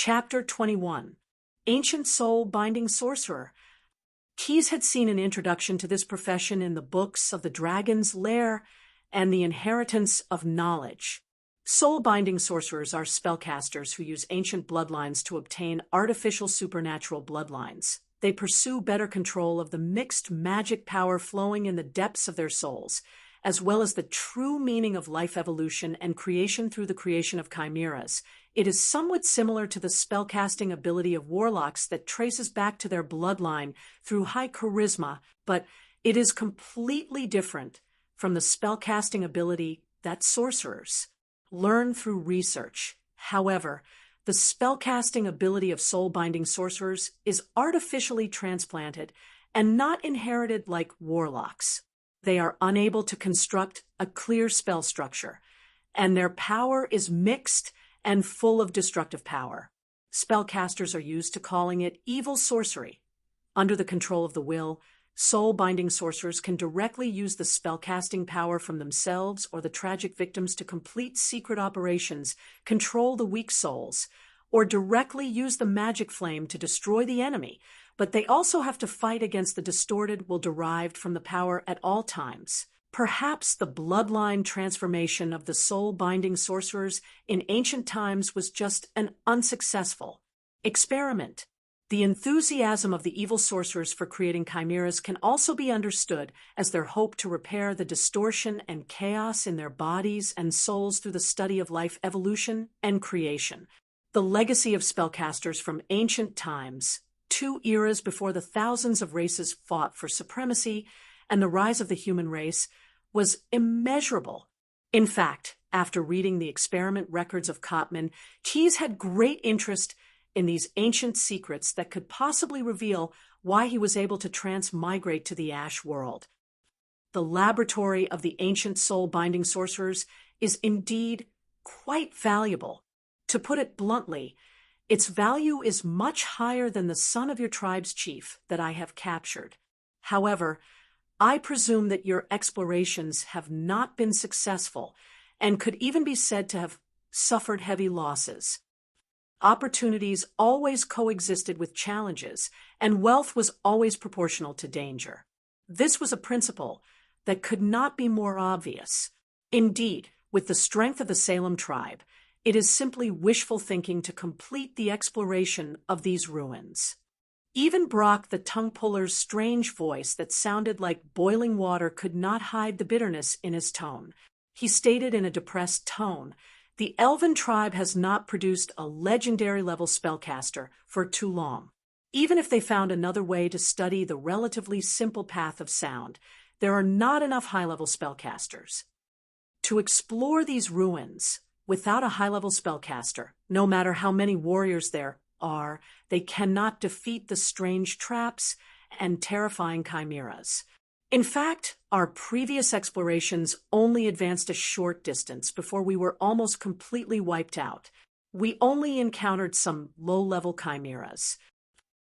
Chapter 21. Ancient Soul-Binding Sorcerer. Keyes had seen an introduction to this profession in the books of the Dragon's Lair and the Inheritance of Knowledge. Soul-binding sorcerers are spellcasters who use ancient bloodlines to obtain artificial supernatural bloodlines. They pursue better control of the mixed magic power flowing in the depths of their souls, as well as the true meaning of life evolution and creation through the creation of chimeras. It is somewhat similar to the spellcasting ability of warlocks that traces back to their bloodline through high charisma, but it is completely different from the spellcasting ability that sorcerers learn through research. However, the spellcasting ability of soul-binding sorcerers is artificially transplanted and not inherited like warlocks. They are unable to construct a clear spell structure, and their power is mixed and full of destructive power. Spellcasters are used to calling it evil sorcery. Under the control of the will, soul-binding sorcerers can directly use the spellcasting power from themselves or the tragic victims to complete secret operations, control the weak souls, or directly use the magic flame to destroy the enemy, but they also have to fight against the distorted will derived from the power at all times. Perhaps the bloodline transformation of the soul-binding sorcerers in ancient times was just an unsuccessful experiment. The enthusiasm of the evil sorcerers for creating chimeras can also be understood as their hope to repair the distortion and chaos in their bodies and souls through the study of life evolution and creation. The legacy of spellcasters from ancient times, 2 eras before the thousands of races fought for supremacy and the rise of the human race, was immeasurable. In fact, after reading the experiment records of Cotman, Keyes had great interest in these ancient secrets that could possibly reveal why he was able to transmigrate to the Ash world. The laboratory of the ancient soul-binding sorcerers is indeed quite valuable. To put it bluntly, its value is much higher than the son of your tribe's chief that I have captured. However, I presume that your explorations have not been successful and could even be said to have suffered heavy losses. Opportunities always coexisted with challenges, and wealth was always proportional to danger. This was a principle that could not be more obvious. Indeed, with the strength of the Salem tribe, it is simply wishful thinking to complete the exploration of these ruins. Even Brock the tongue puller's strange voice that sounded like boiling water could not hide the bitterness in his tone. He stated in a depressed tone, "The Elven tribe has not produced a legendary-level spellcaster for too long. Even if they found another way to study the relatively simple path of sound, there are not enough high-level spellcasters. To explore these ruins without a high-level spellcaster, no matter how many warriors there are, they cannot defeat the strange traps and terrifying chimeras. In fact, our previous explorations only advanced a short distance before we were almost completely wiped out. We only encountered some low-level chimeras."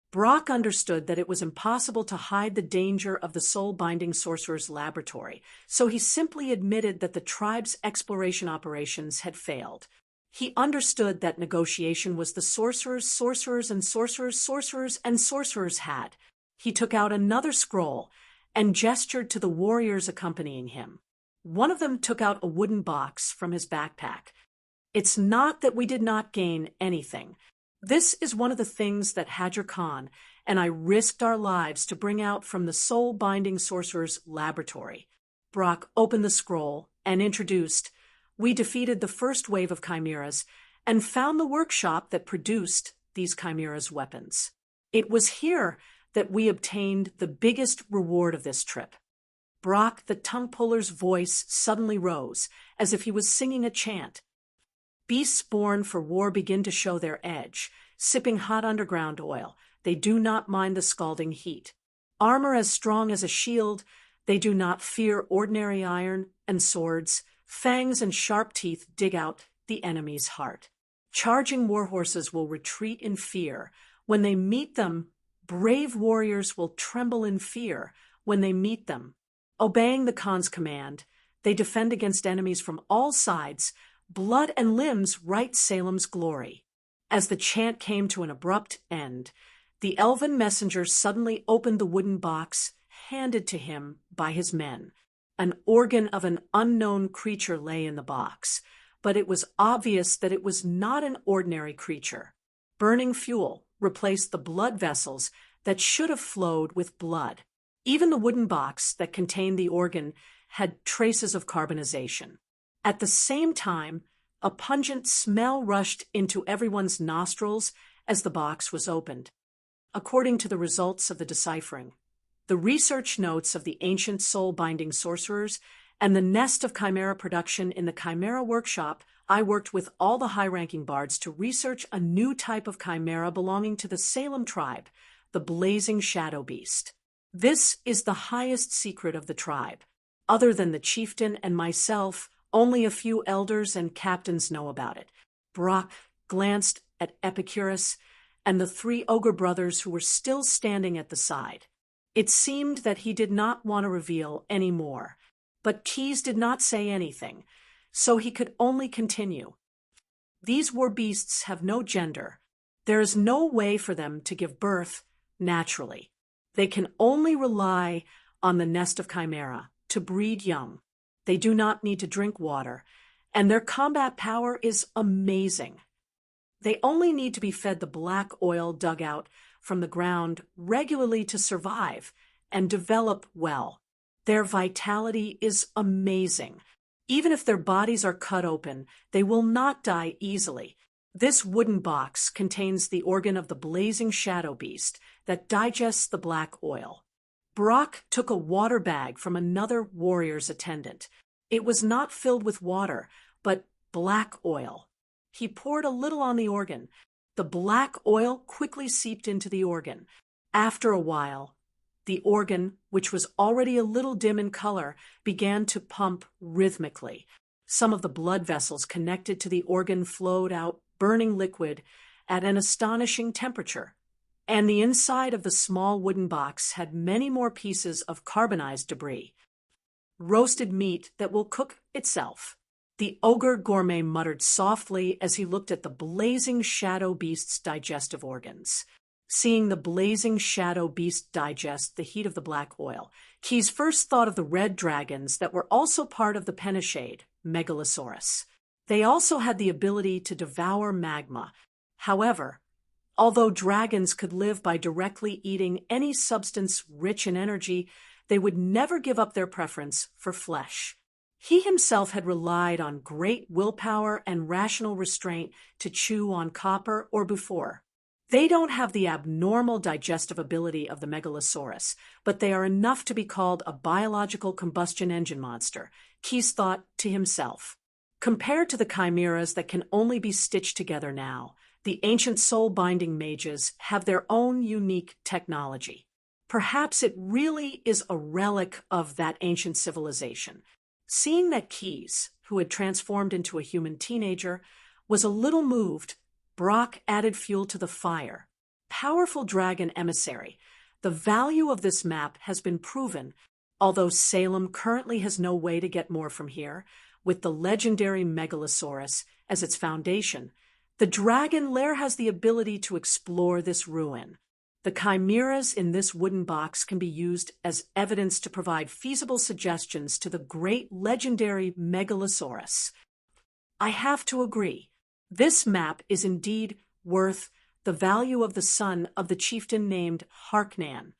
Brock understood that it was impossible to hide the danger of the soul-binding sorcerer's laboratory, so he simply admitted that the tribe's exploration operations had failed. He understood that negotiation was the sorcerers had. He took out another scroll and gestured to the warriors accompanying him. One of them took out a wooden box from his backpack. "It's not that we did not gain anything. This is one of the things that Hajar Khan and I risked our lives to bring out from the soul-binding sorcerer's laboratory." Brock opened the scroll and introduced, "We defeated the first wave of chimeras and found the workshop that produced these chimeras' weapons. It was here that we obtained the biggest reward of this trip." Brock the tongue puller's voice suddenly rose, as if he was singing a chant. "Beasts born for war begin to show their edge, sipping hot underground oil. They do not mind the scalding heat. Armor as strong as a shield, they do not fear ordinary iron and swords. Fangs and sharp teeth dig out the enemy's heart. Charging war horses will retreat in fear. When they meet them, brave warriors will tremble in fear when they meet them. Obeying the Khan's command, they defend against enemies from all sides. Blood and limbs write Salem's glory." As the chant came to an abrupt end, the elven messenger suddenly opened the wooden box handed to him by his men. An organ of an unknown creature lay in the box, but it was obvious that it was not an ordinary creature. Burning fuel replaced the blood vessels that should have flowed with blood. Even the wooden box that contained the organ had traces of carbonization. At the same time, a pungent smell rushed into everyone's nostrils as the box was opened. According to the results of the deciphering, the research notes of the ancient soul-binding sorcerers, and the nest of chimera production in the chimera workshop, I worked with all the high-ranking bards to research a new type of chimera belonging to the Salem tribe, the blazing shadow beast. This is the highest secret of the tribe. Other than the chieftain and myself, only a few elders and captains know about it. Brock glanced at Epicurus and the 3 ogre brothers who were still standing at the side. It seemed that he did not want to reveal any more, but Keyes did not say anything, so he could only continue. These war beasts have no gender. There is no way for them to give birth naturally. They can only rely on the nest of chimera to breed young. They do not need to drink water, and their combat power is amazing. They only need to be fed the black oil dug out from the ground regularly to survive and develop well. Their vitality is amazing. Even if their bodies are cut open, they will not die easily. This wooden box contains the organ of the blazing shadow beast that digests the black oil. Brock took a water bag from another warrior's attendant. It was not filled with water, but black oil. He poured a little on the organ. The black oil quickly seeped into the organ. After a while, the organ, which was already a little dim in color, began to pump rhythmically. Some of the blood vessels connected to the organ flowed out burning liquid at an astonishing temperature, and the inside of the small wooden box had many more pieces of carbonized debris. Roasted meat that will cook itself. The ogre gourmet muttered softly as he looked at the blazing shadow beast's digestive organs. Seeing the blazing shadow beast digest the heat of the black oil, Keyes first thought of the red dragons that were also part of the Penishade, Megalosaurus. They also had the ability to devour magma. However, although dragons could live by directly eating any substance rich in energy, they would never give up their preference for flesh. He himself had relied on great willpower and rational restraint to chew on copper or before. They don't have the abnormal digestive ability of the Megalosaurus, but they are enough to be called a biological combustion engine monster, Keyes thought to himself. Compared to the chimeras that can only be stitched together now, the ancient soul-binding mages have their own unique technology. Perhaps it really is a relic of that ancient civilization. Seeing that Keyes, who had transformed into a human teenager, was a little moved, Brock added fuel to the fire. Powerful dragon emissary, the value of this map has been proven, although Salem currently has no way to get more from here, with the legendary Megalosaurus as its foundation. The dragon lair has the ability to explore this ruin. The chimeras in this wooden box can be used as evidence to provide feasible suggestions to the great legendary Megalosaurus. I have to agree. This map is indeed worth the value of the son of the chieftain named Harknan.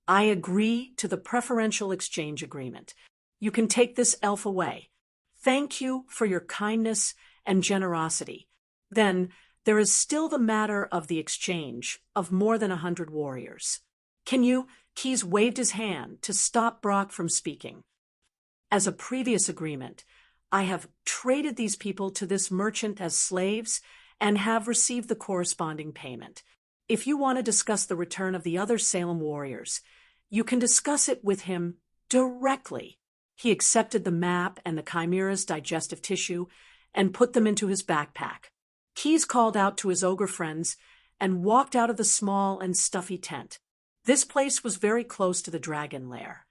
I agree to the preferential exchange agreement. You can take this elf away. Thank you for your kindness and generosity. Then, there is still the matter of the exchange of more than 100 warriors. Can you? Keyes waved his hand to stop Brock from speaking. As a previous agreement, I have traded these people to this merchant as slaves and have received the corresponding payment. If you want to discuss the return of the other Salem warriors, you can discuss it with him directly. He accepted the map and the chimera's digestive tissue and put them into his backpack. Keyes called out to his ogre friends and walked out of the small and stuffy tent. This place was very close to the dragon lair.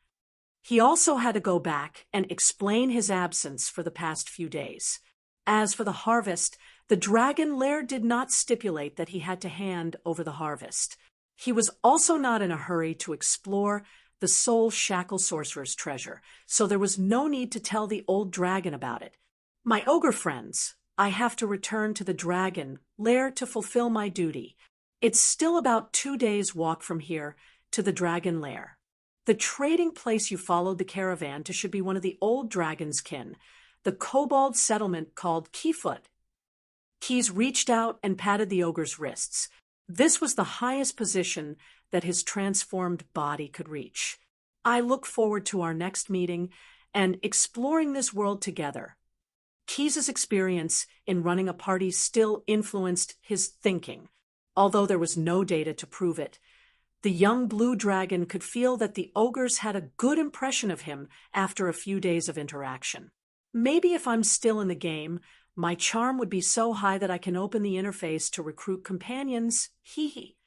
He also had to go back and explain his absence for the past few days. As for the harvest, The dragon lair did not stipulate that he had to hand over the harvest. He was also not in a hurry to explore the soul shackle sorcerer's treasure, so there was no need to tell the old dragon about it. My ogre friends, I have to return to the dragon lair to fulfill my duty. It's still about 2 days' walk from here to the dragon lair. The trading place you followed the caravan to should be one of the old dragon's kin, the kobold settlement called Keyfoot. Keys reached out and patted the ogre's wrists. This was the highest position that his transformed body could reach. I look forward to our next meeting and exploring this world together. Keys's experience in running a party still influenced his thinking, although there was no data to prove it. The young blue dragon could feel that the ogres had a good impression of him after a few days of interaction. Maybe if I'm still in the game, my charm would be so high that I can open the interface to recruit companions, hee.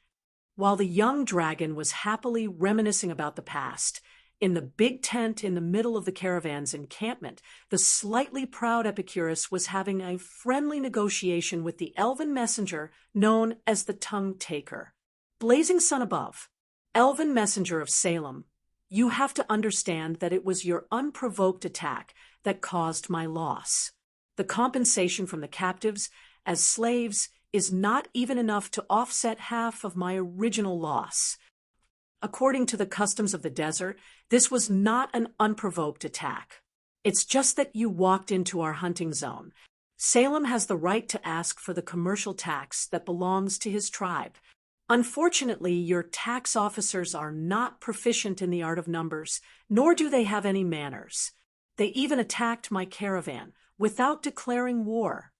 While the young dragon was happily reminiscing about the past, in the big tent in the middle of the caravan's encampment, the slightly proud Epicurus was having a friendly negotiation with the elven messenger known as the Tongue Taker. Blazing sun above, elven messenger of Salem, you have to understand that it was your unprovoked attack that caused my loss. The compensation from the captives as slaves is not even enough to offset half of my original loss. According to the customs of the desert, this was not an unprovoked attack. It's just that you walked into our hunting zone. Salem has the right to ask for the commercial tax that belongs to his tribe. Unfortunately, your tax officers are not proficient in the art of numbers, nor do they have any manners. They even attacked my caravan without declaring war.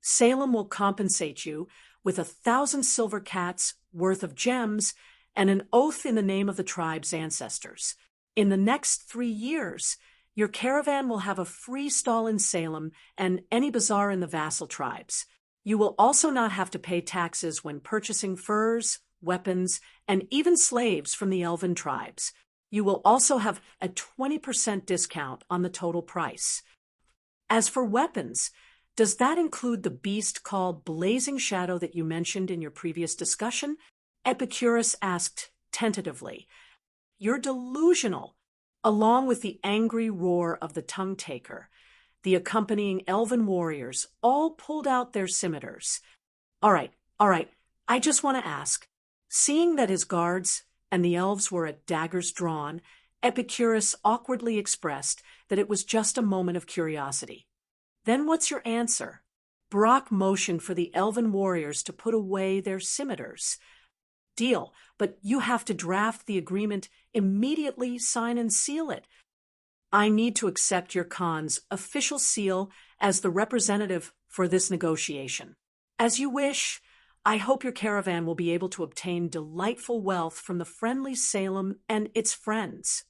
Salem will compensate you with 1,000 silver cats worth of gems and an oath in the name of the tribe's ancestors. In the next 3 years, your caravan will have a free stall in Salem and any bazaar in the vassal tribes. You will also not have to pay taxes when purchasing furs, weapons, and even slaves from the elven tribes. You will also have a 20% discount on the total price. As for weapons, does that include the beast called Blazing Shadow that you mentioned in your previous discussion? Epicurus asked tentatively. You're delusional. Along with the angry roar of the Tongue Taker, the accompanying elven warriors all pulled out their scimitars. All right, I just want to ask. Seeing that his guards and the elves were at daggers drawn, Epicurus awkwardly expressed that it was just a moment of curiosity. Then what's your answer? Brock motioned for the elven warriors to put away their scimitars. Deal, but you have to draft the agreement immediately, sign and seal it. I need to accept your Khan's official seal as the representative for this negotiation. As you wish, I hope your caravan will be able to obtain delightful wealth from the friendly Salem and its friends.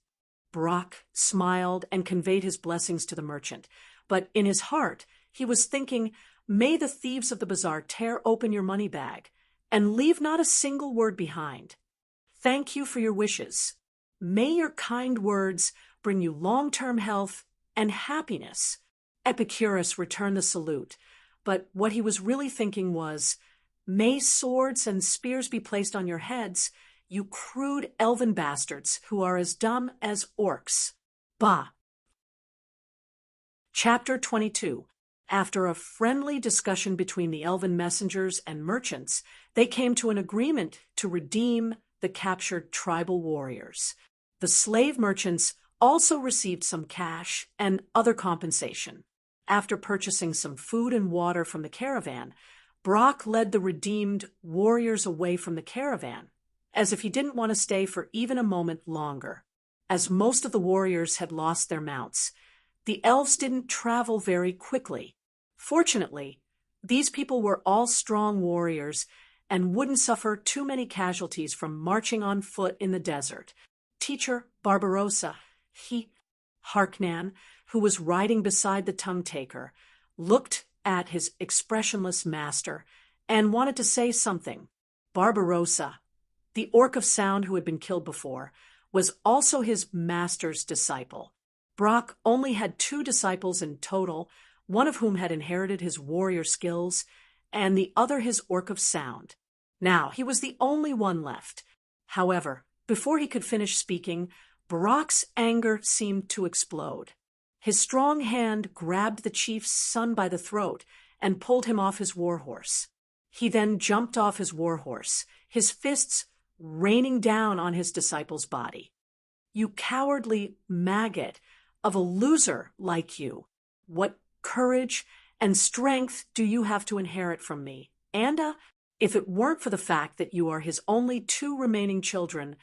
Brock smiled and conveyed his blessings to the merchant, but in his heart he was thinking, may the thieves of the bazaar tear open your money bag and leave not a single word behind. Thank you for your wishes. May your kind words bring you long-term health and happiness. Epicurus returned the salute, but what he was really thinking was, may swords and spears be placed on your heads, you crude elven bastards who are as dumb as orcs. Bah! Chapter 22. After a friendly discussion between the elven messengers and merchants, they came to an agreement to redeem the captured tribal warriors. The slave merchants also received some cash and other compensation. After purchasing some food and water from the caravan, Brock led the redeemed warriors away from the caravan, as if he didn't want to stay for even a moment longer. As most of the warriors had lost their mounts, the elves didn't travel very quickly. Fortunately, these people were all strong warriors and wouldn't suffer too many casualties from marching on foot in the desert. Teacher Barbarossa, Harknan, who was riding beside the Tongue Taker, looked at his expressionless master and wanted to say something. Barbarossa, the orc of sound who had been killed before, was also his master's disciple. Brock only had 2 disciples in total, one of whom had inherited his warrior skills, and the other his orc of sound. Now, he was the only one left. However, before he could finish speaking, Brock's anger seemed to explode. His strong hand grabbed the chief's son by the throat and pulled him off his warhorse. He then jumped off his warhorse, his fists raining down on his disciple's body. "You cowardly maggot of a loser like you! What courage and strength do you have to inherit from me? Anda, if it weren't for the fact that you are his only two remaining children,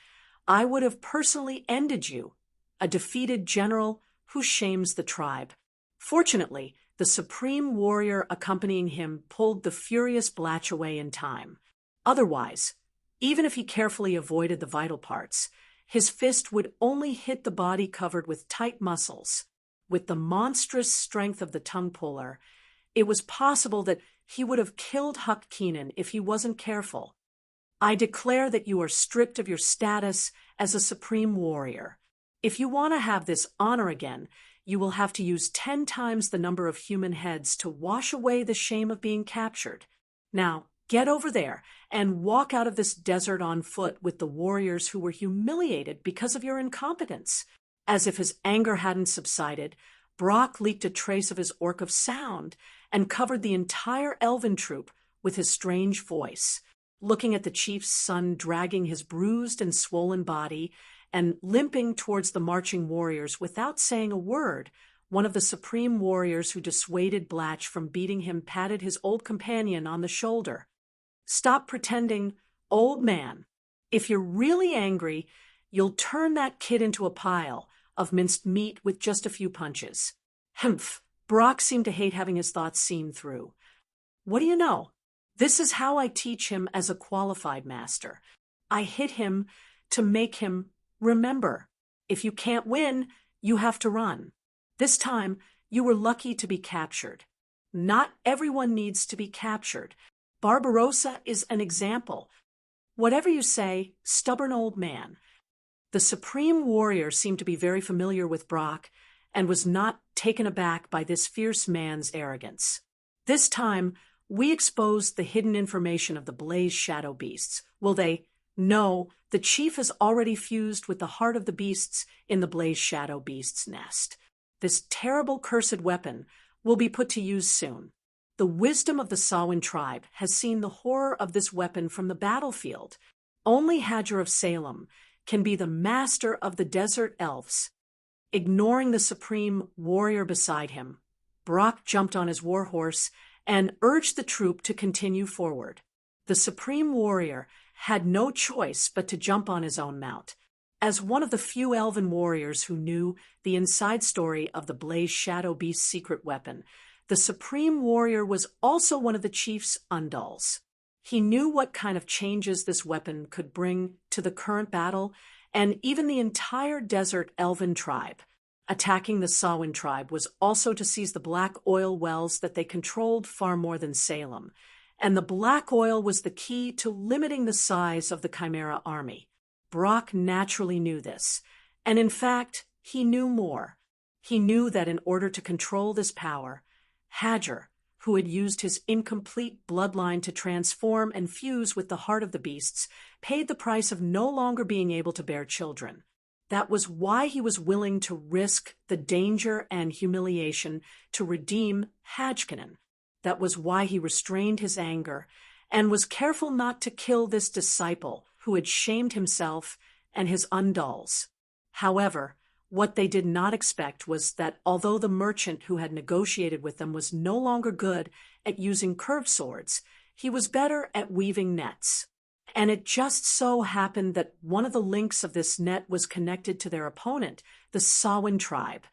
I would have personally ended you, a defeated general who shames the tribe." Fortunately, the supreme warrior accompanying him pulled the furious Blatch away in time. Otherwise, even if he carefully avoided the vital parts, his fist would only hit the body covered with tight muscles. With the monstrous strength of the tongue puller, it was possible that he would have killed Huck Keenan if he wasn't careful. "I declare that you are stripped of your status as a supreme warrior. If you want to have this honor again, you will have to use 10 times the number of human heads to wash away the shame of being captured. Now, get over there and walk out of this desert on foot with the warriors who were humiliated because of your incompetence." As if his anger hadn't subsided, Brock leaked a trace of his orc of sound and covered the entire elven troop with his strange voice. Looking at the chief's son dragging his bruised and swollen body and limping towards the marching warriors without saying a word, one of the supreme warriors who dissuaded Blatch from beating him patted his old companion on the shoulder. "Stop pretending, old man. If you're really angry, you'll turn that kid into a pile of minced meat with just a few punches." Humph! Brock seemed to hate having his thoughts seen through. "What do you know? This is how I teach him as a qualified master. I hit him to make him remember. If you can't win, you have to run. This time, you were lucky to be captured. Not everyone needs to be captured. Barbarossa is an example. Whatever you say, stubborn old man." The supreme warrior seemed to be very familiar with Brock and was not taken aback by this fierce man's arrogance. "This time, we exposed the hidden information of the Blaze Shadow Beasts. Will they? No, the chief has already fused with the heart of the beasts in the Blaze Shadow Beast's nest. This terrible cursed weapon will be put to use soon. The wisdom of the Samhain tribe has seen the horror of this weapon from the battlefield. Only Hadjar of Salem can be the master of the desert elves." Ignoring the supreme warrior beside him, Brock jumped on his warhorse and urged the troop to continue forward. The supreme warrior had no choice but to jump on his own mount. As one of the few elven warriors who knew the inside story of the Blaze Shadow Beast's secret weapon, the supreme warrior was also one of the chief's undulls. He knew what kind of changes this weapon could bring to the current battle and even the entire desert elven tribe. Attacking the Samhain tribe was also to seize the black oil wells that they controlled far more than Salem, and the black oil was the key to limiting the size of the Chimera army. Brock naturally knew this, and in fact, he knew more. He knew that in order to control this power, Hadjar, who had used his incomplete bloodline to transform and fuse with the heart of the beasts, paid the price of no longer being able to bear children. That was why he was willing to risk the danger and humiliation to redeem Hadjkanen. That was why he restrained his anger and was careful not to kill this disciple who had shamed himself and his undulls. However, what they did not expect was that although the merchant who had negotiated with them was no longer good at using curved swords, he was better at weaving nets. And it just so happened that one of the links of this net was connected to their opponent, the Samhain tribe.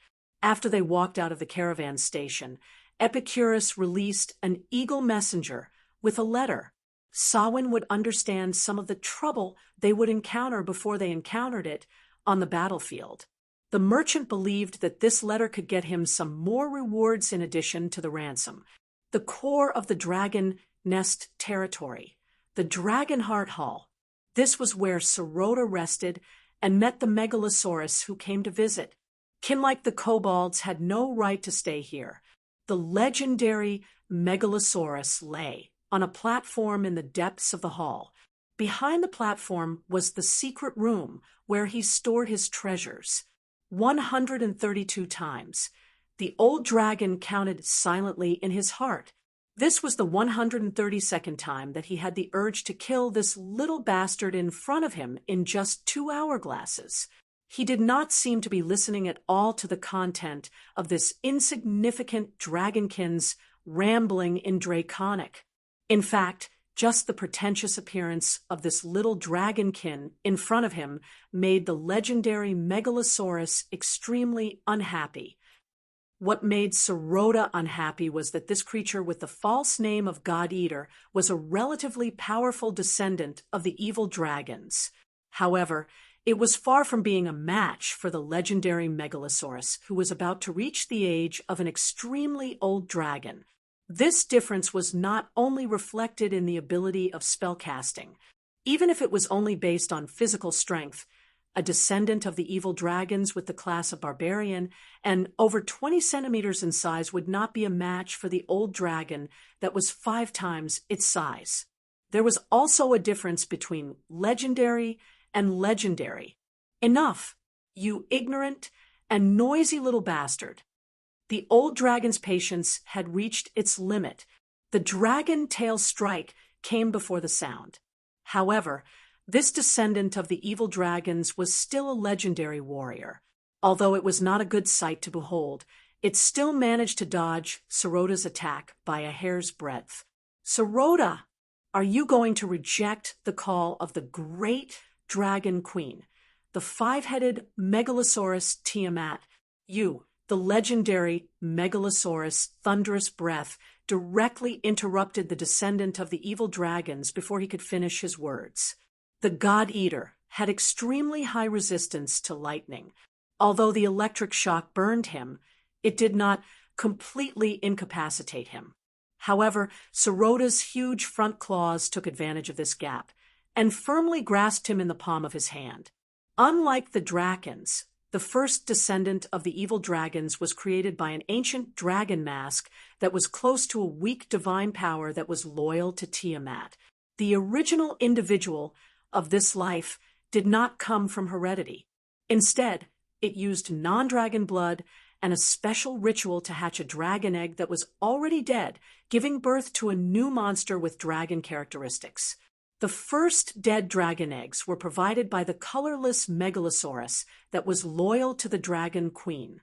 After they walked out of the caravan station, Epicurus released an eagle messenger with a letter. Samhain would understand some of the trouble they would encounter before they encountered it on the battlefield. The merchant believed that this letter could get him some more rewards in addition to the ransom. The core of the Dragon Nest territory, the Dragonheart Hall. This was where Sorota rested and met the Megalosaurus who came to visit. Kin like the kobolds had no right to stay here, The legendary Megalosaurus lay on a platform in the depths of the hall. Behind the platform was the secret room where he stored his treasures. 132 times. The old dragon counted silently in his heart. This was the 132nd time that he had the urge to kill this little bastard in front of him in just 2 hourglasses. He did not seem to be listening at all to the content of this insignificant dragonkin's rambling in Draconic. In fact, just the pretentious appearance of this little dragonkin in front of him made the legendary Megalosaurus extremely unhappy. What made Sarota unhappy was that this creature with the false name of God-Eater was a relatively powerful descendant of the evil dragons. However, it was far from being a match for the legendary Megalosaurus, who was about to reach the age of an extremely old dragon. This difference was not only reflected in the ability of spellcasting. Even if it was only based on physical strength, a descendant of the evil dragons with the class of barbarian and over 20 centimeters in size would not be a match for the old dragon that was 5 times its size. There was also a difference between legendary and legendary. Enough, you ignorant and noisy little bastard. The old dragon's patience had reached its limit. The dragon tail strike came before the sound. However, this descendant of the evil dragons was still a legendary warrior. Although it was not a good sight to behold, it still managed to dodge Sarota's attack by a hair's breadth. Sarota, are you going to reject the call of the great dragon queen, the 5-headed Megalosaurus Tiamat? You, the legendary Megalosaurus thunderous breath, directly interrupted the descendant of the evil dragons before he could finish his words. The God-Eater had extremely high resistance to lightning. Although the electric shock burned him, it did not completely incapacitate him. However, Sarota's huge front claws took advantage of this gap and firmly grasped him in the palm of his hand. Unlike the Drakons, the first descendant of the evil dragons was created by an ancient dragon mask that was close to a weak divine power that was loyal to Tiamat. The original individual of this life did not come from heredity. Instead, it used non-dragon blood and a special ritual to hatch a dragon egg that was already dead, giving birth to a new monster with dragon characteristics. The first dead dragon eggs were provided by the colorless Megalosaurus that was loyal to the dragon queen.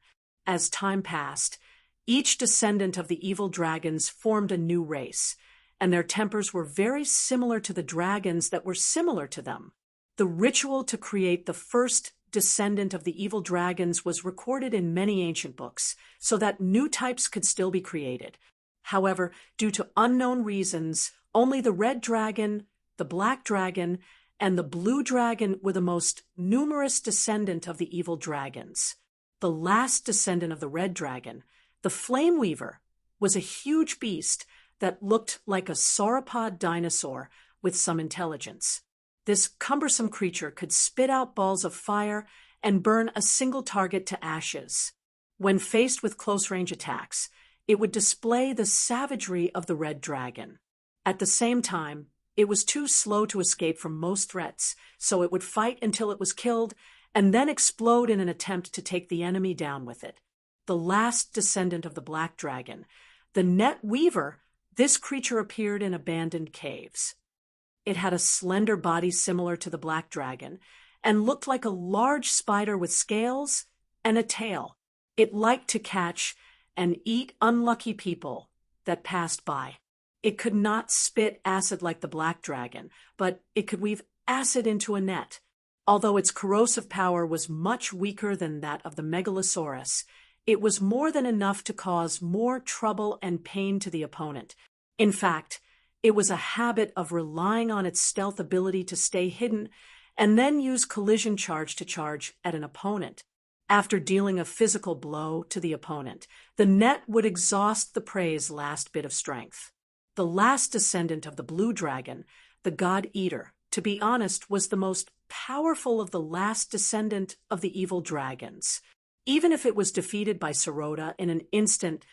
As time passed, each descendant of the evil dragons formed a new race, and their tempers were very similar to the dragons that were similar to them. The ritual to create the first descendant of the evil dragons was recorded in many ancient books, so that new types could still be created. However, due to unknown reasons, only the red dragon, the black dragon, and the blue dragon were the most numerous descendant of the evil dragons. The last descendant of the red dragon, the Flame Weaver, was a huge beast that looked like a sauropod dinosaur with some intelligence. This cumbersome creature could spit out balls of fire and burn a single target to ashes. When faced with close-range attacks, it would display the savagery of the red dragon. At the same time, it was too slow to escape from most threats, so it would fight until it was killed and then explode in an attempt to take the enemy down with it. The last descendant of the black dragon, the Net Weaver, this creature appeared in abandoned caves. It had a slender body similar to the black dragon and looked like a large spider with scales and a tail. It liked to catch and eat unlucky people that passed by. It could not spit acid like the black dragon, but it could weave acid into a net. Although its corrosive power was much weaker than that of the Megalosaurus, it was more than enough to cause more trouble and pain to the opponent. In fact, it was a habit of relying on its stealth ability to stay hidden and then use collision charge to charge at an opponent. After dealing a physical blow to the opponent, the net would exhaust the prey's last bit of strength. The last descendant of the blue dragon, the God-Eater, to be honest, was the most powerful of the last descendant of the evil dragons. Even if it was defeated by Sarota in an instant,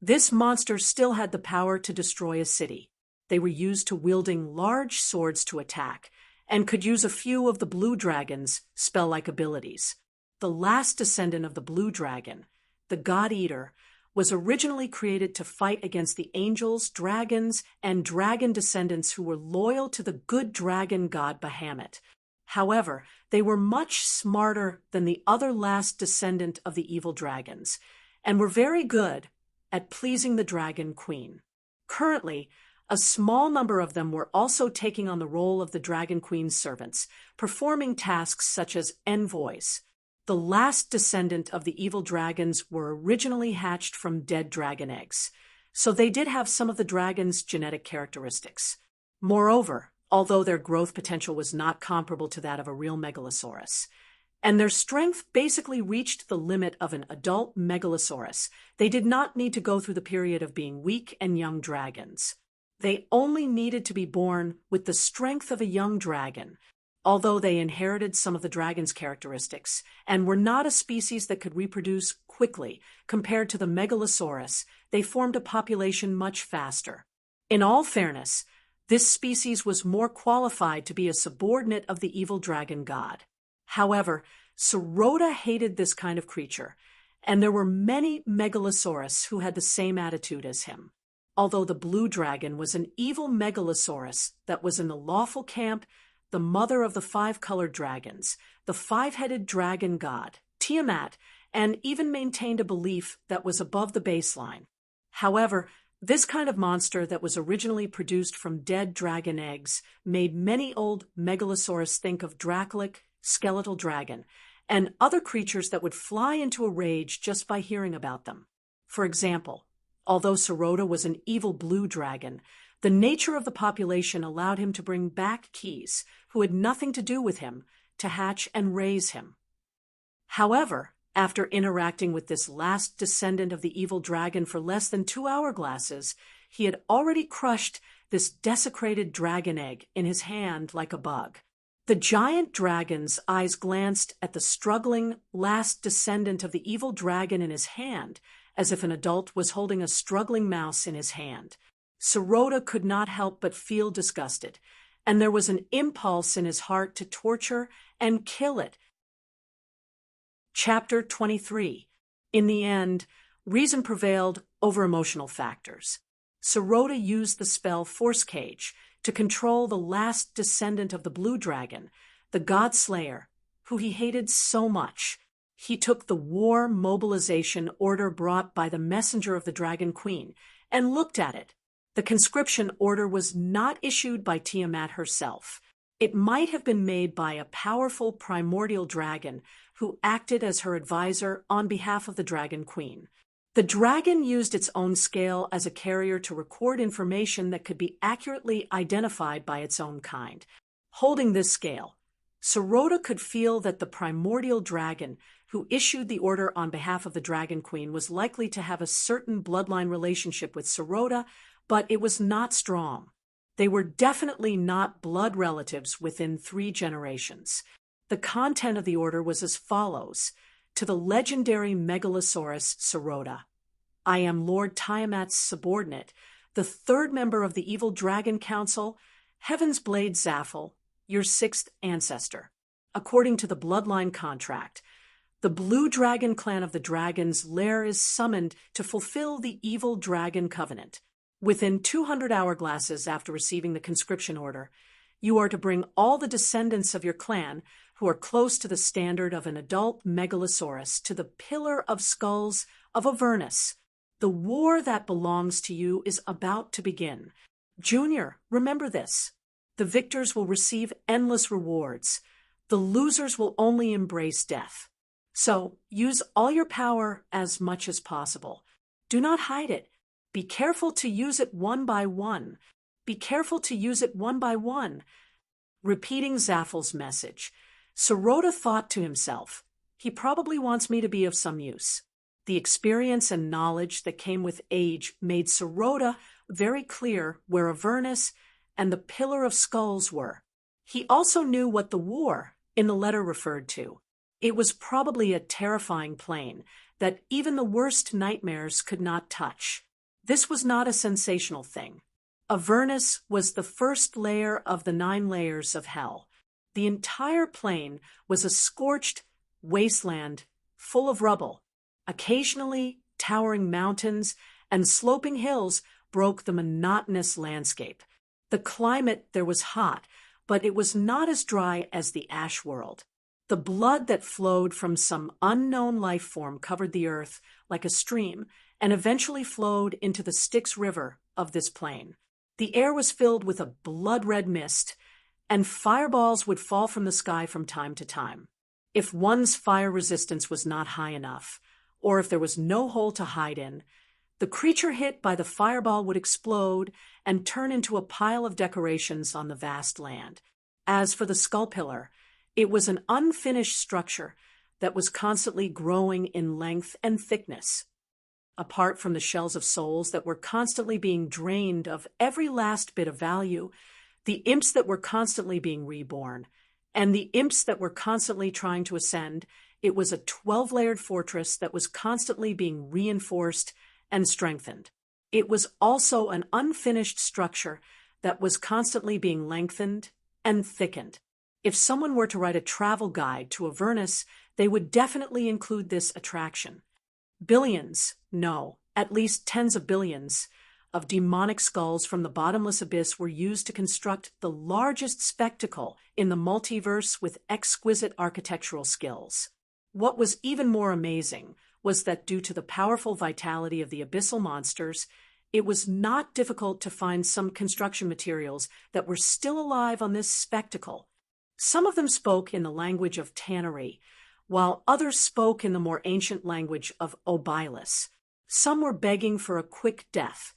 This monster still had the power to destroy a city. They were used to wielding large swords to attack, and could use a few of the blue dragon's spell-like abilities. The last descendant of the blue dragon, the God Eater, was originally created to fight against the angels, dragons, and dragon descendants who were loyal to the good dragon god Bahamut. However, they were much smarter than the other last descendant of the evil dragons, and were very good at pleasing the dragon queen. Currently, a small number of them were also taking on the role of the dragon queen's servants, performing tasks such as envoys. The last descendant of the evil dragons were originally hatched from dead dragon eggs, so they did have some of the dragon's genetic characteristics. Moreover, although their growth potential was not comparable to that of a real megalosaurus, and their strength basically reached the limit of an adult megalosaurus, they did not need to go through the period of being weak and young dragons. They only needed to be born with the strength of a young dragon, although they inherited some of the dragon's characteristics and were not a species that could reproduce quickly. Compared to the megalosaurus, they formed a population much faster. In all fairness, this species was more qualified to be a subordinate of the evil dragon god. However, Sarota hated this kind of creature, and there were many megalosaurus who had the same attitude as him. Although the blue dragon was an evil megalosaurus that was in the lawful camp, the mother of the five-colored dragons, the five-headed dragon god, Tiamat, and even maintained a belief that was above the baseline. However, this kind of monster that was originally produced from dead dragon eggs made many old megalosaurus think of Dracolic, skeletal dragon, and other creatures that would fly into a rage just by hearing about them. For example, although Sarota was an evil blue dragon, the nature of the population allowed him to bring back Keys, who had nothing to do with him, to hatch and raise him. However, after interacting with this last descendant of the evil dragon for less than 2 hourglasses, he had already crushed this desecrated dragon egg in his hand like a bug. The giant dragon's eyes glanced at the struggling last descendant of the evil dragon in his hand, as if an adult was holding a struggling mouse in his hand. Sarota could not help but feel disgusted, and there was an impulse in his heart to torture and kill it. Chapter 23. In the end, reason prevailed over emotional factors. Sarota used the spell Force Cage to control the last descendant of the blue dragon, the God Slayer, who he hated so much. He took the war mobilization order brought by the messenger of the Dragon Queen and looked at it. The conscription order was not issued by Tiamat herself. It might have been made by a powerful primordial dragon who acted as her advisor on behalf of the Dragon Queen. The dragon used its own scale as a carrier to record information that could be accurately identified by its own kind. Holding this scale, Sarota could feel that the primordial dragon who issued the order on behalf of the Dragon Queen was likely to have a certain bloodline relationship with Sarota, but it was not strong. They were definitely not blood relatives within 3 generations. The content of the order was as follows: to the legendary megalosaurus Sarota, I am Lord Tiamat's subordinate, the 3rd member of the Evil Dragon Council, Heaven's Blade Zaphel, your 6th ancestor. According to the bloodline contract, the Blue Dragon clan of the Dragon's Lair is summoned to fulfill the Evil Dragon Covenant. Within 200 hourglasses after receiving the conscription order, you are to bring all the descendants of your clan who are close to the standard of an adult megalosaurus to the Pillar of Skulls of Avernus. The war that belongs to you is about to begin. Junior, remember this. The victors will receive endless rewards. The losers will only embrace death. So use all your power as much as possible. Do not hide it. Be careful to use it one by one. Be careful to use it one by one. Repeating Zaphel's message, Sarota thought to himself, he probably wants me to be of some use. The experience and knowledge that came with age made Sarota very clear where Avernus and the Pillar of Skulls were. He also knew what the war in the letter referred to. It was probably a terrifying plane that even the worst nightmares could not touch. This was not a sensational thing. Avernus was the first layer of the 9 layers of hell. The entire plain was a scorched wasteland full of rubble. Occasionally, towering mountains and sloping hills broke the monotonous landscape. The climate there was hot, but it was not as dry as the ash world. The blood that flowed from some unknown life form covered the earth like a stream and eventually flowed into the Styx River of this plain. The air was filled with a blood-red mist, and fireballs would fall from the sky from time to time. If one's fire resistance was not high enough, or if there was no hole to hide in, the creature hit by the fireball would explode and turn into a pile of decorations on the vast land. As for the skull pillar, it was an unfinished structure that was constantly growing in length and thickness. Apart from the shells of souls that were constantly being drained of every last bit of value, the imps that were constantly being reborn, and the imps that were constantly trying to ascend, it was a 12-layered fortress that was constantly being reinforced and strengthened. It was also an unfinished structure that was constantly being lengthened and thickened. If someone were to write a travel guide to Avernus, they would definitely include this attraction. Billions, no, at least tens of billions, of demonic skulls from the bottomless abyss were used to construct the largest spectacle in the multiverse with exquisite architectural skills. What was even more amazing was that due to the powerful vitality of the abyssal monsters, it was not difficult to find some construction materials that were still alive on this spectacle. Some of them spoke in the language of tannery, while others spoke in the more ancient language of Obilus. Some were begging for a quick death,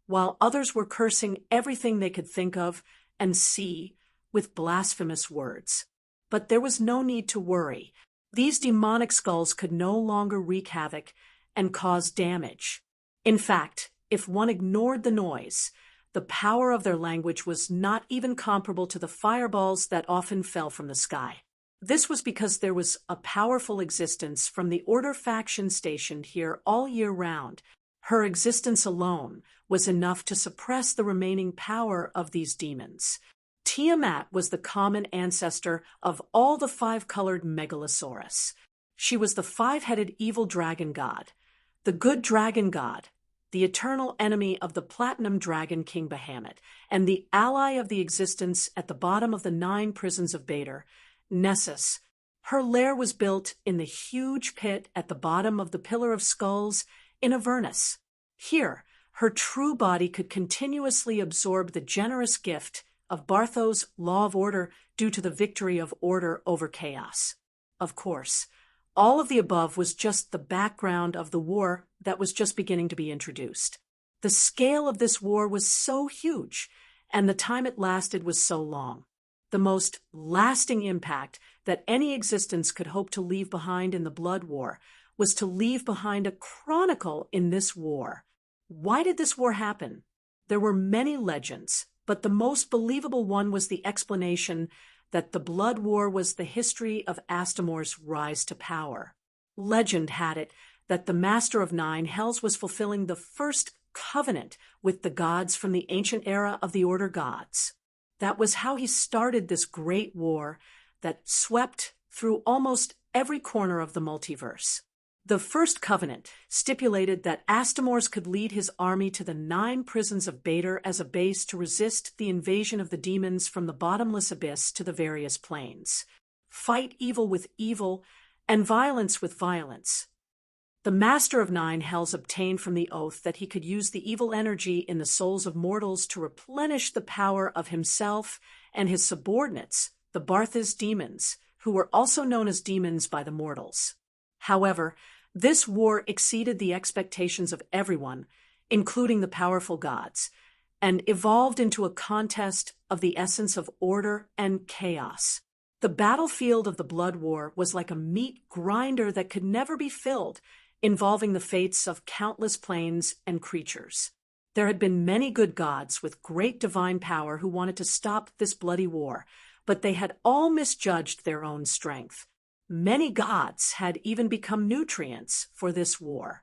while others were cursing everything they could think of and see with blasphemous words. But there was no need to worry. These demonic skulls could no longer wreak havoc and cause damage. In fact, if one ignored the noise, the power of their language was not even comparable to the fireballs that often fell from the sky. This was because there was a powerful existence from the Order faction stationed here all year round. Her existence alone was enough to suppress the remaining power of these demons. Tiamat was the common ancestor of all the 5-colored Megalosaurus. She was the 5-headed evil dragon god, the good dragon god, the eternal enemy of the platinum dragon King Bahamut, and the ally of the existence at the bottom of the 9 prisons of Bader, Nessus. Her lair was built in the huge pit at the bottom of the Pillar of Skulls in Avernus. Here, her true body could continuously absorb the generous gift of Bartho's law of order due to the victory of order over chaos. Of course, all of the above was just the background of the war that was just beginning to be introduced. The scale of this war was so huge, and the time it lasted was so long. The most lasting impact that any existence could hope to leave behind in the Blood War was to leave behind a chronicle in this war. Why did this war happen? There were many legends, but the most believable one was the explanation that the Blood War was the history of Astamor's rise to power. Legend had it that the Master of 9 Hells was fulfilling the first covenant with the gods from the ancient era of the Order gods. That was how he started this great war that swept through almost every corner of the multiverse. The first covenant stipulated that Astamors could lead his army to the 9 prisons of Bader as a base to resist the invasion of the demons from the bottomless abyss to the various planes. Fight evil with evil and violence with violence. The Master of 9 Hells obtained from the oath that he could use the evil energy in the souls of mortals to replenish the power of himself and his subordinates, the Barthas demons, who were also known as demons by the mortals. However, this war exceeded the expectations of everyone, including the powerful gods, and evolved into a contest of the essence of order and chaos. The battlefield of the Blood War was like a meat grinder that could never be filled, involving the fates of countless planes and creatures. There had been many good gods with great divine power who wanted to stop this bloody war, but they had all misjudged their own strength. Many gods had even become nutrients for this war.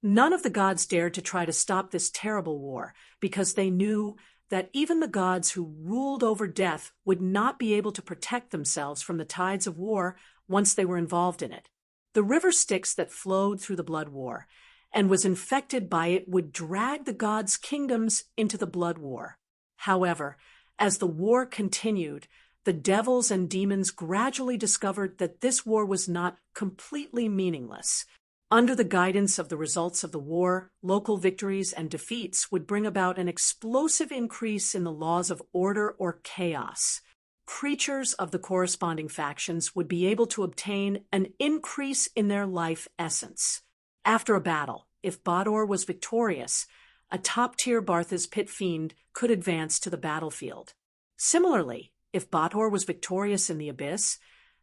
None of the gods dared to try to stop this terrible war because they knew that even the gods who ruled over death would not be able to protect themselves from the tides of war once they were involved in it. The river Styx that flowed through the blood war and was infected by it would drag the gods' kingdoms into the blood war. However, as the war continued, the devils and demons gradually discovered that this war was not completely meaningless. Under the guidance of the results of the war, local victories and defeats would bring about an explosive increase in the laws of order or chaos. Creatures of the corresponding factions would be able to obtain an increase in their life essence. After a battle, if Bador was victorious, a top-tier Barthas pit fiend could advance to the battlefield. Similarly, if Bador was victorious in the abyss,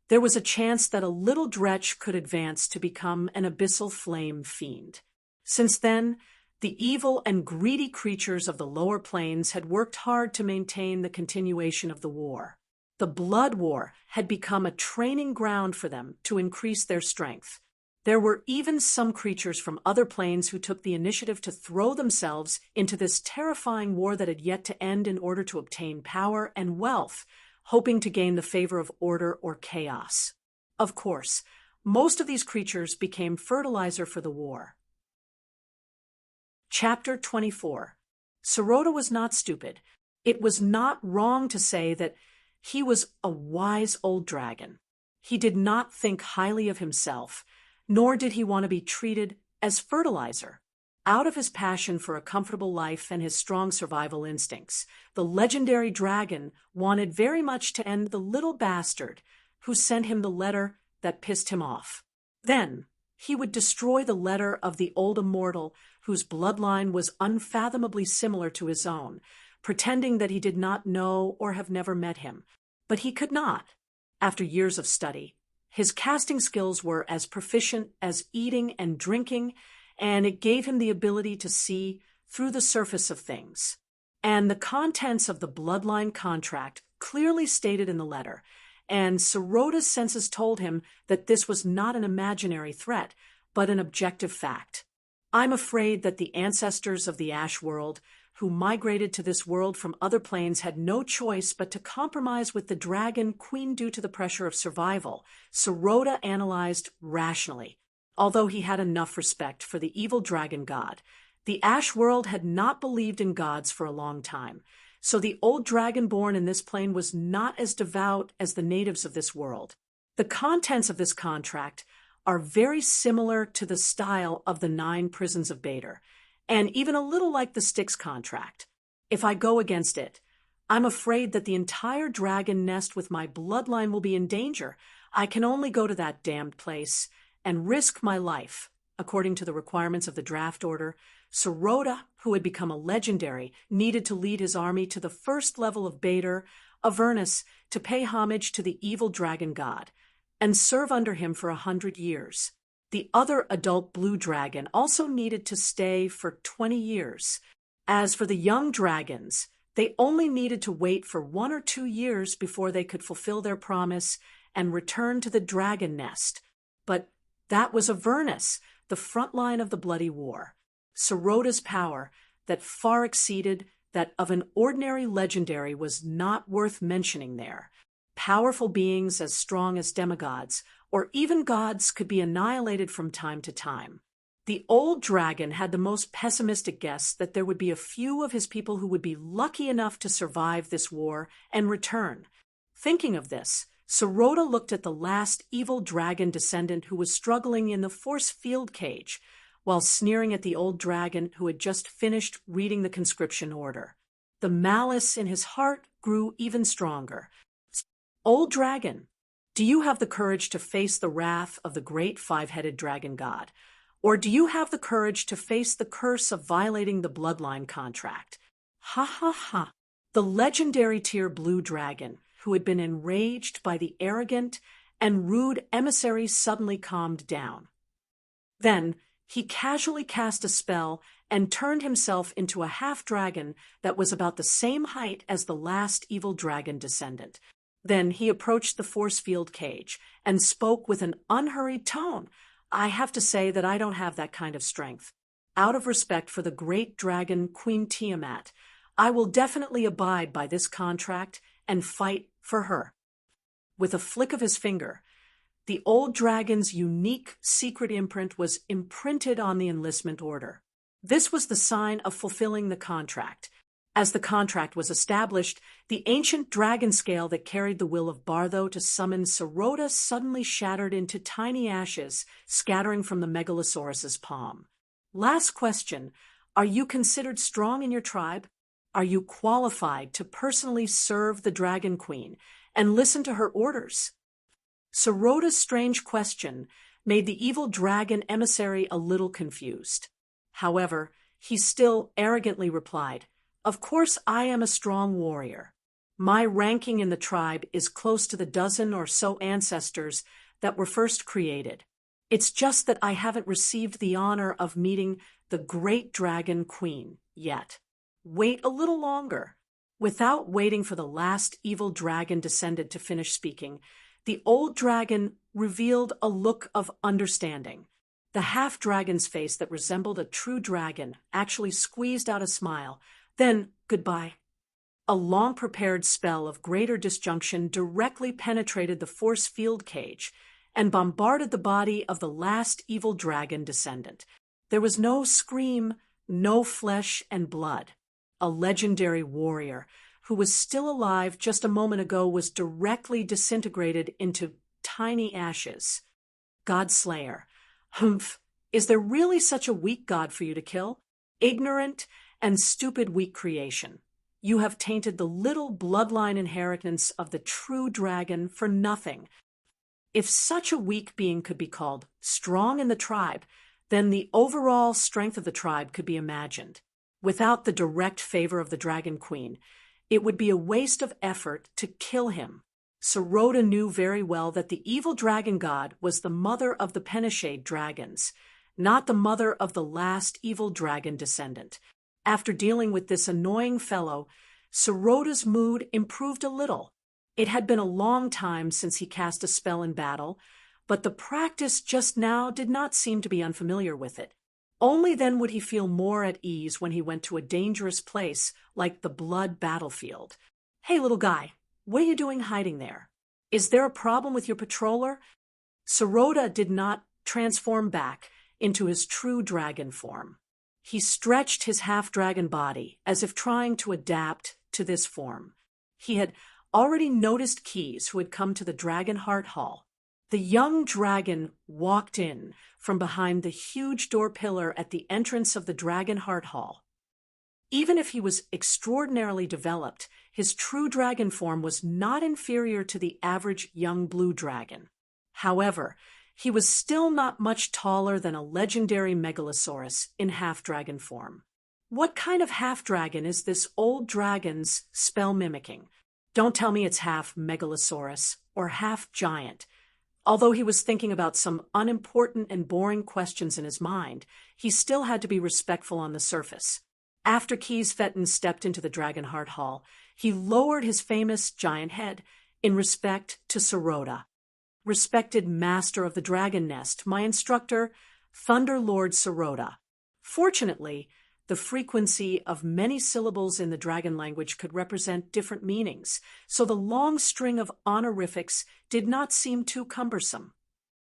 there was a chance that a little dretch could advance to become an abyssal flame fiend. Since then, the evil and greedy creatures of the lower planes had worked hard to maintain the continuation of the war. The blood war had become a training ground for them to increase their strength. There were even some creatures from other planes who took the initiative to throw themselves into this terrifying war that had yet to end in order to obtain power and wealth, hoping to gain the favor of order or chaos. Of course, most of these creatures became fertilizer for the war. Chapter 24. Sirota was not stupid. It was not wrong to say that he was a wise old dragon. He did not think highly of himself, nor did he want to be treated as fertilizer. Out of his passion for a comfortable life and his strong survival instincts, the legendary dragon wanted very much to end the little bastard who sent him the letter that pissed him off. Then he would destroy the letter of the old immortal whose bloodline was unfathomably similar to his own, pretending that he did not know or have never met him. But he could not. After years of study, his casting skills were as proficient as eating and drinking, and it gave him the ability to see through the surface of things. And the contents of the bloodline contract clearly stated in the letter, and Sirota's senses told him that this was not an imaginary threat, but an objective fact. I'm afraid that the ancestors of the Ash world, who migrated to this world from other planes, had no choice but to compromise with the dragon queen due to the pressure of survival, Sirota analyzed rationally. Although he had enough respect for the evil dragon god, the Ash world had not believed in gods for a long time, so the old dragon born in this plane was not as devout as the natives of this world. The contents of this contract are very similar to the style of the 9 prisons of Bader, and even a little like the Styx contract. If I go against it, I'm afraid that the entire dragon nest with my bloodline will be in danger. I can only go to that damned place and risk my life. According to the requirements of the draft order, Sirota, who had become a legendary, needed to lead his army to the first level of Bader, Avernus, to pay homage to the evil dragon god, and serve under him for 100 years. The other adult blue dragon also needed to stay for 20 years. As for the young dragons, they only needed to wait for 1 or 2 years before they could fulfill their promise and return to the dragon nest. But that was Avernus, the front line of the bloody war. Sirota's power, that far exceeded that of an ordinary legendary, was not worth mentioning there. Powerful beings as strong as demigods, or even gods, could be annihilated from time to time. The old dragon had the most pessimistic guess that there would be a few of his people who would be lucky enough to survive this war and return. Thinking of this, Sirota looked at the last evil dragon descendant who was struggling in the force field cage, while sneering at the old dragon who had just finished reading the conscription order. The malice in his heart grew even stronger. Old dragon, do you have the courage to face the wrath of the great 5-headed dragon god? Or do you have the courage to face the curse of violating the bloodline contract? Ha ha ha. The legendary tier blue dragon, who had been enraged by the arrogant and rude emissary, suddenly calmed down. Then he casually cast a spell and turned himself into a half-dragon that was about the same height as the last evil dragon descendant. Then he approached the force field cage and spoke with an unhurried tone. I have to say that I don't have that kind of strength. Out of respect for the great dragon Queen Tiamat, I will definitely abide by this contract and fight for her." With a flick of his finger, the old dragon's unique secret imprint was imprinted on the enlistment order. This was the sign of fulfilling the contract. As the contract was established, the ancient dragon scale that carried the will of Bartho to summon Sarota suddenly shattered into tiny ashes, scattering from the Megalosaurus's palm. Last question: are you considered strong in your tribe? Are you qualified to personally serve the Dragon Queen and listen to her orders? Sarota's strange question made the evil dragon emissary a little confused. However, he still arrogantly replied, "Of course I am a strong warrior. My ranking in the tribe is close to the dozen or so ancestors that were first created. It's just that I haven't received the honor of meeting the great Dragon Queen yet. Wait a little longer." Without waiting for the last evil dragon descendant to finish speaking, the old dragon revealed a look of understanding. The half-dragon's face that resembled a true dragon actually squeezed out a smile. Then, "Goodbye." A long-prepared spell of greater disjunction directly penetrated the force field cage and bombarded the body of the last evil dragon descendant. There was no scream, no flesh and blood. A legendary warrior who was still alive just a moment ago was directly disintegrated into tiny ashes. Godslayer. Humph, is there really such a weak god for you to kill? Ignorant and stupid weak creation. You have tainted the little bloodline inheritance of the true dragon for nothing. If such a weak being could be called strong in the tribe, then the overall strength of the tribe could be imagined. Without the direct favor of the Dragon Queen, it would be a waste of effort to kill him. Sarota knew very well that the evil dragon god was the mother of the Penishade dragons, not the mother of the last evil dragon descendant. After dealing with this annoying fellow, Sarota's mood improved a little. It had been a long time since he cast a spell in battle, but the practice just now did not seem to be unfamiliar with it. Only then would he feel more at ease when he went to a dangerous place like the blood battlefield. "Hey, little guy, what are you doing hiding there? Is there a problem with your patroller?" Sarota did not transform back into his true dragon form. He stretched his half-dragon body as if trying to adapt to this form. He had already noticed Keys, who had come to the Dragon Heart Hall. The young dragon walked in from behind the huge door pillar at the entrance of the Dragon Heart Hall. Even if he was extraordinarily developed, his true dragon form was not inferior to the average young blue dragon. However, he was still not much taller than a legendary megalosaurus in half-dragon form. What kind of half-dragon is this old dragon's spell mimicking? Don't tell me it's half megalosaurus or half giant. Although he was thinking about some unimportant and boring questions in his mind, he still had to be respectful on the surface. After Keys Fetton stepped into the Dragon Heart Hall, he lowered his famous giant head in respect to Sarota. "Respected master of the Dragon Nest, my instructor, Thunder Lord Sarota." Fortunately, the frequency of many syllables in the dragon language could represent different meanings, so the long string of honorifics did not seem too cumbersome.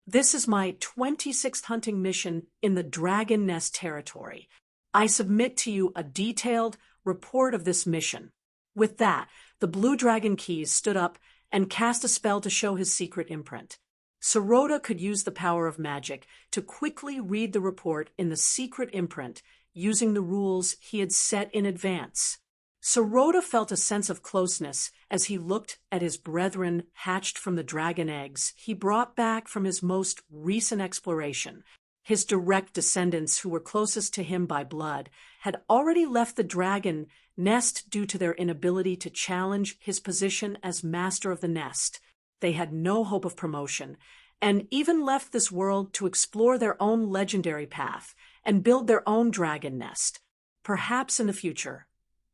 "This is my 26th hunting mission in the Dragon Nest territory. I submit to you a detailed report of this mission." With that, the blue dragon Keys stood up and cast a spell to show his secret imprint. Sarota could use the power of magic to quickly read the report in the secret imprint using the rules he had set in advance. Sarota felt a sense of closeness as he looked at his brethren hatched from the dragon eggs he brought back from his most recent exploration. His direct descendants, who were closest to him by blood, had already left the dragon nest due to their inability to challenge his position as master of the nest. They had no hope of promotion, and even left this world to explore their own legendary path and build their own dragon nest, perhaps in the future.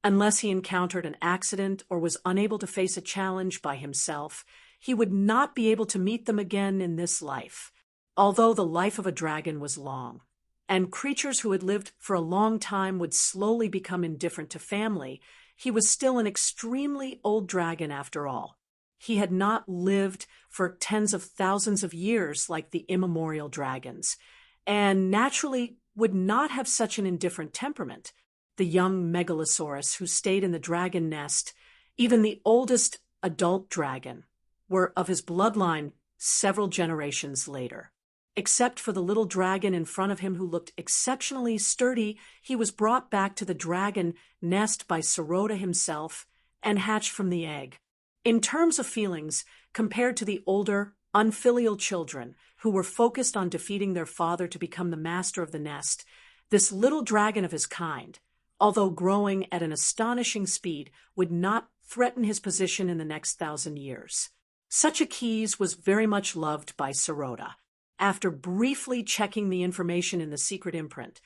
Unless he encountered an accident or was unable to face a challenge by himself, he would not be able to meet them again in this life. Although the life of a dragon was long, and creatures who had lived for a long time would slowly become indifferent to family, he was still an extremely old dragon after all. He had not lived for tens of thousands of years like the immemorial dragons, and naturally would not have such an indifferent temperament. The young megalosaurus who stayed in the dragon nest, even the oldest adult dragon, were of his bloodline several generations later. Except for the little dragon in front of him who looked exceptionally sturdy, he was brought back to the dragon nest by Sarota himself and hatched from the egg. In terms of feelings, compared to the older, unfilial children who were focused on defeating their father to become the master of the nest, this little dragon of his kind, although growing at an astonishing speed, would not threaten his position in the next 1,000 years. Such a Keys was very much loved by Sarota. After briefly checking the information in the secret imprint,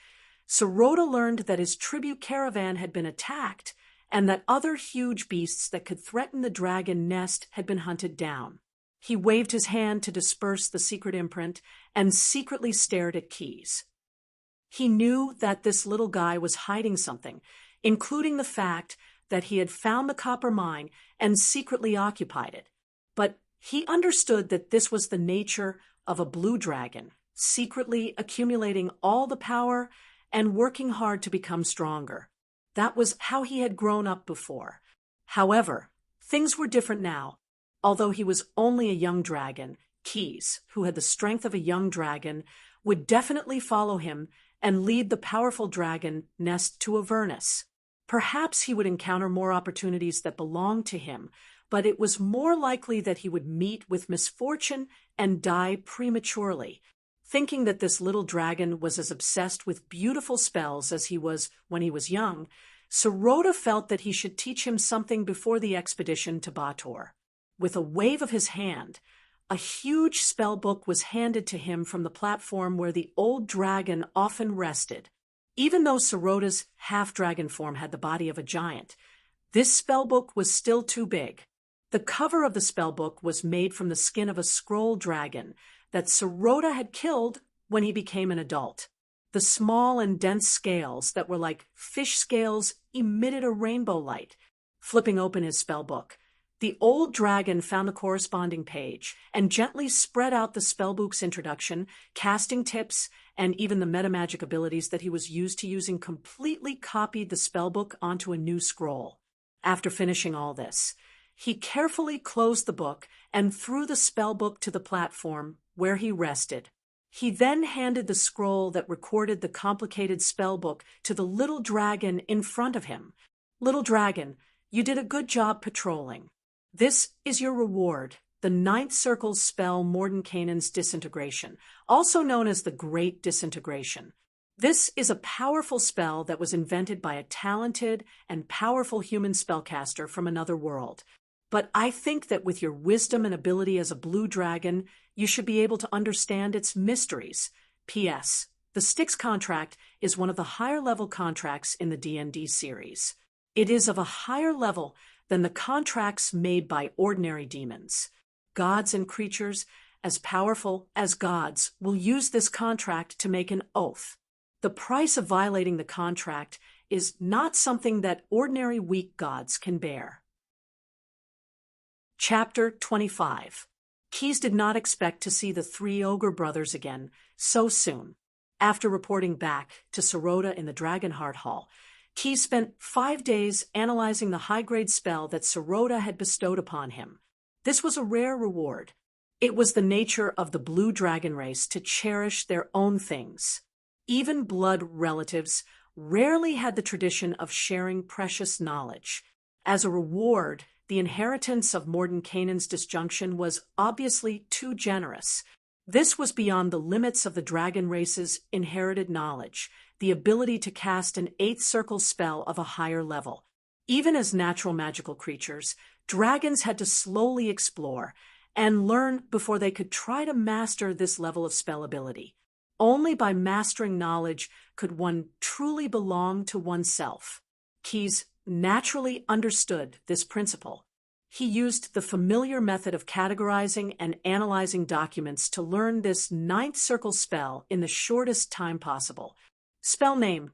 Sarota learned that his tribute caravan had been attacked and that other huge beasts that could threaten the dragon nest had been hunted down. He waved his hand to disperse the secret imprint and secretly stared at Keys. He knew that this little guy was hiding something, including the fact that he had found the copper mine and secretly occupied it. But he understood that this was the nature of a blue dragon, secretly accumulating all the power and working hard to become stronger. That was how he had grown up before. However, things were different now. Although he was only a young dragon, Keys, who had the strength of a young dragon, would definitely follow him and lead the powerful dragon nest to Avernus. Perhaps he would encounter more opportunities that belonged to him, but it was more likely that he would meet with misfortune and die prematurely. Thinking that this little dragon was as obsessed with beautiful spells as he was when he was young, Sarota felt that he should teach him something before the expedition to Bator. With a wave of his hand, a huge spell book was handed to him from the platform where the old dragon often rested. Even though Sarota's half-dragon form had the body of a giant, this spell book was still too big. The cover of the spell book was made from the skin of a scroll dragon that Sarota had killed when he became an adult. The small and dense scales that were like fish scales emitted a rainbow light. Flipping open his spell book, the old dragon found a corresponding page and gently spread out the spellbook's introduction, casting tips, and even the metamagic abilities that he was used to using completely copied the spellbook onto a new scroll. After finishing all this, he carefully closed the book and threw the spellbook to the platform where he rested. He then handed the scroll that recorded the complicated spellbook to the little dragon in front of him. "Little dragon, you did a good job patrolling. This is your reward, the 9th Circle spell Mordenkainen's Disintegration, also known as the Great Disintegration. This is a powerful spell that was invented by a talented and powerful human spellcaster from another world. But I think that with your wisdom and ability as a blue dragon, you should be able to understand its mysteries. P.S. The Styx contract is one of the higher-level contracts in the D&D series. It is of a higher level than the contracts made by ordinary demons. Gods and creatures, as powerful as gods, will use this contract to make an oath. The price of violating the contract is not something that ordinary weak gods can bear." Chapter 25. Keys did not expect to see the 3 ogre brothers again so soon. After reporting back to Sarota in the Dragonheart Hall, Keys spent 5 days analyzing the high-grade spell that Sarota had bestowed upon him. This was a rare reward. It was the nature of the blue dragon race to cherish their own things. Even blood relatives rarely had the tradition of sharing precious knowledge. As a reward, the inheritance of Mordenkainen's disjunction was obviously too generous. This was beyond the limits of the dragon race's inherited knowledge, the ability to cast an 8th Circle spell of a higher level. Even as natural magical creatures, dragons had to slowly explore and learn before they could try to master this level of spell ability. Only by mastering knowledge could one truly belong to oneself. Keys naturally understood this principle. He used the familiar method of categorizing and analyzing documents to learn this ninth circle spell in the shortest time possible. Spell name: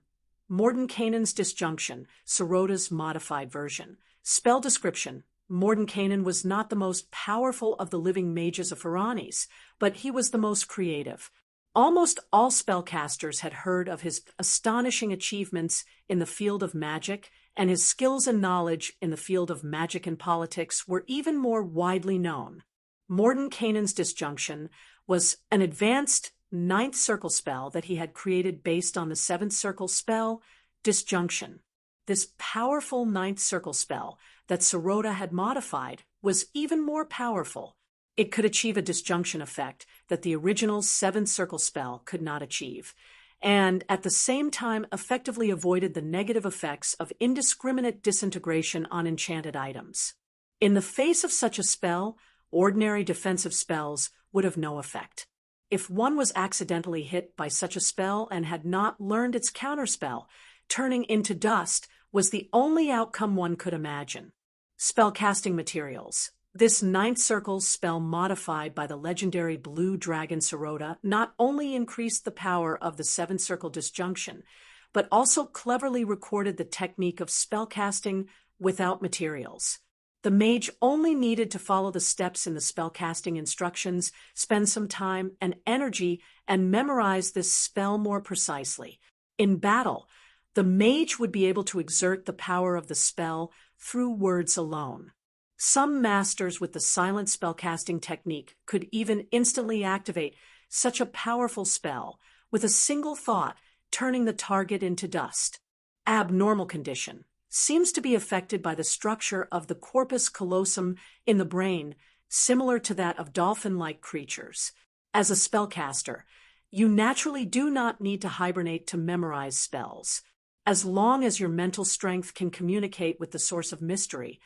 Mordenkainen's disjunction, Sorota's modified version. Spell description: Mordenkainen was not the most powerful of the living mages of Haranes, but he was the most creative. Almost all spellcasters had heard of his astonishing achievements in the field of magic, and his skills and knowledge in the field of magic and politics were even more widely known. Mordenkainen's disjunction was an advanced ninth circle spell that he had created based on the seventh circle spell, disjunction. This powerful ninth circle spell that Sorota had modified was even more powerful. It could achieve a disjunction effect that the original seventh circle spell could not achieve, and at the same time effectively avoided the negative effects of indiscriminate disintegration on enchanted items. In the face of such a spell, ordinary defensive spells would have no effect. If one was accidentally hit by such a spell and had not learned its counterspell, turning into dust was the only outcome one could imagine. Spellcasting materials. This ninth circle spell modified by the legendary blue dragon Sorota not only increased the power of the seventh circle disjunction, but also cleverly recorded the technique of spellcasting without materials. The mage only needed to follow the steps in the spellcasting instructions, spend some time and energy, and memorize this spell more precisely. In battle, the mage would be able to exert the power of the spell through words alone. Some masters with the silent spellcasting technique could even instantly activate such a powerful spell with a single thought, turning the target into dust. Abnormal condition seems to be affected by the structure of the corpus callosum in the brain, similar to that of dolphin-like creatures. As a spellcaster, you naturally do not need to hibernate to memorize spells. As long as your mental strength can communicate with the source of mystery,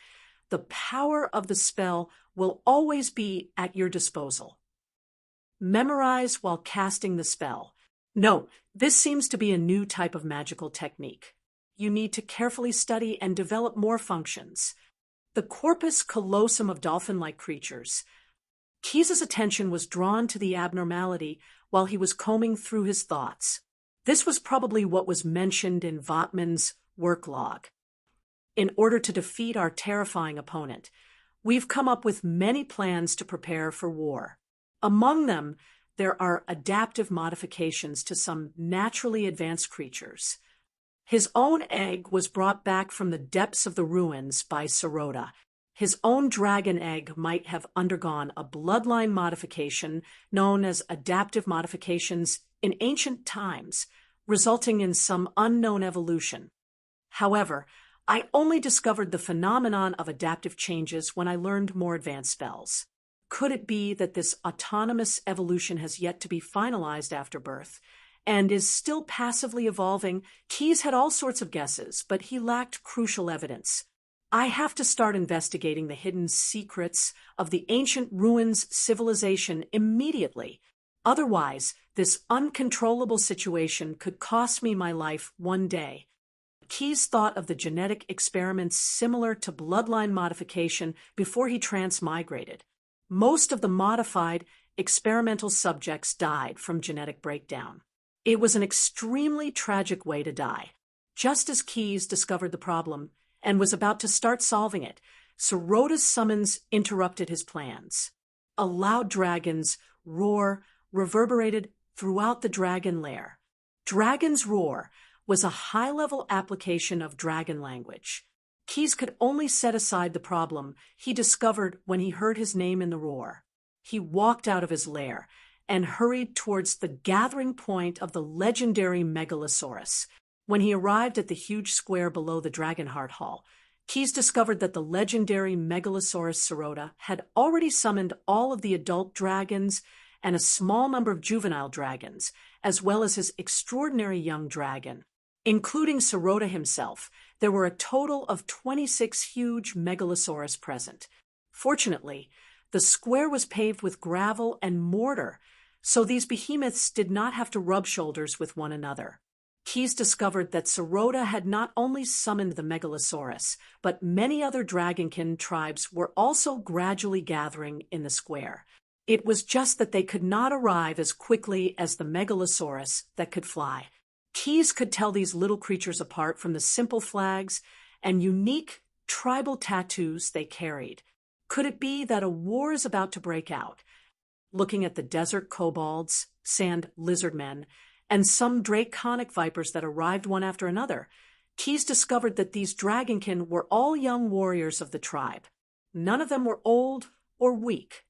the power of the spell will always be at your disposal. Memorize while casting the spell. Note, this seems to be a new type of magical technique. You need to carefully study and develop more functions. The corpus callosum of dolphin-like creatures. Keyes' attention was drawn to the abnormality while he was combing through his thoughts. This was probably what was mentioned in Votman's work log. In order to defeat our terrifying opponent, we've come up with many plans to prepare for war. Among them, there are adaptive modifications to some naturally advanced creatures. His own egg was brought back from the depths of the ruins by Sorota. His own dragon egg might have undergone a bloodline modification known as adaptive modifications in ancient times, resulting in some unknown evolution. However, I only discovered the phenomenon of adaptive changes when I learned more advanced spells. Could it be that this autonomous evolution has yet to be finalized after birth and is still passively evolving? Keyes had all sorts of guesses, but he lacked crucial evidence. I have to start investigating the hidden secrets of the ancient ruins civilization immediately. Otherwise, this uncontrollable situation could cost me my life one day. Keyes thought of the genetic experiments similar to bloodline modification before he transmigrated. Most of the modified experimental subjects died from genetic breakdown. It was an extremely tragic way to die. Just as Keyes discovered the problem and was about to start solving it, Sorota's summons interrupted his plans. A loud dragon's roar reverberated throughout the dragon lair. Dragon's roar was a high-level application of dragon language. Keyes could only set aside the problem he discovered when he heard his name in the roar. He walked out of his lair and hurried towards the gathering point of the legendary Megalosaurus. When he arrived at the huge square below the Dragonheart Hall, Keyes discovered that the legendary Megalosaurus Sorota had already summoned all of the adult dragons and a small number of juvenile dragons, as well as his extraordinary young dragon. Including Sorota himself, there were a total of 26 huge Megalosaurus present. Fortunately, the square was paved with gravel and mortar, so these behemoths did not have to rub shoulders with one another. Keyes discovered that Sirota had not only summoned the Megalosaurus, but many other dragonkin tribes were also gradually gathering in the square. It was just that they could not arrive as quickly as the Megalosaurus that could fly. Keyes could tell these little creatures apart from the simple flags and unique tribal tattoos they carried. Could it be that a war is about to break out? Looking at the desert kobolds, sand lizardmen, and some draconic vipers that arrived one after another, Keyes discovered that these dragonkin were all young warriors of the tribe. None of them were old or weak.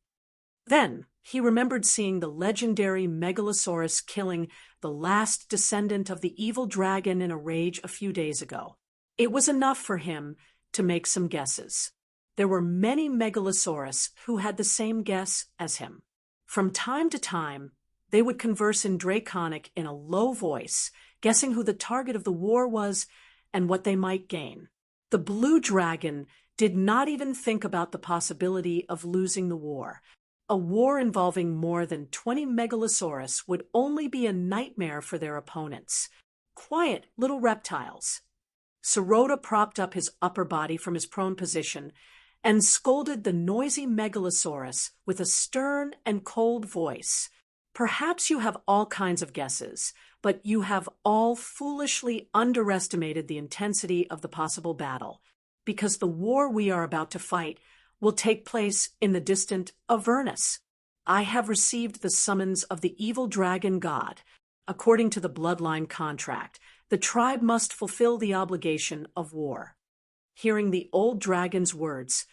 Then he remembered seeing the legendary Megalosaurus killing the last descendant of the evil dragon in a rage a few days ago. It was enough for him to make some guesses. There were many Megalosaurus who had the same guess as him. From time to time, they would converse in Draconic in a low voice, guessing who the target of the war was and what they might gain. The blue dragon did not even think about the possibility of losing the war. A war involving more than 20 Megalosaurus would only be a nightmare for their opponents. Quiet little reptiles. Sirota propped up his upper body from his prone position and scolded the noisy Megalosaurus with a stern and cold voice. Perhaps you have all kinds of guesses, but you have all foolishly underestimated the intensity of the possible battle, because the war we are about to fight will take place in the distant Avernus. I have received the summons of the evil dragon god. According to the bloodline contract, the tribe must fulfill the obligation of war. Hearing the old dragon's words,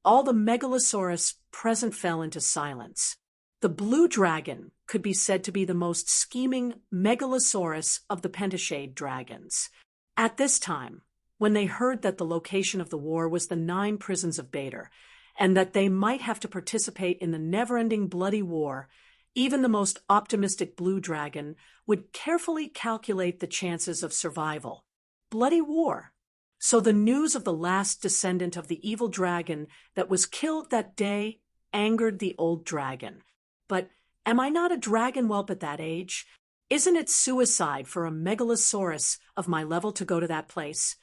all the Megalosaurus present fell into silence. The blue dragon could be said to be the most scheming Megalosaurus of the Pentashade dragons. At this time, when they heard that the location of the war was the 9 prisons of Bader, and that they might have to participate in the never-ending bloody war, even the most optimistic blue dragon would carefully calculate the chances of survival. Bloody war. So the news of the last descendant of the evil dragon that was killed that day angered the old dragon. But am I not a dragon whelp at that age? Isn't it suicide for a Megalosaurus of my level to go to that place?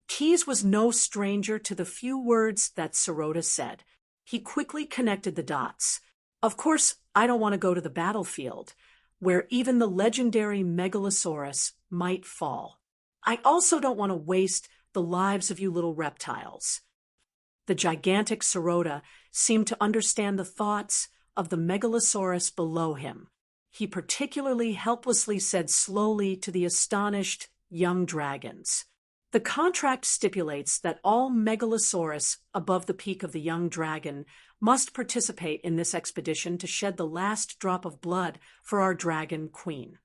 Keyes was no stranger to the few words that Sirota said. He quickly connected the dots. Of course, I don't want to go to the battlefield, where even the legendary Megalosaurus might fall. I also don't want to waste the lives of you little reptiles. The gigantic Sirota seemed to understand the thoughts of the Megalosaurus below him. He particularly helplessly said slowly to the astonished young dragons, "The contract stipulates that all Megalosaurus above the peak of the young dragon must participate in this expedition to shed the last drop of blood for our dragon queen."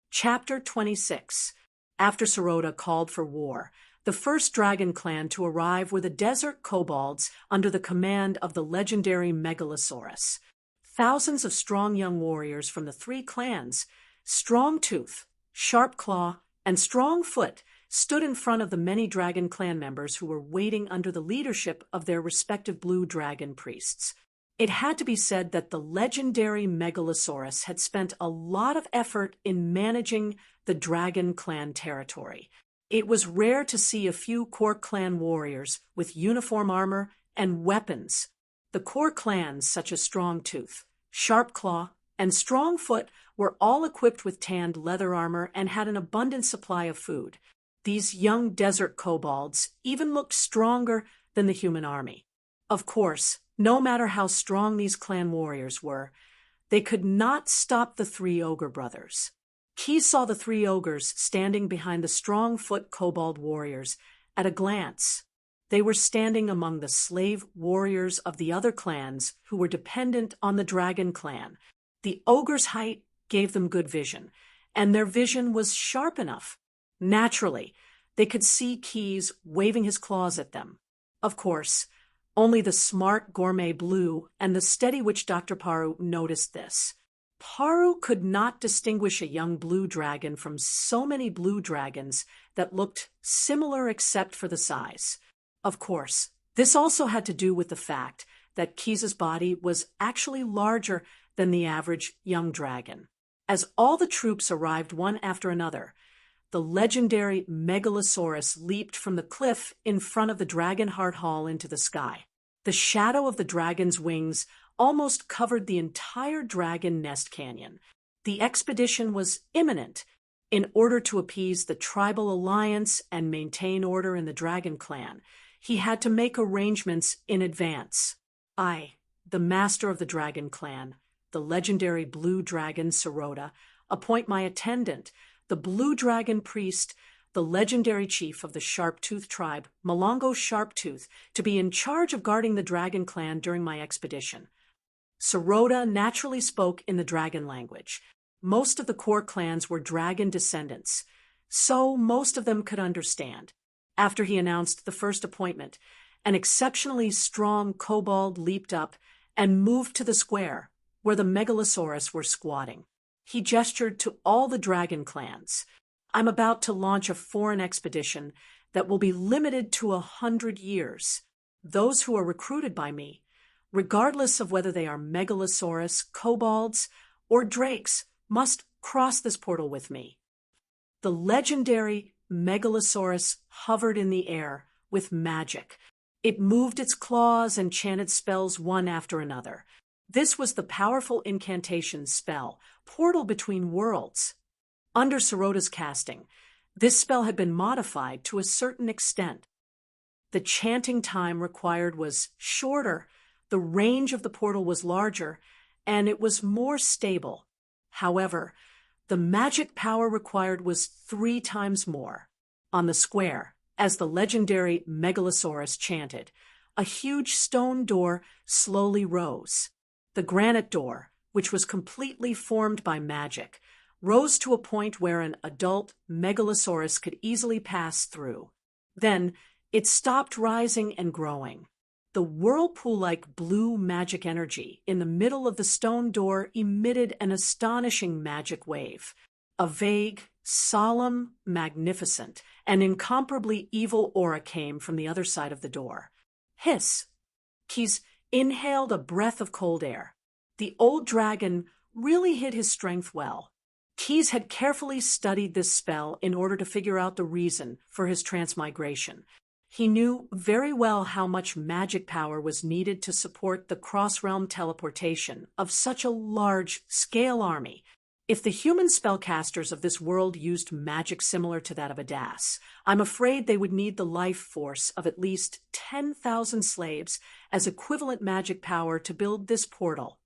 Chapter 26. After Sirota called for war, the first dragon clan to arrive were the desert kobolds under the command of the legendary Megalosaurus. Thousands of strong young warriors from the 3 clans, Strong Tooth, Sharp Claw, and Strong Foot, stood in front of the many dragon clan members who were waiting under the leadership of their respective blue dragon priests. It had to be said that the legendary Megalosaurus had spent a lot of effort in managing the dragon clan territory. It was rare to see a few core clan warriors with uniform armor and weapons. The core clans, such as Strong Tooth, Sharp Claw, and Strong Foot, were all equipped with tanned leather armor and had an abundant supply of food. These young desert kobolds even looked stronger than the human army. Of course, no matter how strong these clan warriors were, they could not stop the 3 ogre brothers. Keyes saw the 3 ogres standing behind the Strong Foot kobold warriors at a glance. They were standing among the slave warriors of the other clans who were dependent on the dragon clan. The ogre's height gave them good vision, and their vision was sharp enough. Naturally, they could see Keyes waving his claws at them. Of course, only the smart gourmet blue and the steady witch Dr. Paru noticed this. Paru could not distinguish a young blue dragon from so many blue dragons that looked similar except for the size. Of course, this also had to do with the fact that Keyes' body was actually larger than the average young dragon. As all the troops arrived one after another, the legendary Megalosaurus leaped from the cliff in front of the Dragonheart Hall into the sky. The shadow of the dragon's wings almost covered the entire Dragon Nest Canyon. The expedition was imminent. In order to appease the tribal alliance and maintain order in the Dragon Clan, he had to make arrangements in advance. I, the master of the Dragon Clan, the legendary Blue Dragon Sarota, appoint my attendant, the Blue Dragon Priest, the legendary chief of the Sharptooth tribe, Malongo Sharptooth, to be in charge of guarding the Dragon Clan during my expedition. Sarota naturally spoke in the dragon language. Most of the core clans were dragon descendants, so most of them could understand. After he announced the first appointment, an exceptionally strong kobold leaped up and moved to the square where the Megalosaurus were squatting. He gestured to all the dragon clans. I'm about to launch a foreign expedition that will be limited to 100 years. Those who are recruited by me, regardless of whether they are Megalosaurus, kobolds, or drakes, must cross this portal with me. The legendary Megalosaurus hovered in the air with magic. It moved its claws and chanted spells one after another. This was the powerful incantation spell, Portal Between Worlds. Under Sarota's casting, this spell had been modified to a certain extent. The chanting time required was shorter, the range of the portal was larger, and it was more stable. However, the magic power required was 3 times more. On the square, as the legendary Megalosaurus chanted, a huge stone door slowly rose. The granite door, which was completely formed by magic, rose to a point where an adult Megalosaurus could easily pass through. Then, it stopped rising and growing. The whirlpool-like blue magic energy in the middle of the stone door emitted an astonishing magic wave. A vague, solemn, magnificent, and incomparably evil aura came from the other side of the door. Hiss! Keys inhaled a breath of cold air. The old dragon really hid his strength well. Keys had carefully studied this spell in order to figure out the reason for his transmigration. He knew very well how much magic power was needed to support the cross-realm teleportation of such a large-scale army. If the human spellcasters of this world used magic similar to that of Adas, I'm afraid they would need the life force of at least 10,000 slaves as equivalent magic power to build this portal.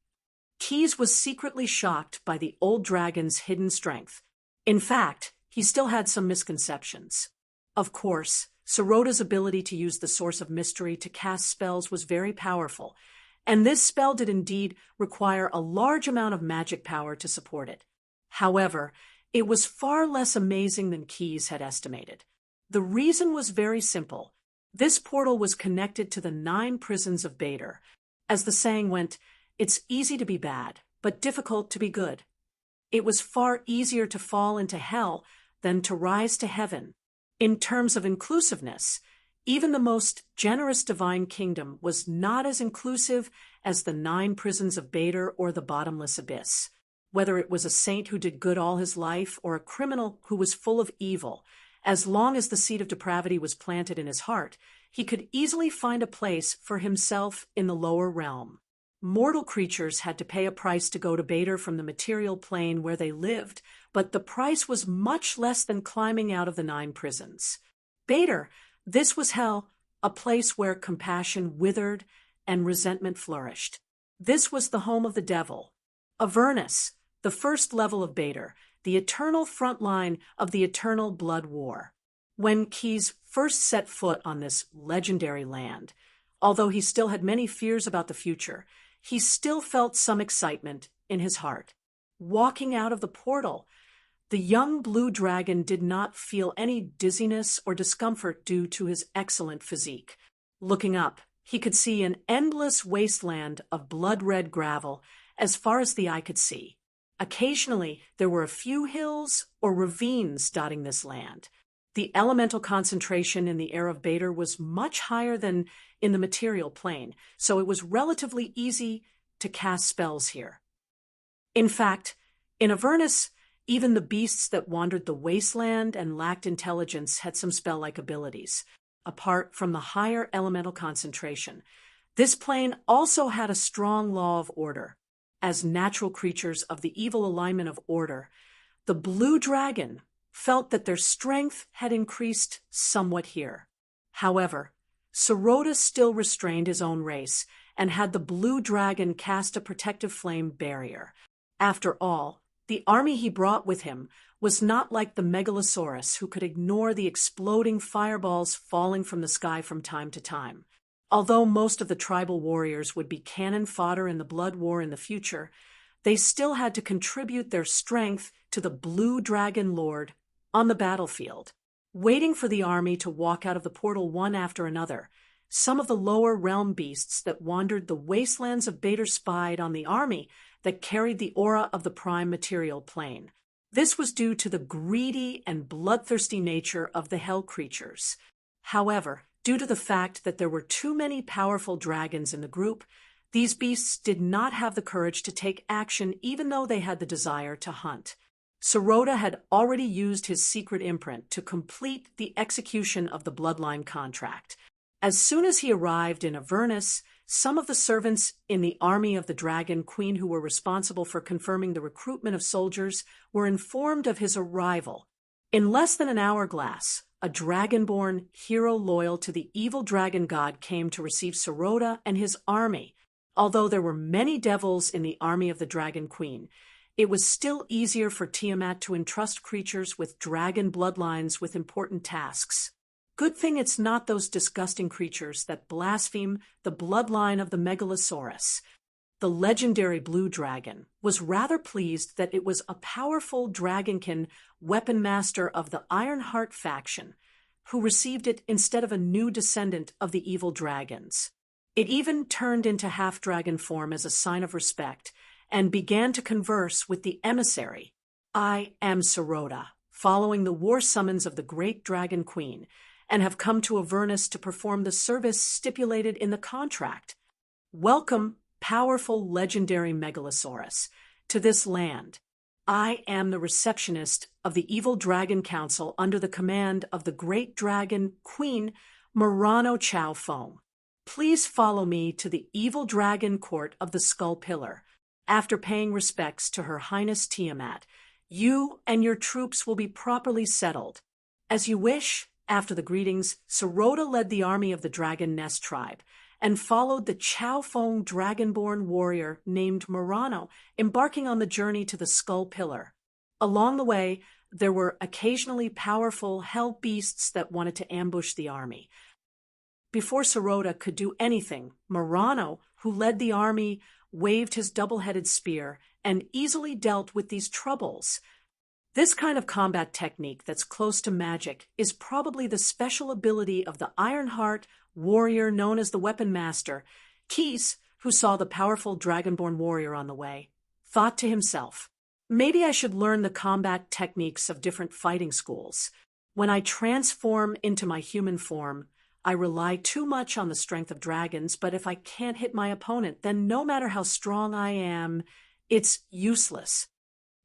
Keys was secretly shocked by the old dragon's hidden strength. In fact, he still had some misconceptions. Of course, Sarota's ability to use the Source of Mystery to cast spells was very powerful, and this spell did indeed require a large amount of magic power to support it. However, it was far less amazing than Keys had estimated. The reason was very simple. This portal was connected to the 9 prisons of Bader. As the saying went, it's easy to be bad, but difficult to be good. It was far easier to fall into hell than to rise to heaven. In terms of inclusiveness, even the most generous divine kingdom was not as inclusive as the 9 prisons of Bader or the bottomless abyss. Whether it was a saint who did good all his life or a criminal who was full of evil, as long as the seed of depravity was planted in his heart, he could easily find a place for himself in the lower realm. Mortal creatures had to pay a price to go to Bader from the material plane where they lived, but the price was much less than climbing out of the 9 prisons. Bader, this was hell, a place where compassion withered and resentment flourished. This was the home of the devil. Avernus, the first level of Bader, the eternal front line of the eternal blood war. When Keys first set foot on this legendary land, although he still had many fears about the future, he still felt some excitement in his heart. Walking out of the portal, the young blue dragon did not feel any dizziness or discomfort due to his excellent physique. Looking up, he could see an endless wasteland of blood-red gravel as far as the eye could see. Occasionally, there were a few hills or ravines dotting this land. The elemental concentration in the air of Bader was much higher than in the material plane, so it was relatively easy to cast spells here. In fact, In Avernus, even the beasts that wandered the wasteland and lacked intelligence had some spell-like abilities, apart from the higher elemental concentration. This plane also had a strong law of order. As natural creatures of the evil alignment of order, the blue dragon felt that their strength had increased somewhat here. However, Sarota still restrained his own race and had the blue dragon cast a protective flame barrier. After all, the army he brought with him was not like the Megalosaurus, who could ignore the exploding fireballs falling from the sky from time to time. Although most of the tribal warriors would be cannon fodder in the blood war in the future, they still had to contribute their strength to the Blue Dragon Lord on the battlefield. Waiting for the army to walk out of the portal one after another, some of the lower realm beasts that wandered the wastelands of Bader spied on the army that carried the aura of the prime material plane. This was due to the greedy and bloodthirsty nature of the hell creatures. However, due to the fact that there were too many powerful dragons in the group, these beasts did not have the courage to take action even though they had the desire to hunt. Sarota had already used his secret imprint to complete the execution of the bloodline contract. As soon as he arrived in Avernus, some of the servants in the army of the Dragon Queen who were responsible for confirming the recruitment of soldiers were informed of his arrival. In less than an hourglass, a dragonborn hero loyal to the evil dragon god came to receive Sarota and his army. Although there were many devils in the army of the Dragon Queen, it was still easier for Tiamat to entrust creatures with dragon bloodlines with important tasks. Good thing it's not those disgusting creatures that blaspheme the bloodline of the Megalosaurus. The legendary blue dragon was rather pleased that it was a powerful dragonkin weapon master of the Ironheart faction who received it instead of a new descendant of the evil dragons. It even turned into half-dragon form as a sign of respect and began to converse with the emissary. I am Sarota, following the war summons of the great Dragon Queen, and have come to Avernus to perform the service stipulated in the contract. Welcome, powerful legendary Megalosaurus, to this land. I am the receptionist of the Evil Dragon Council under the command of the great Dragon Queen Murano Chow Foam. Please follow me to the Evil Dragon Court of the Skull Pillar. After paying respects to Her Highness Tiamat, you and your troops will be properly settled. As you wish. After the greetings, Sarota led the army of the Dragon Nest tribe and followed the Chowfong dragonborn warrior named Murano, embarking on the journey to the Skull Pillar. Along the way, there were occasionally powerful hell beasts that wanted to ambush the army. Before Sarota could do anything, Murano, who led the army, waved his double-headed spear and easily dealt with these troubles. This kind of combat technique that's close to magic is probably the special ability of the Ironheart warrior known as the Weapon Master. Keys, who saw the powerful dragonborn warrior on the way, thought to himself, maybe I should learn the combat techniques of different fighting schools. When I transform into my human form, I rely too much on the strength of dragons, but if I can't hit my opponent, then no matter how strong I am, it's useless.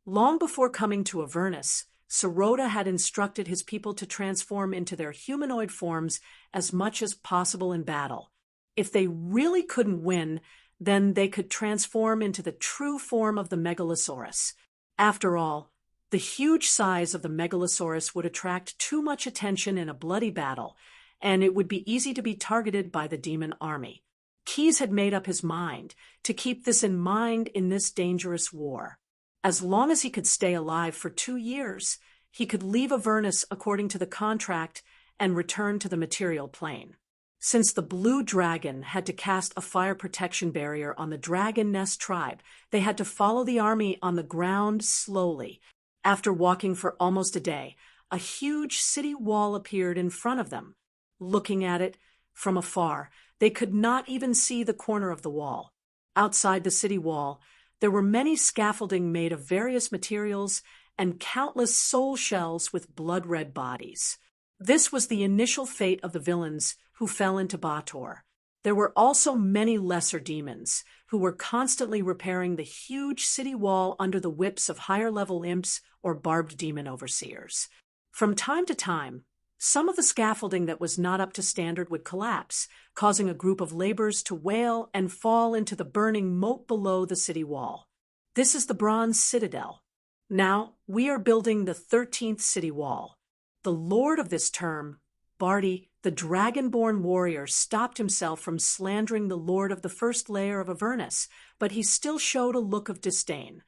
Long before coming to Avernus, Sarota had instructed his people to transform into their humanoid forms as much as possible in battle. If they really couldn't win, then they could transform into the true form of the Megalosaurus. After all, the huge size of the Megalosaurus would attract too much attention in a bloody battle, and it would be easy to be targeted by the demon army. Keyes had made up his mind to keep this in mind in this dangerous war. As long as he could stay alive for 2 years, he could leave Avernus according to the contract and return to the material plane. Since the Blue Dragon had to cast a fire protection barrier on the Dragon Nest tribe, they had to follow the army on the ground slowly. After walking for almost a day, a huge city wall appeared in front of them. Looking at it from afar, they could not even see the corner of the wall. Outside the city wall, there were many scaffolding made of various materials and countless soul shells with blood-red bodies. This was the initial fate of the villains who fell into Bator. There were also many lesser demons, who were constantly repairing the huge city wall under the whips of higher-level imps or barbed demon overseers. From time to time, some of the scaffolding that was not up to standard would collapse, causing a group of laborers to wail and fall into the burning moat below the city wall. This is the Bronze Citadel. Now, we are building the 13th city wall. The lord of this term, Barty, the dragon-born warrior, stopped himself from slandering the lord of the first layer of Avernus, but he still showed a look of disdain.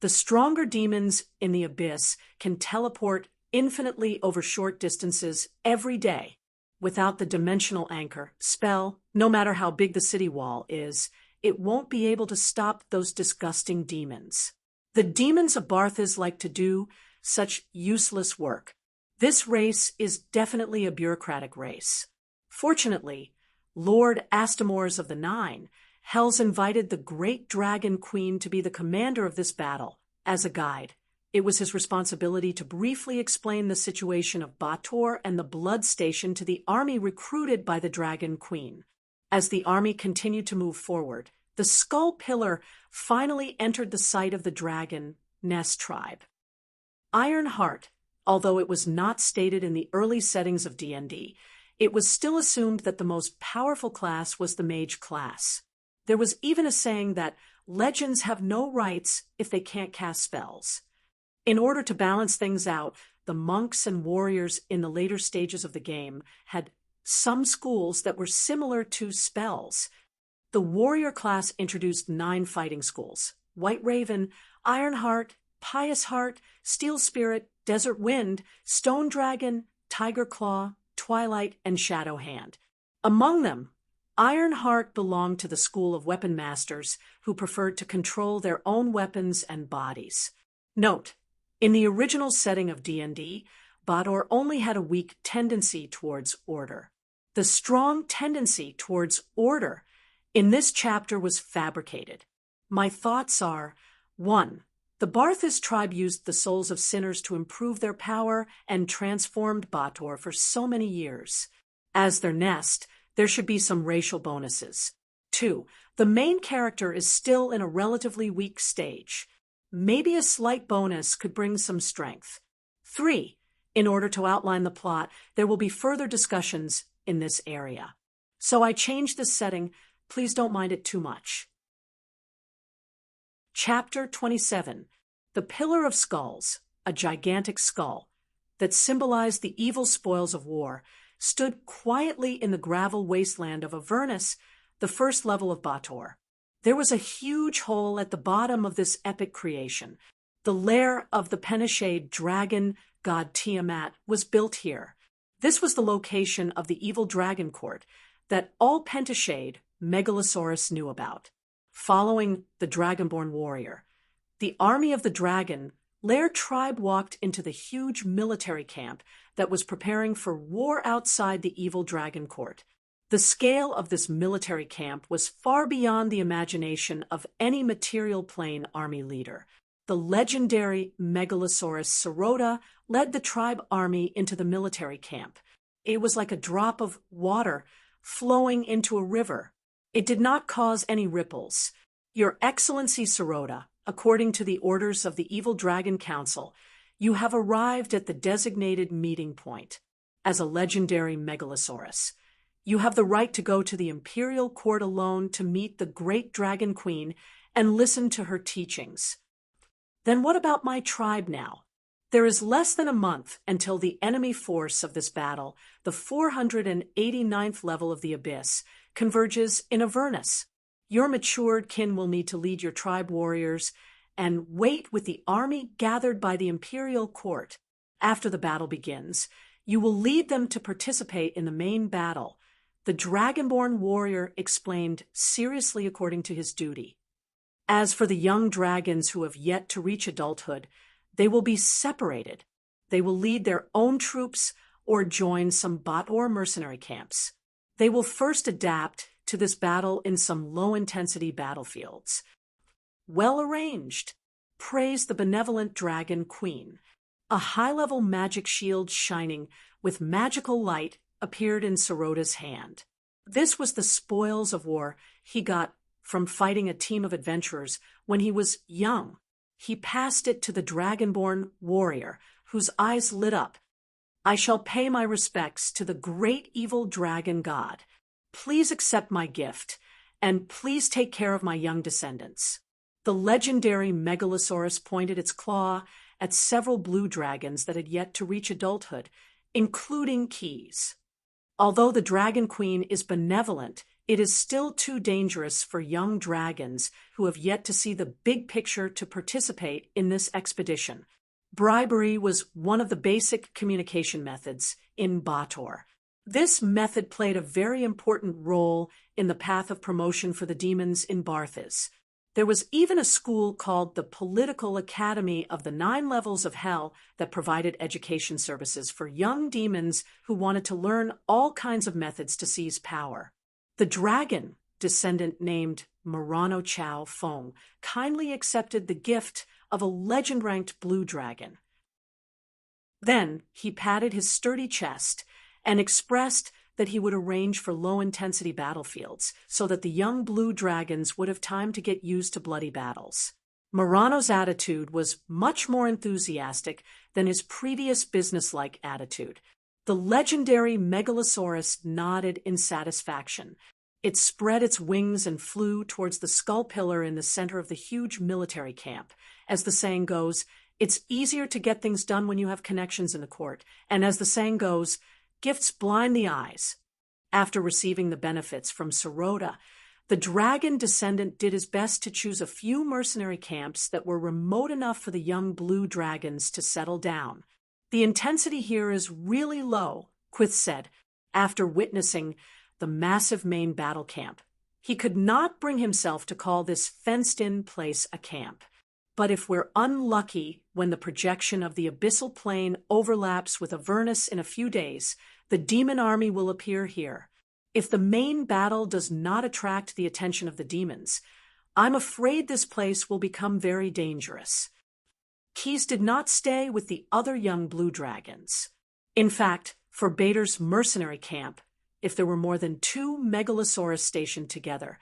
The stronger demons in the abyss can teleport infinitely over short distances every day. Without the dimensional anchor spell, no matter how big the city wall is, it won't be able to stop those disgusting demons. The demons of Barthas like to do such useless work. This race is definitely a bureaucratic race. Fortunately, Lord Astamores of the Nine, Hel's invited the great dragon queen to be the commander of this battle. As a guide, it was his responsibility to briefly explain the situation of Bator and the Blood Station to the army recruited by the dragon queen. As the army continued to move forward, the skull pillar finally entered the site of the dragon Nest tribe. Ironheart, although it was not stated in the early settings of D&D, it was still assumed that the most powerful class was the mage class. There was even a saying that legends have no rights if they can't cast spells. In order to balance things out, the monks and warriors in the later stages of the game had some schools that were similar to spells. The warrior class introduced 9 fighting schools: White Raven, Ironheart, Pious Heart, Steel Spirit, Desert Wind, Stone Dragon, Tiger Claw, Twilight, and Shadow Hand. Among them, Ironheart belonged to the school of weapon masters who preferred to control their own weapons and bodies. Note, in the original setting of D&D, Bator only had a weak tendency towards order. The strong tendency towards order in this chapter was fabricated. My thoughts are: 1. The Barthas tribe used the souls of sinners to improve their power and transformed Bator for so many years. As their nest, there should be some racial bonuses. 2. The main character is still in a relatively weak stage. Maybe a slight bonus could bring some strength. 3. In order to outline the plot, there will be further discussions in this area. So I changed this setting. Please don't mind it too much. Chapter 27. The Pillar of Skulls, a gigantic skull that symbolized the evil spoils of war, stood quietly in the gravel wasteland of Avernus, the first level of Bator. There was a huge hole at the bottom of this epic creation. The lair of the Penishade dragon god Tiamat was built here. This was the location of the evil dragon court that all Pentishade Megalosaurus knew about. Following the dragonborn warrior, the army of the dragon, Lair tribe walked into the huge military camp that was preparing for war outside the evil dragon court. The scale of this military camp was far beyond the imagination of any material plane army leader. The legendary Megalosaurus Sarota led the tribe army into the military camp. It was like a drop of water flowing into a river. It did not cause any ripples. Your Excellency Sarota, according to the orders of the Evil Dragon Council, you have arrived at the designated meeting point. As a legendary Megalosaurus, you have the right to go to the Imperial Court alone to meet the Great Dragon Queen and listen to her teachings. Then what about my tribe now? There is less than a month until the enemy force of this battle, the 489th level of the Abyss, converges in Avernus. Your matured kin will need to lead your tribe warriors and wait with the army gathered by the Imperial Court. After the battle begins, you will lead them to participate in the main battle. The Dragonborn warrior explained seriously according to his duty. As for the young dragons who have yet to reach adulthood, they will be separated. They will lead their own troops or join some Bator mercenary camps. They will first adapt to this battle in some low-intensity battlefields. Well arranged. Praise the benevolent Dragon Queen. A high-level magic shield shining with magical light appeared in Sarota's hand. This was the spoils of war he got from fighting a team of adventurers when he was young. He passed it to the dragonborn warrior, whose eyes lit up. "I shall pay my respects to the great evil dragon god. Please accept my gift, and please take care of my young descendants." The legendary Megalosaurus pointed its claw at several blue dragons that had yet to reach adulthood, including Keys. Although the Dragon Queen is benevolent, it is still too dangerous for young dragons who have yet to see the big picture to participate in this expedition. Bribery was one of the basic communication methods in Bator. This method played a very important role in the path of promotion for the demons in Barthas. There was even a school called the Political Academy of the 9 Levels of Hell that provided education services for young demons who wanted to learn all kinds of methods to seize power. The dragon descendant named Murano Chao Fong kindly accepted the gift of a legend-ranked blue dragon. Then he patted his sturdy chest and expressed that he would arrange for low-intensity battlefields so that the young blue dragons would have time to get used to bloody battles. Murano's attitude was much more enthusiastic than his previous businesslike attitude. The legendary Megalosaurus nodded in satisfaction. It spread its wings and flew towards the skull pillar in the center of the huge military camp. As the saying goes, it's easier to get things done when you have connections in the court, and as the saying goes, gifts blind the eyes. After receiving the benefits from Sirota, the dragon descendant did his best to choose a few mercenary camps that were remote enough for the young blue dragons to settle down. "The intensity here is really low," Quith said, after witnessing the massive main battle camp. He could not bring himself to call this fenced-in place a camp. "But if we're unlucky when the projection of the abyssal plane overlaps with Avernus in a few days, the demon army will appear here. If the main battle does not attract the attention of the demons, I'm afraid this place will become very dangerous." Keys did not stay with the other young blue dragons. In fact, for Bader's mercenary camp, if there were more than 2 Megalosaurus stationed together,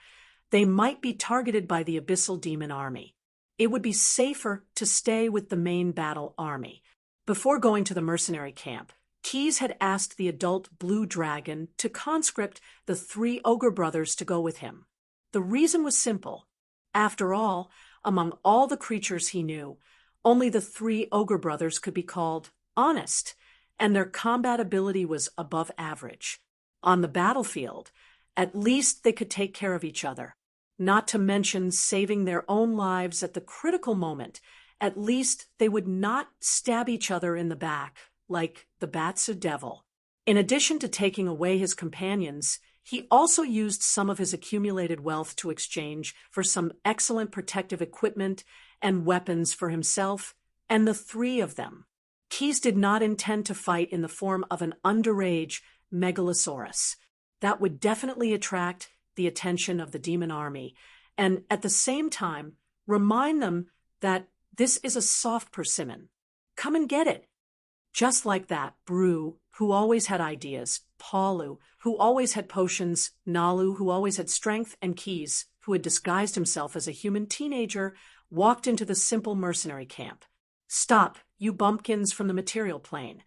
they might be targeted by the abyssal demon army. It would be safer to stay with the main battle army. Before going to the mercenary camp, Keys had asked the adult blue dragon to conscript the 3 ogre brothers to go with him. The reason was simple. After all, among all the creatures he knew, only the 3 ogre brothers could be called honest, and their combat ability was above average. On the battlefield, at least they could take care of each other. Not to mention saving their own lives at the critical moment. At least they would not stab each other in the back, like the Batsu Devil. In addition to taking away his companions, he also used some of his accumulated wealth to exchange for some excellent protective equipment and weapons for himself and the 3 of them. Keys did not intend to fight in the form of an underage Megalosaurus. That would definitely attract the attention of the demon army, and at the same time, remind them that this is a soft persimmon. Come and get it. Just like that, Brew, who always had ideas, Paulu, who always had potions, Nalu, who always had strength, and Keys, who had disguised himself as a human teenager, walked into the simple mercenary camp. "Stop, you bumpkins from the material plane."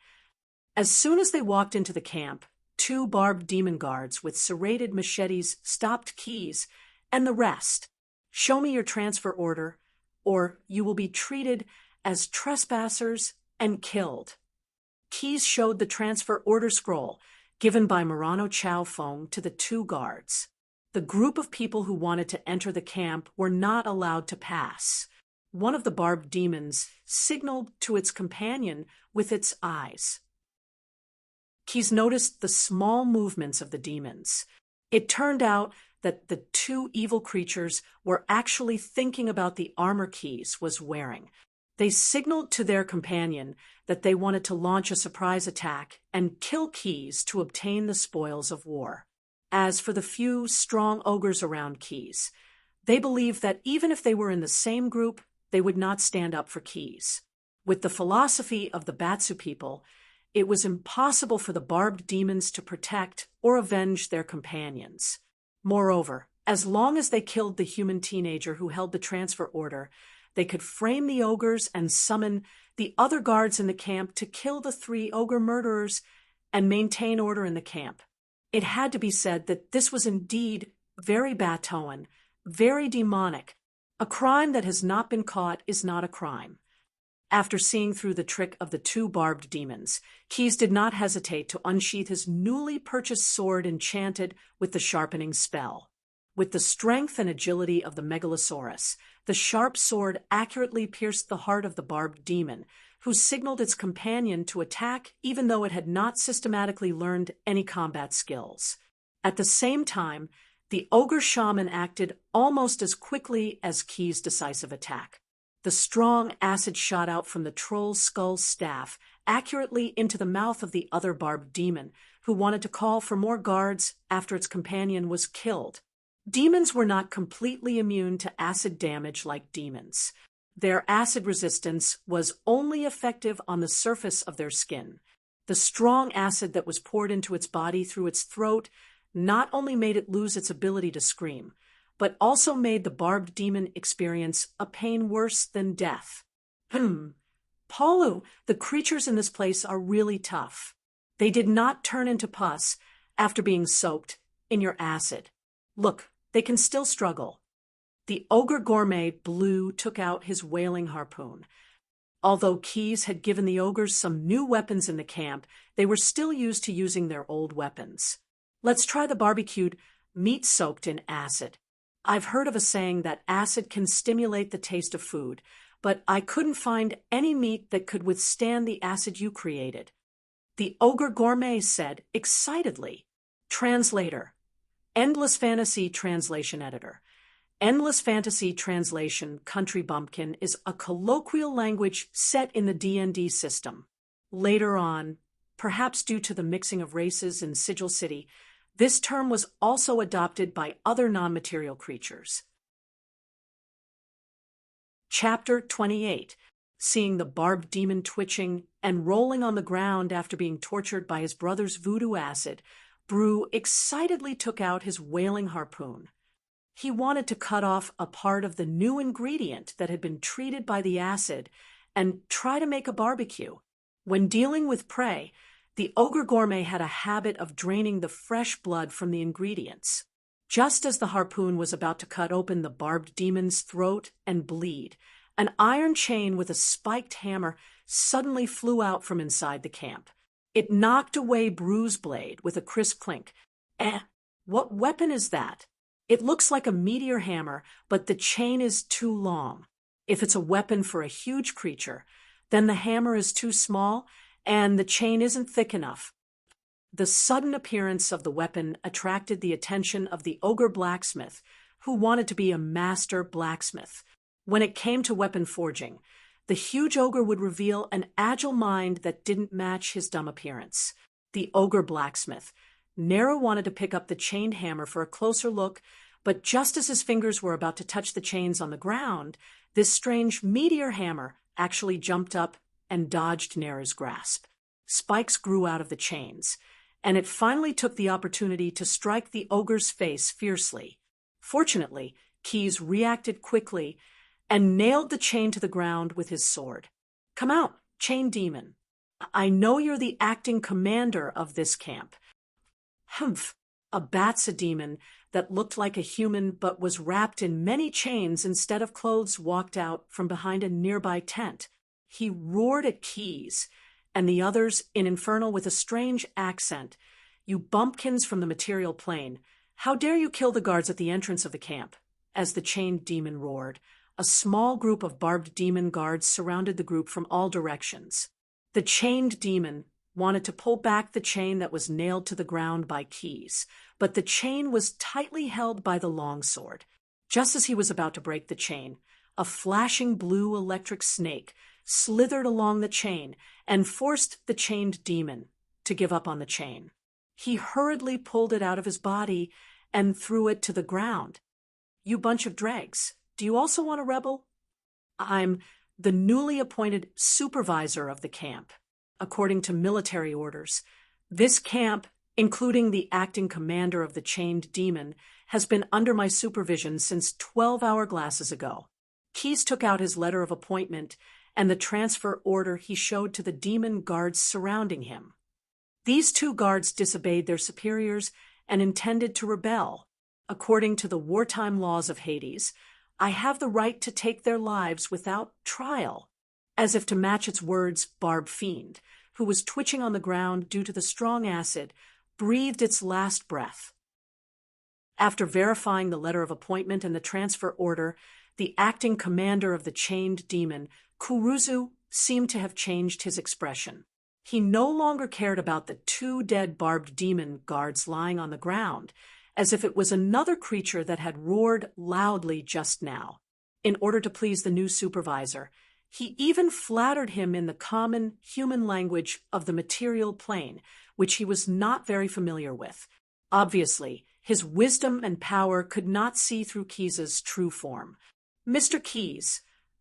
As soon as they walked into the camp, 2 barbed demon guards with serrated machetes stopped Keys and the rest. "Show me your transfer order, or you will be treated as trespassers and killed." Keys showed the transfer order scroll given by Murano Chao Fong to the 2 guards. The group of people who wanted to enter the camp were not allowed to pass. One of the barbed demons signaled to its companion with its eyes. Keys noticed the small movements of the demons. It turned out that the 2 evil creatures were actually thinking about the armor Keys was wearing. They signaled to their companion that they wanted to launch a surprise attack and kill Keys to obtain the spoils of war. As for the few strong ogres around Keys, they believed that even if they were in the same group, they would not stand up for Keys. With the philosophy of the Batsu people, It was impossible for the barbed demons to protect or avenge their companions. Moreover, as long as they killed the human teenager who held the transfer order, they could frame the ogres and summon the other guards in the camp to kill the 3 ogre murderers and maintain order in the camp. It had to be said that this was indeed very Batoan, very demonic. A crime that has not been caught is not a crime. After seeing through the trick of the 2 barbed demons, Keyes did not hesitate to unsheath his newly purchased sword enchanted with the sharpening spell. With the strength and agility of the Megalosaurus, the sharp sword accurately pierced the heart of the barbed demon, who signaled its companion to attack even though it had not systematically learned any combat skills. At the same time, the ogre shaman acted almost as quickly as Keyes' decisive attack. The strong acid shot out from the troll's skull staff accurately into the mouth of the other barbed demon, who wanted to call for more guards after its companion was killed. Demons were not completely immune to acid damage like demons. Their acid resistance was only effective on the surface of their skin. The strong acid that was poured into its body through its throat not only made it lose its ability to scream, but also made the barbed demon experience a pain worse than death. Paulu, the creatures in this place are really tough. They did not turn into pus after being soaked in your acid. Look, they can still struggle. The ogre gourmet Blue took out his whaling harpoon. Although Keyes had given the ogres some new weapons in the camp, they were still used to using their old weapons. Let's try the barbecued meat soaked in acid. I've heard of a saying that acid can stimulate the taste of food, but I couldn't find any meat that could withstand the acid you created. The ogre gourmet said excitedly. Translator. Endless Fantasy Translation Editor. Endless Fantasy Translation Country Bumpkin is a colloquial language set in the D&D system. Later on, perhaps due to the mixing of races in Sigil City, this term was also adopted by other non-material creatures. Chapter 28. Seeing the barbed demon twitching and rolling on the ground after being tortured by his brother's voodoo acid, Brew excitedly took out his whaling harpoon. He wanted to cut off a part of the new ingredient that had been treated by the acid and try to make a barbecue. When dealing with prey, the ogre gourmet had a habit of draining the fresh blood from the ingredients. Just as the harpoon was about to cut open the barbed demon's throat and bleed, an iron chain with a spiked hammer suddenly flew out from inside the camp. It knocked away Brew's blade with a crisp clink. What weapon is that? It looks like a meteor hammer, but the chain is too long. If it's a weapon for a huge creature, then the hammer is too small and the chain isn't thick enough. The sudden appearance of the weapon attracted the attention of the ogre blacksmith, who wanted to be a master blacksmith. When it came to weapon forging, the huge ogre would reveal an agile mind that didn't match his dumb appearance. The ogre blacksmith. Nero wanted to pick up the chained hammer for a closer look, but just as his fingers were about to touch the chains on the ground, this strange meteor hammer actually jumped up and dodged Nero's grasp. Spikes grew out of the chains, and it finally took the opportunity to strike the ogre's face fiercely. Fortunately, Keyes reacted quickly and nailed the chain to the ground with his sword. Come out, chain demon. I know you're the acting commander of this camp. Humph! A Batsa-demon that looked like a human but was wrapped in many chains instead of clothes walked out from behind a nearby tent. He roared at Keyes and the others in Infernal with a strange accent. You bumpkins from the material plane, how dare you kill the guards at the entrance of the camp? As the chained demon roared, a small group of barbed demon guards surrounded the group from all directions. The chained demon wanted to pull back the chain that was nailed to the ground by Keyes, but the chain was tightly held by the longsword. Just as he was about to break the chain, a flashing blue electric snake slithered along the chain and forced the chained demon to give up on the chain. He hurriedly pulled it out of his body and threw it to the ground. You bunch of dregs, do you also want to rebel? I'm the newly appointed supervisor of the camp. according to military orders. This camp, including the acting commander of the chained demon, has been under my supervision since 12 hourglasses ago. Keyes took out his letter of appointment and the transfer order he showed to the demon guards surrounding him. These 2 guards disobeyed their superiors and intended to rebel. According to the wartime laws of Hades, I have the right to take their lives without trial. As if to match its words, Barb Fiend, who was twitching on the ground due to the strong acid, breathed its last breath. After verifying the letter of appointment and the transfer order, the acting commander of the chained demon, Kuruzu, seemed to have changed his expression. He no longer cared about the 2 dead barbed demon guards lying on the ground, as if it was another creature that had roared loudly just now. In order to please the new supervisor, he even flattered him in the common human language of the material plane, which he was not very familiar with. Obviously, his wisdom and power could not see through Keyes's true form. Mr. Keyes,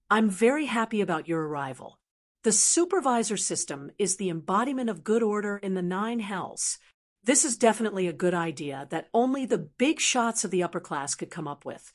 I'm very happy about your arrival. The supervisor system is the embodiment of good order in the 9 hells. This is definitely a good idea that only the big shots of the upper class could come up with.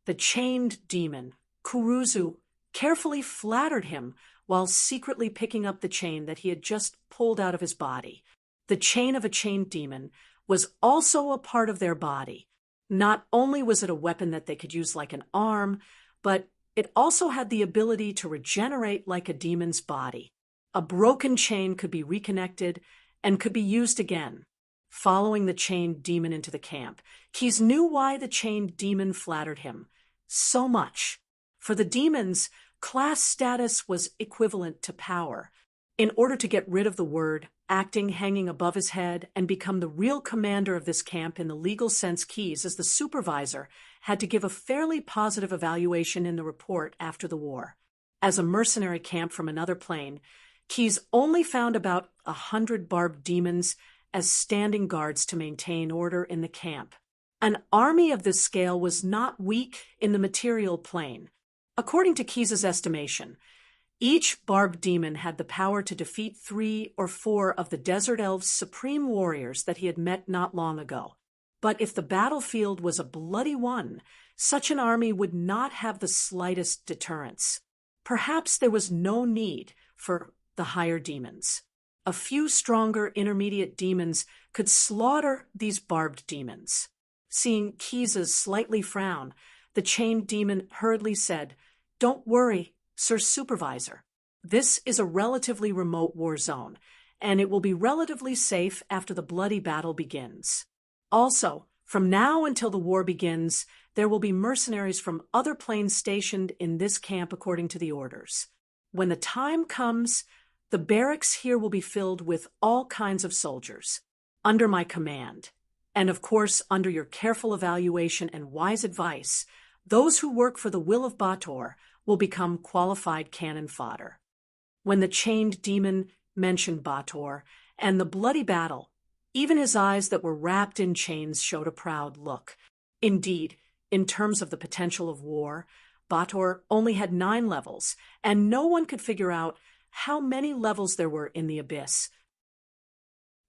The chained demon, Kuruzu, carefully flattered him while secretly picking up the chain that he had just pulled out of his body. The chain of a chained demon was also a part of their body. Not only was it a weapon that they could use like an arm, but it also had the ability to regenerate like a demon's body. A broken chain could be reconnected and could be used again. Following the chained demon into the camp, Keyes knew why the chained demon flattered him so much. For the demons, class status was equivalent to power. In order to get rid of the word acting hanging above his head and become the real commander of this camp in the legal sense, Keyes, as the supervisor, had to give a fairly positive evaluation in the report after the war. As a mercenary camp from another plane, Keyes only found about 100 barbed demons as standing guards to maintain order in the camp. An army of this scale was not weak in the material plane. According to Keyes's estimation, each barbed demon had the power to defeat 3 or 4 of the Desert Elves' supreme warriors that he had met not long ago. But if the battlefield was a bloody one, such an army would not have the slightest deterrence. Perhaps there was no need for the higher demons. A few stronger intermediate demons could slaughter these barbed demons. Seeing Keyes's slightly frown, the chained demon hurriedly said, "Don't worry, Sir Supervisor. This is a relatively remote war zone, and it will be relatively safe after the bloody battle begins. Also, from now until the war begins, there will be mercenaries from other planes stationed in this camp according to the orders. When the time comes, the barracks here will be filled with all kinds of soldiers, under my command. And of course, under your careful evaluation and wise advice, those who work for the will of Bator will become qualified cannon fodder." When the chained demon mentioned Bator and the bloody battle, even his eyes that were wrapped in chains showed a proud look. Indeed, in terms of the potential of war, Bator only had 9 levels, and no one could figure out how many levels there were in the abyss.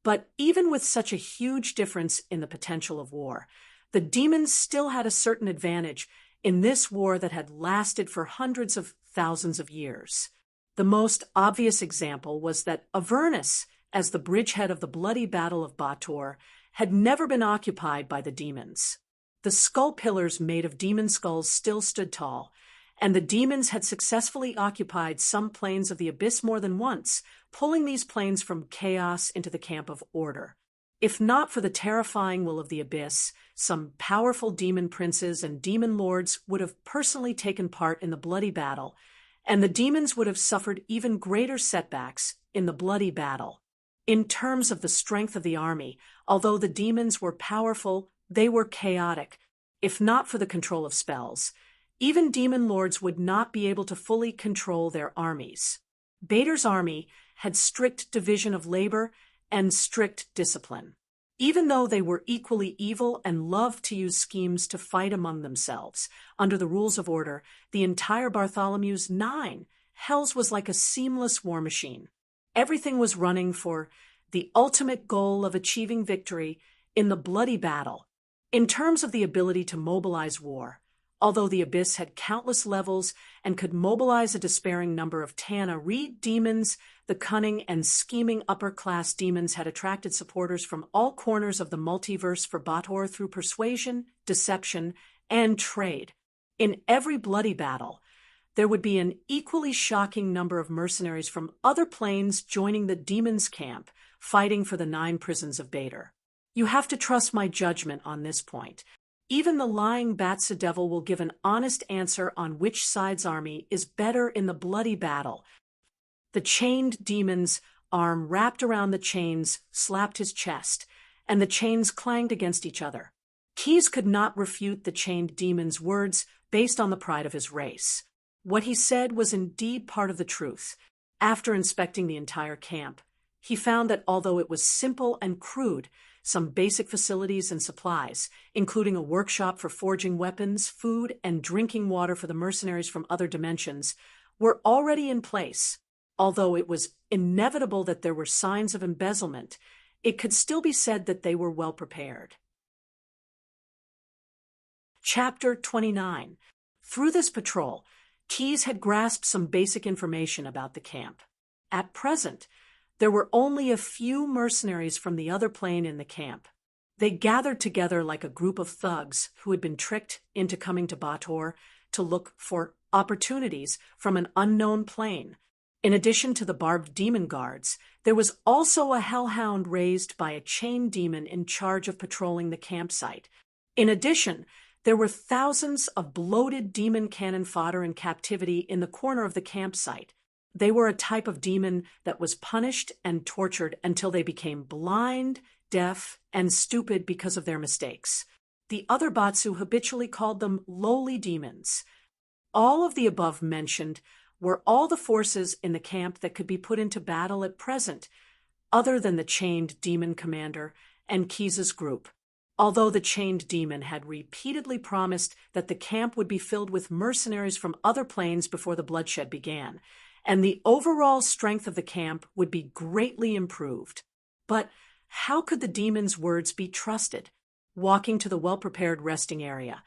But even with such a huge difference in the potential of war, the demons still had a certain advantage in this war that had lasted for hundreds of thousands of years. The most obvious example was that Avernus, as the bridgehead of the bloody Battle of Bator, had never been occupied by the demons. The skull pillars made of demon skulls still stood tall, and the demons had successfully occupied some planes of the abyss more than once, pulling these planes from chaos into the camp of order. If not for the terrifying will of the abyss, some powerful demon princes and demon lords would have personally taken part in the bloody battle, and the demons would have suffered even greater setbacks in the bloody battle. In terms of the strength of the army, although the demons were powerful, they were chaotic. If not for the control of spells, even demon lords would not be able to fully control their armies. Bator's army had strict division of labor and strict discipline. Even though they were equally evil and loved to use schemes to fight among themselves, under the rules of order, the entire Bartholomew's 9 hells was like a seamless war machine. Everything was running for the ultimate goal of achieving victory in the bloody battle. In terms of the ability to mobilize war, although the Abyss had countless levels and could mobilize a despairing number of Tana-Reed demons, the cunning and scheming upper-class demons had attracted supporters from all corners of the multiverse for Bator through persuasion, deception, and trade. In every bloody battle, there would be an equally shocking number of mercenaries from other planes joining the demons' camp, fighting for the 9 prisons of Bator. You have to trust my judgment on this point. Even the lying Batsa-Devil will give an honest answer on which side's army is better in the bloody battle. The chained demon's arm wrapped around the chains slapped his chest, and the chains clanged against each other. Keyes could not refute the chained demon's words based on the pride of his race. What he said was indeed part of the truth. After inspecting the entire camp, he found that although it was simple and crude, some basic facilities and supplies, including a workshop for forging weapons, food, and drinking water for the mercenaries from other dimensions, were already in place. Although it was inevitable that there were signs of embezzlement, it could still be said that they were well prepared. Chapter 29. Through this patrol, Keyes had grasped some basic information about the camp. At present, there were only a few mercenaries from the other plane in the camp. They gathered together like a group of thugs who had been tricked into coming to Bator to look for opportunities from an unknown plane. In addition to the barbed demon guards, there was also a hellhound raised by a chained demon in charge of patrolling the campsite. In addition, there were thousands of bloated demon cannon fodder in captivity in the corner of the campsite. They were a type of demon that was punished and tortured until they became blind, deaf, and stupid because of their mistakes. The other Batsu habitually called them lowly demons. All of the above mentioned were all the forces in the camp that could be put into battle at present, other than the chained demon commander and Keyes' group. Although the chained demon had repeatedly promised that the camp would be filled with mercenaries from other planes before the bloodshed began, and the overall strength of the camp would be greatly improved. But how could the demon's words be trusted? Walking to the well-prepared resting area,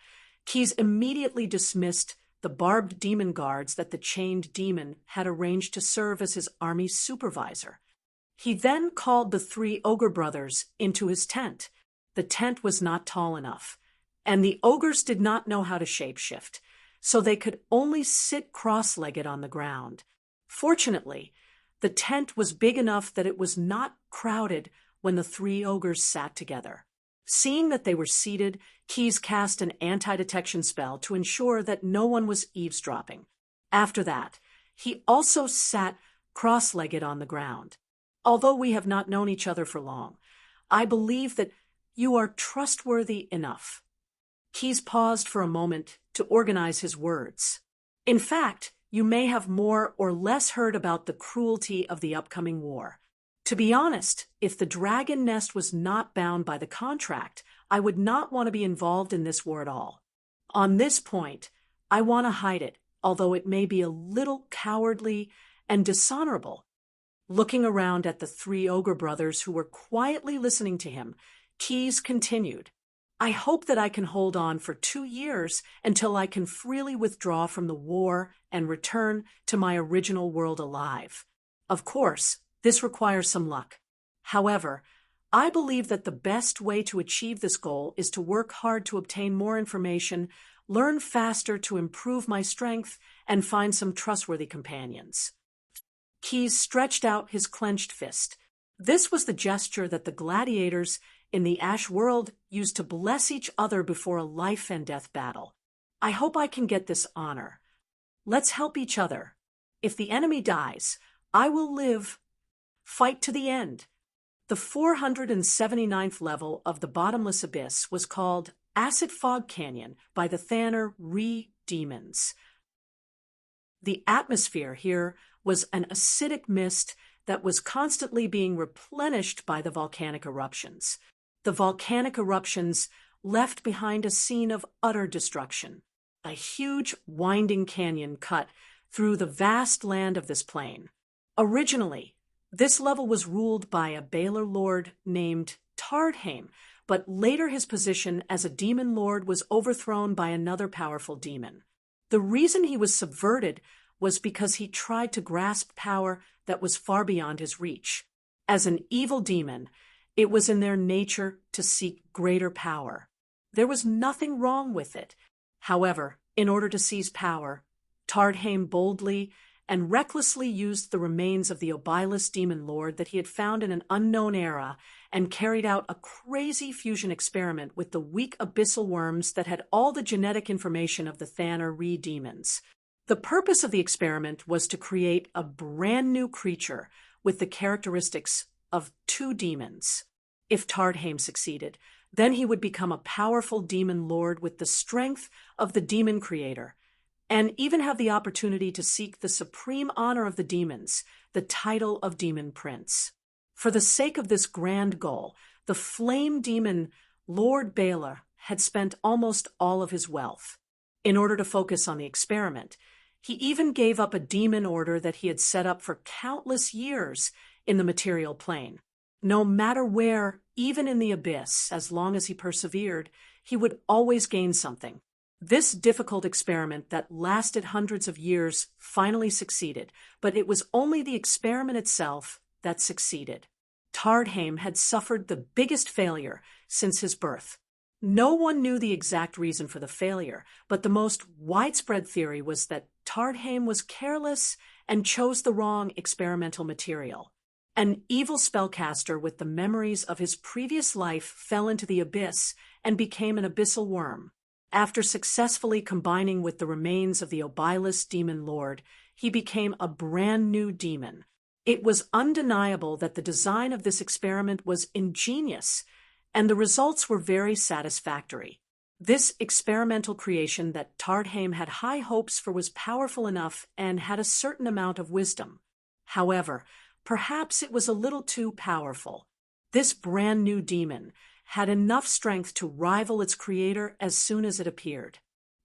Keyes immediately dismissed the barbed demon guards that the chained demon had arranged to serve as his army supervisor. He then called the 3 ogre brothers into his tent. The tent was not tall enough, and the ogres did not know how to shapeshift, so they could only sit cross-legged on the ground. Fortunately, the tent was big enough that it was not crowded when the 3 ogres sat together. Seeing that they were seated, Keyes cast an anti-detection spell to ensure that no one was eavesdropping. After that, he also sat cross-legged on the ground. Although we have not known each other for long, I believe that you are trustworthy enough. Keyes paused for a moment to organize his words. In fact, you may have more or less heard about the cruelty of the upcoming war. To be honest, if the dragon nest was not bound by the contract, I would not want to be involved in this war at all. On this point, I want to hide it, although it may be a little cowardly and dishonorable. Looking around at the 3 ogre brothers who were quietly listening to him, Keyes continued, I hope that I can hold on for 2 years until I can freely withdraw from the war and return to my original world alive. Of course, this requires some luck. However, I believe that the best way to achieve this goal is to work hard to obtain more information, learn faster to improve my strength, and find some trustworthy companions. Keyes stretched out his clenched fist. This was the gesture that the gladiators in the Ash world used to bless each other before a life-and-death battle. I hope I can get this honor. Let's help each other. If the enemy dies, I will live. Fight to the end. The 479th level of the Bottomless Abyss was called Acid Fog Canyon by the Tana-Reed demons. The atmosphere here was an acidic mist that was constantly being replenished by the volcanic eruptions. The volcanic eruptions left behind a scene of utter destruction. A huge winding canyon cut through the vast land of this plain. Originally, This level was ruled by a Baelor lord named Tardheim, but later his position as a demon lord was overthrown by another powerful demon. The reason he was subverted was because he tried to grasp power that was far beyond his reach. As an evil demon, it was in their nature to seek greater power. There was nothing wrong with it. However, in order to seize power, Tardheim boldly and recklessly used the remains of the Obilus demon lord that he had found in an unknown era and carried out a crazy fusion experiment with the weak abyssal worms that had all the genetic information of the Thanner Re demons. The purpose of the experiment was to create a brand new creature with the characteristics of two demons. If Tardheim succeeded, then he would become a powerful demon lord with the strength of the demon creator, and even have the opportunity to seek the supreme honor of the demons, the title of Demon Prince. For the sake of this grand goal, the flame demon Lord Baelor had spent almost all of his wealth. In order to focus on the experiment, he even gave up a demon order that he had set up for countless years in the material plane. No matter where, even in the abyss, as long as he persevered, he would always gain something. This difficult experiment that lasted hundreds of years finally succeeded, but it was only the experiment itself that succeeded. Tardheim had suffered the biggest failure since his birth. No one knew the exact reason for the failure, but the most widespread theory was that Tardheim was careless and chose the wrong experimental material. An evil spellcaster with the memories of his previous life fell into the abyss and became an abyssal worm. After successfully combining with the remains of the Obilus demon lord, he became a brand new demon. It was undeniable that the design of this experiment was ingenious, and the results were very satisfactory. This experimental creation that Tardheim had high hopes for was powerful enough and had a certain amount of wisdom. However, perhaps it was a little too powerful. This brand new demon had enough strength to rival its creator as soon as it appeared.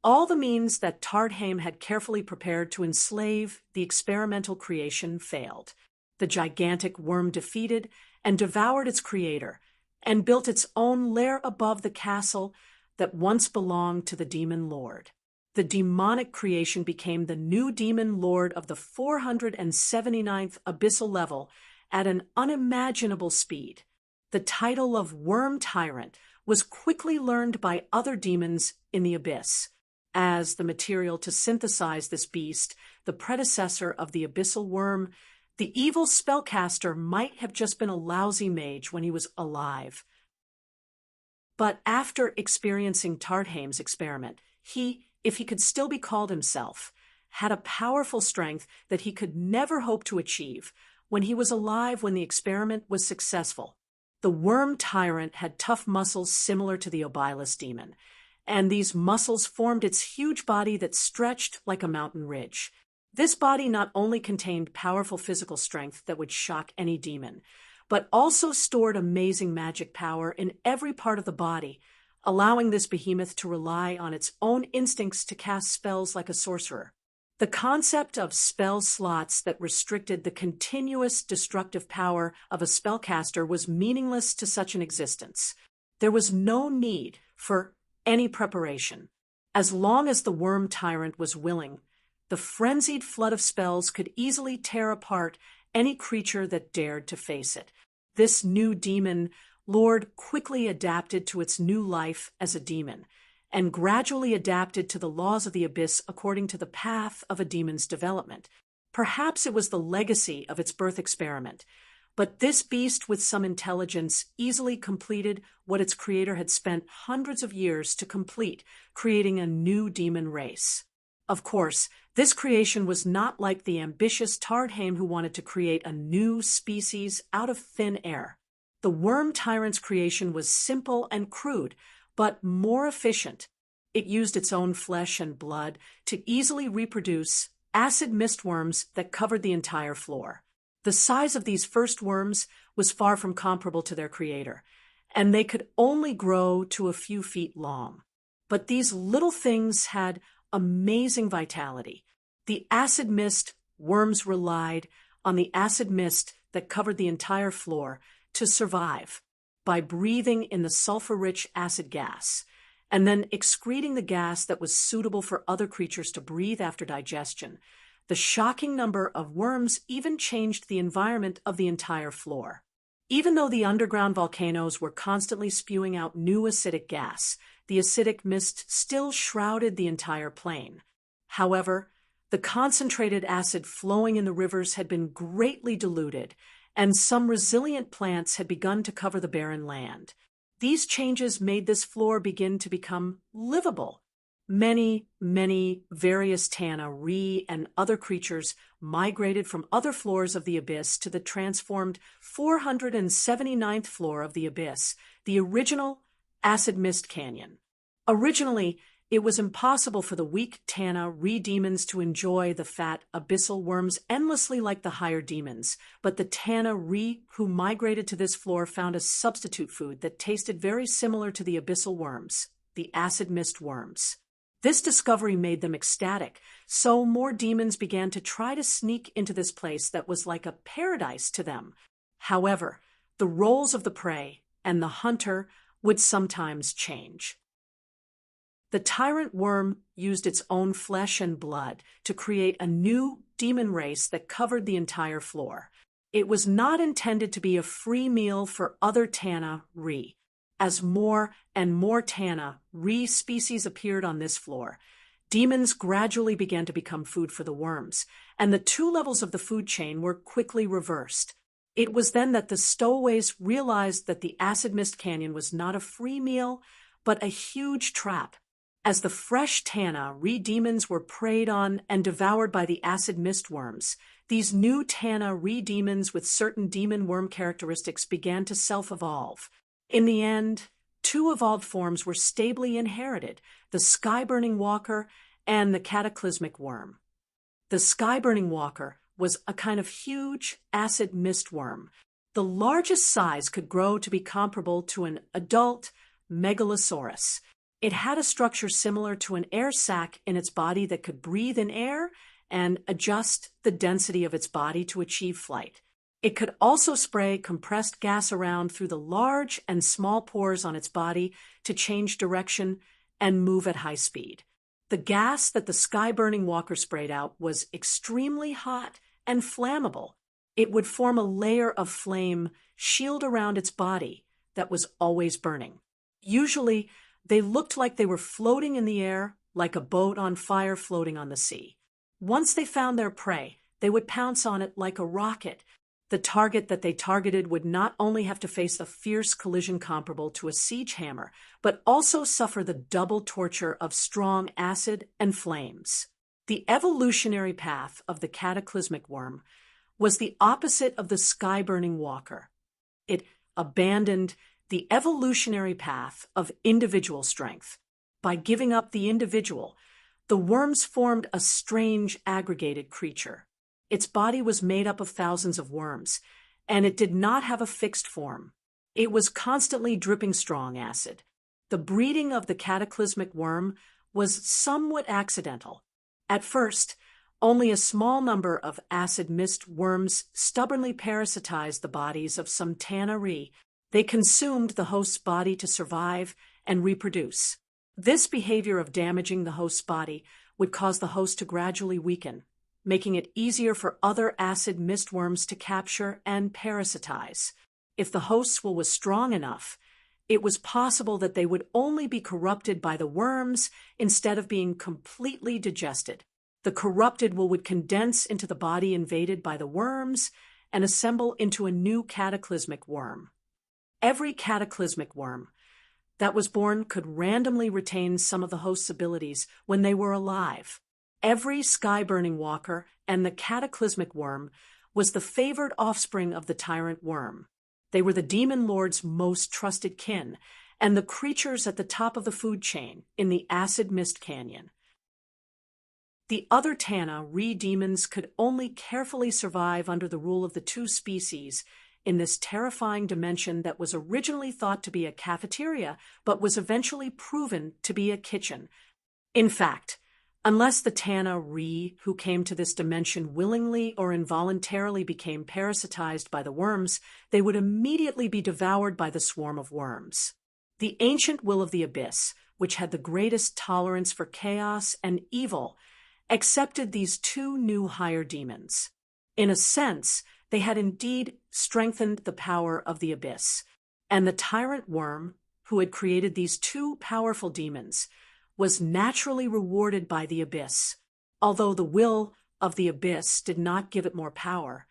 All the means that Tardheim had carefully prepared to enslave the experimental creation failed. The gigantic worm defeated and devoured its creator, and built its own lair above the castle that once belonged to the demon lord. The demonic creation became the new demon lord of the 479th abyssal level at an unimaginable speed. The title of Worm Tyrant was quickly learned by other demons in the abyss. As the material to synthesize this beast, the predecessor of the abyssal worm, the evil spellcaster might have just been a lousy mage when he was alive. But after experiencing Tardheim's experiment, he, if he could still be called himself, had a powerful strength that he could never hope to achieve when he was alive when the experiment was successful. The worm tyrant had tough muscles similar to the Obilus demon, and these muscles formed its huge body that stretched like a mountain ridge. This body not only contained powerful physical strength that would shock any demon, but also stored amazing magic power in every part of the body, allowing this behemoth to rely on its own instincts to cast spells like a sorcerer. The concept of spell slots that restricted the continuous destructive power of a spellcaster was meaningless to such an existence. There was no need for any preparation. As long as the worm tyrant was willing, the frenzied flood of spells could easily tear apart any creature that dared to face it. This new demon lord quickly adapted to its new life as a demon, and gradually adapted to the laws of the abyss according to the path of a demon's development. Perhaps it was the legacy of its birth experiment, but this beast with some intelligence easily completed what its creator had spent hundreds of years to complete, creating a new demon race. Of course, this creation was not like the ambitious Tardheim who wanted to create a new species out of thin air. The worm tyrant's creation was simple and crude, but more efficient. It used its own flesh and blood to easily reproduce acid mist worms that covered the entire floor. The size of these first worms was far from comparable to their creator, and they could only grow to a few feet long. But these little things had amazing vitality. The acid mist worms relied on the acid mist that covered the entire floor to survive by breathing in the sulfur-rich acid gas, and then excreting the gas that was suitable for other creatures to breathe after digestion. The shocking number of worms even changed the environment of the entire floor. Even though the underground volcanoes were constantly spewing out new acidic gas, the acidic mist still shrouded the entire plain. However, the concentrated acid flowing in the rivers had been greatly diluted, and some resilient plants had begun to cover the barren land. These changes made this floor begin to become livable. Many various Tana, Ree, and other creatures migrated from other floors of the abyss to the transformed 479th floor of the abyss, the original Acid Mist Canyon. Originally, it was impossible for the weak Tana, Ree demons to enjoy the fat abyssal worms endlessly like the higher demons, but the Tana, Ree who migrated to this floor found a substitute food that tasted very similar to the abyssal worms, the acid mist worms. This discovery made them ecstatic, so more demons began to try to sneak into this place that was like a paradise to them. However, the roles of the prey and the hunter would sometimes change. The tyrant worm used its own flesh and blood to create a new demon race that covered the entire floor. It was not intended to be a free meal for other Tana, Ree. As more and more Tana, Ree species appeared on this floor, demons gradually began to become food for the worms, and the two levels of the food chain were quickly reversed. It was then that the stowaways realized that the Acid Mist Canyon was not a free meal, but a huge trap. As the fresh Tana, Ree demons were preyed on and devoured by the acid mist worms, these new Tana, Ree demons with certain demon worm characteristics began to self-evolve. In the end, two evolved forms were stably inherited, the sky-burning walker and the cataclysmic worm. The sky-burning walker was a kind of huge acid mist worm. The largest size could grow to be comparable to an adult megalosaurus. It had a structure similar to an air sac in its body that could breathe in air and adjust the density of its body to achieve flight. It could also spray compressed gas around through the large and small pores on its body to change direction and move at high speed. The gas that the sky-burning walker sprayed out was extremely hot and flammable. It would form a layer of flame shield around its body that was always burning. Usually, they looked like they were floating in the air, like a boat on fire floating on the sea. Once they found their prey, they would pounce on it like a rocket. The target that they targeted would not only have to face a fierce collision comparable to a siege hammer, but also suffer the double torture of strong acid and flames. The evolutionary path of the cataclysmic worm was the opposite of the sky-burning walker. It abandoned the evolutionary path of individual strength. By giving up the individual, the worms formed a strange aggregated creature. Its body was made up of thousands of worms, and it did not have a fixed form. It was constantly dripping strong acid. The breeding of the cataclysmic worm was somewhat accidental. At first, only a small number of acid mist worms stubbornly parasitized the bodies of some Tana Ree. They consumed the host's body to survive and reproduce. This behavior of damaging the host's body would cause the host to gradually weaken, making it easier for other acid mist worms to capture and parasitize. If the host's will was strong enough, it was possible that they would only be corrupted by the worms instead of being completely digested. The corrupted will would condense into the body invaded by the worms and assemble into a new cataclysmic worm. Every cataclysmic worm that was born could randomly retain some of the host's abilities when they were alive. Every sky-burning walker and the cataclysmic worm was the favored offspring of the tyrant worm. They were the demon lord's most trusted kin and the creatures at the top of the food chain in the Acid Mist Canyon. The other Tana Ree demons could only carefully survive under the rule of the two species in this terrifying dimension that was originally thought to be a cafeteria, but was eventually proven to be a kitchen. In fact, Unless the Tana Re who came to this dimension willingly or involuntarily became parasitized by the worms, they would immediately be devoured by the swarm of worms. The ancient will of the abyss, which had the greatest tolerance for chaos and evil, accepted these two new higher demons. In a sense, they had indeed strengthened the power of the abyss, and the tyrant worm, who had created these two powerful demons, was naturally rewarded by the abyss. Although the will of the abyss did not give it more power,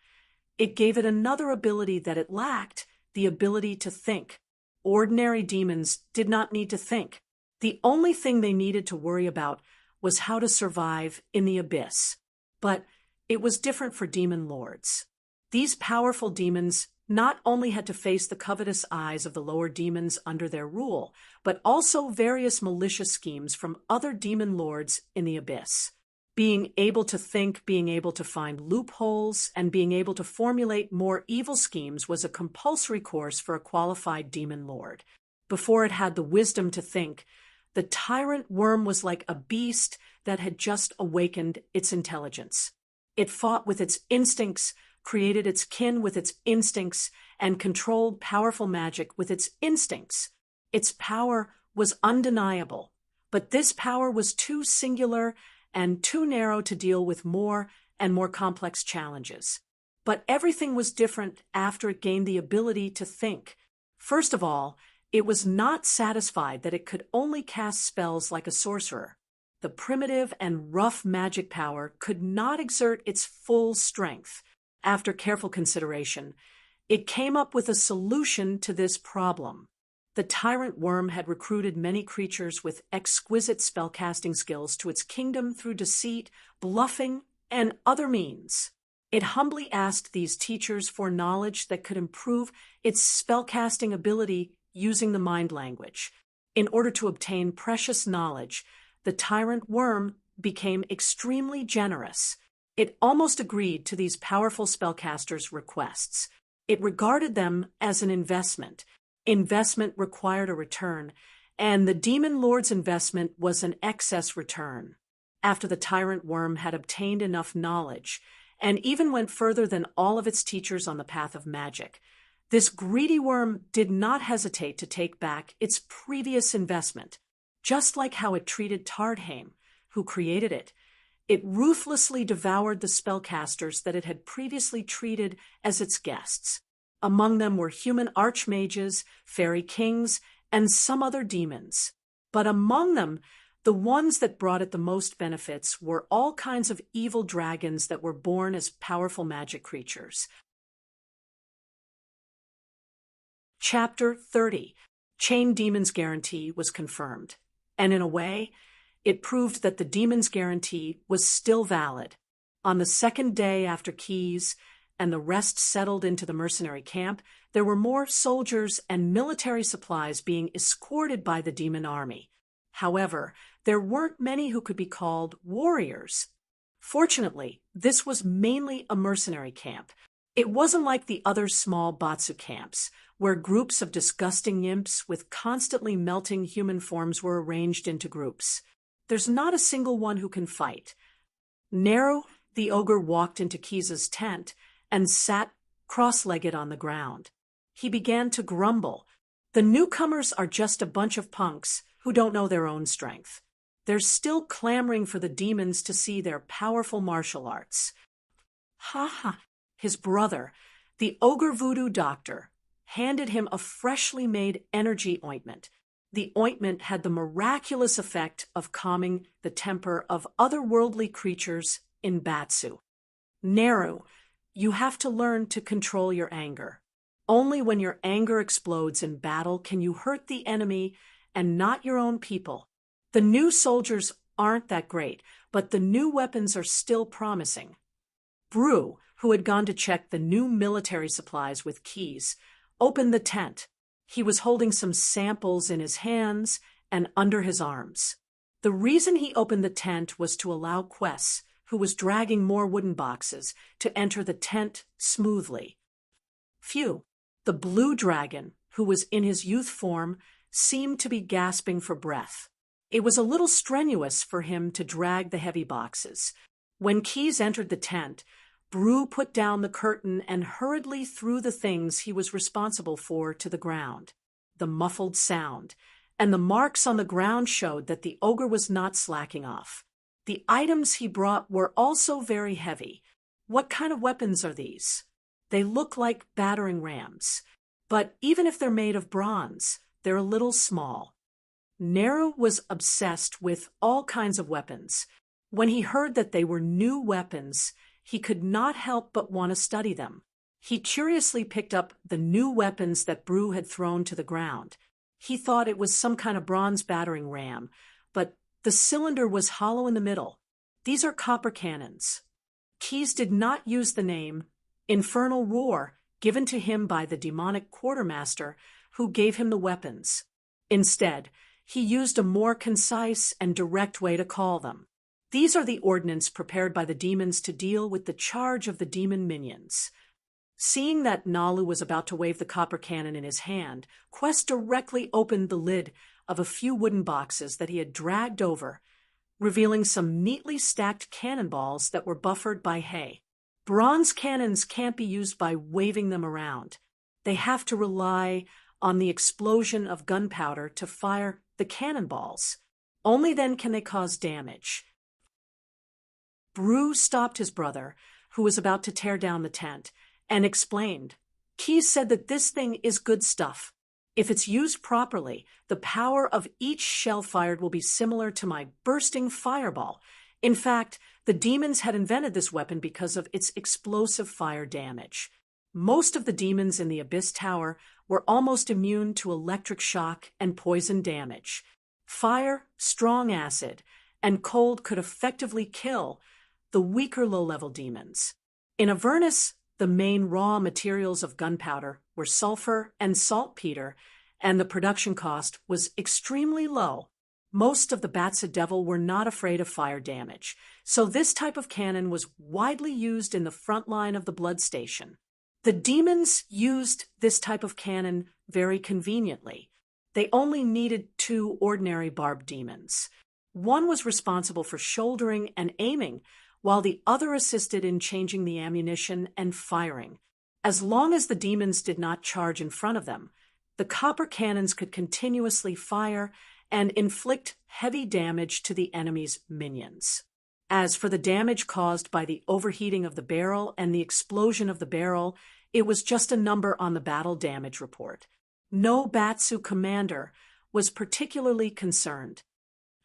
it gave it another ability that it lacked, the ability to think. Ordinary demons did not need to think. The only thing they needed to worry about was how to survive in the abyss. But it was different for demon lords. These powerful demons not only had to face the covetous eyes of the lower demons under their rule, but also various malicious schemes from other demon lords in the abyss. Being able to think, being able to find loopholes, and being able to formulate more evil schemes was a compulsory course for a qualified demon lord. Before it had the wisdom to think, the tyrant worm was like a beast that had just awakened its intelligence. It fought with its instincts, created its kin with its instincts, and controlled powerful magic with its instincts. Its power was undeniable, but this power was too singular and too narrow to deal with more and more complex challenges. But everything was different after it gained the ability to think. First of all, it was not satisfied that it could only cast spells like a sorcerer. The primitive and rough magic power could not exert its full strength. After careful consideration, it came up with a solution to this problem. The tyrant worm had recruited many creatures with exquisite spellcasting skills to its kingdom through deceit, bluffing, and other means. It humbly asked these teachers for knowledge that could improve its spellcasting ability using the mind language. In order to obtain precious knowledge, the tyrant worm became extremely generous. It almost agreed to these powerful spellcasters' requests. It regarded them as an investment. Investment required a return, and the demon lord's investment was an excess return. After the tyrant worm had obtained enough knowledge, and even went further than all of its teachers on the path of magic, this greedy worm did not hesitate to take back its previous investment. Just like how it treated Tardheim, who created it, it ruthlessly devoured the spellcasters that it had previously treated as its guests. Among them were human archmages, fairy kings, and some other demons. But among them, the ones that brought it the most benefits were all kinds of evil dragons that were born as powerful magic creatures. Chapter 30. Chain Demon's Guarantee was confirmed, and in a way, it proved that the demon's guarantee was still valid. On the second day after Keys and the rest settled into the mercenary camp, there were more soldiers and military supplies being escorted by the demon army. However, there weren't many who could be called warriors. Fortunately, this was mainly a mercenary camp. It wasn't like the other small Batsu camps, where groups of disgusting imps with constantly melting human forms were arranged into groups. There's not a single one who can fight. Neru, the ogre, walked into Kiza's tent and sat cross-legged on the ground. He began to grumble. The newcomers are just a bunch of punks who don't know their own strength. They're still clamoring for the demons to see their powerful martial arts. Ha ha! His brother, the ogre voodoo doctor, handed him a freshly made energy ointment. The ointment had the miraculous effect of calming the temper of otherworldly creatures in Batsu. Neru, you have to learn to control your anger. Only when your anger explodes in battle can you hurt the enemy and not your own people. The new soldiers aren't that great, but the new weapons are still promising. Brew, who had gone to check the new military supplies with Keys, opened the tent. He was holding some samples in his hands and under his arms. The reason he opened the tent was to allow Quess, who was dragging more wooden boxes, to enter the tent smoothly. Phew! The blue dragon, who was in his youth form, seemed to be gasping for breath. It was a little strenuous for him to drag the heavy boxes. When Keyes entered the tent, Brue put down the curtain and hurriedly threw the things he was responsible for to the ground. The muffled sound and the marks on the ground showed that the ogre was not slacking off. The items he brought were also very heavy. What kind of weapons are these? They look like battering rams, but even if they're made of bronze, they're a little small. Nehru was obsessed with all kinds of weapons. When he heard that they were new weapons, he could not help but want to study them. He curiously picked up the new weapons that Brue had thrown to the ground. He thought it was some kind of bronze battering ram, but the cylinder was hollow in the middle. These are copper cannons. Keyes did not use the name Infernal Roar given to him by the demonic quartermaster who gave him the weapons. Instead, he used a more concise and direct way to call them. These are the ordnance prepared by the demons to deal with the charge of the demon minions. Seeing that Nalu was about to wave the copper cannon in his hand, Quest directly opened the lid of a few wooden boxes that he had dragged over, revealing some neatly stacked cannonballs that were buffered by hay. Bronze cannons can't be used by waving them around. They have to rely on the explosion of gunpowder to fire the cannonballs. Only then can they cause damage. Brue stopped his brother, who was about to tear down the tent, and explained. Keyes said that this thing is good stuff. If it's used properly, the power of each shell fired will be similar to my bursting fireball. In fact, the demons had invented this weapon because of its explosive fire damage. Most of the demons in the Abyss Tower were almost immune to electric shock and poison damage. Fire, strong acid, and cold could effectively kill the weaker low-level demons. In Avernus, the main raw materials of gunpowder were sulfur and saltpeter, and the production cost was extremely low. Most of the Bats of Devil were not afraid of fire damage, so this type of cannon was widely used in the front line of the Blood Station. The demons used this type of cannon very conveniently. They only needed 2 ordinary barbed demons. One was responsible for shouldering and aiming, while the other assisted in changing the ammunition and firing. As long as the demons did not charge in front of them, the copper cannons could continuously fire and inflict heavy damage to the enemy's minions. As for the damage caused by the overheating of the barrel and the explosion of the barrel, it was just a number on the battle damage report. No Batsu commander was particularly concerned.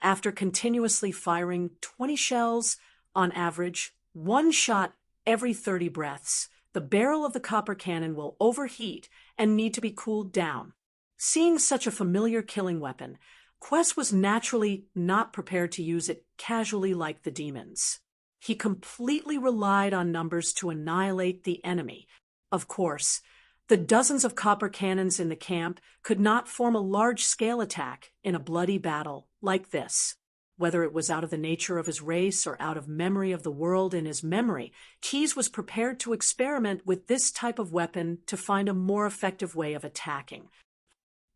After continuously firing 20 shells, on average, 1 shot every 30 breaths, the barrel of the copper cannon will overheat and need to be cooled down. Seeing such a familiar killing weapon, Quest was naturally not prepared to use it casually like the demons. He completely relied on numbers to annihilate the enemy. Of course, the dozens of copper cannons in the camp could not form a large-scale attack in a bloody battle like this. Whether it was out of the nature of his race or out of memory of the world in his memory, Keyes was prepared to experiment with this type of weapon to find a more effective way of attacking.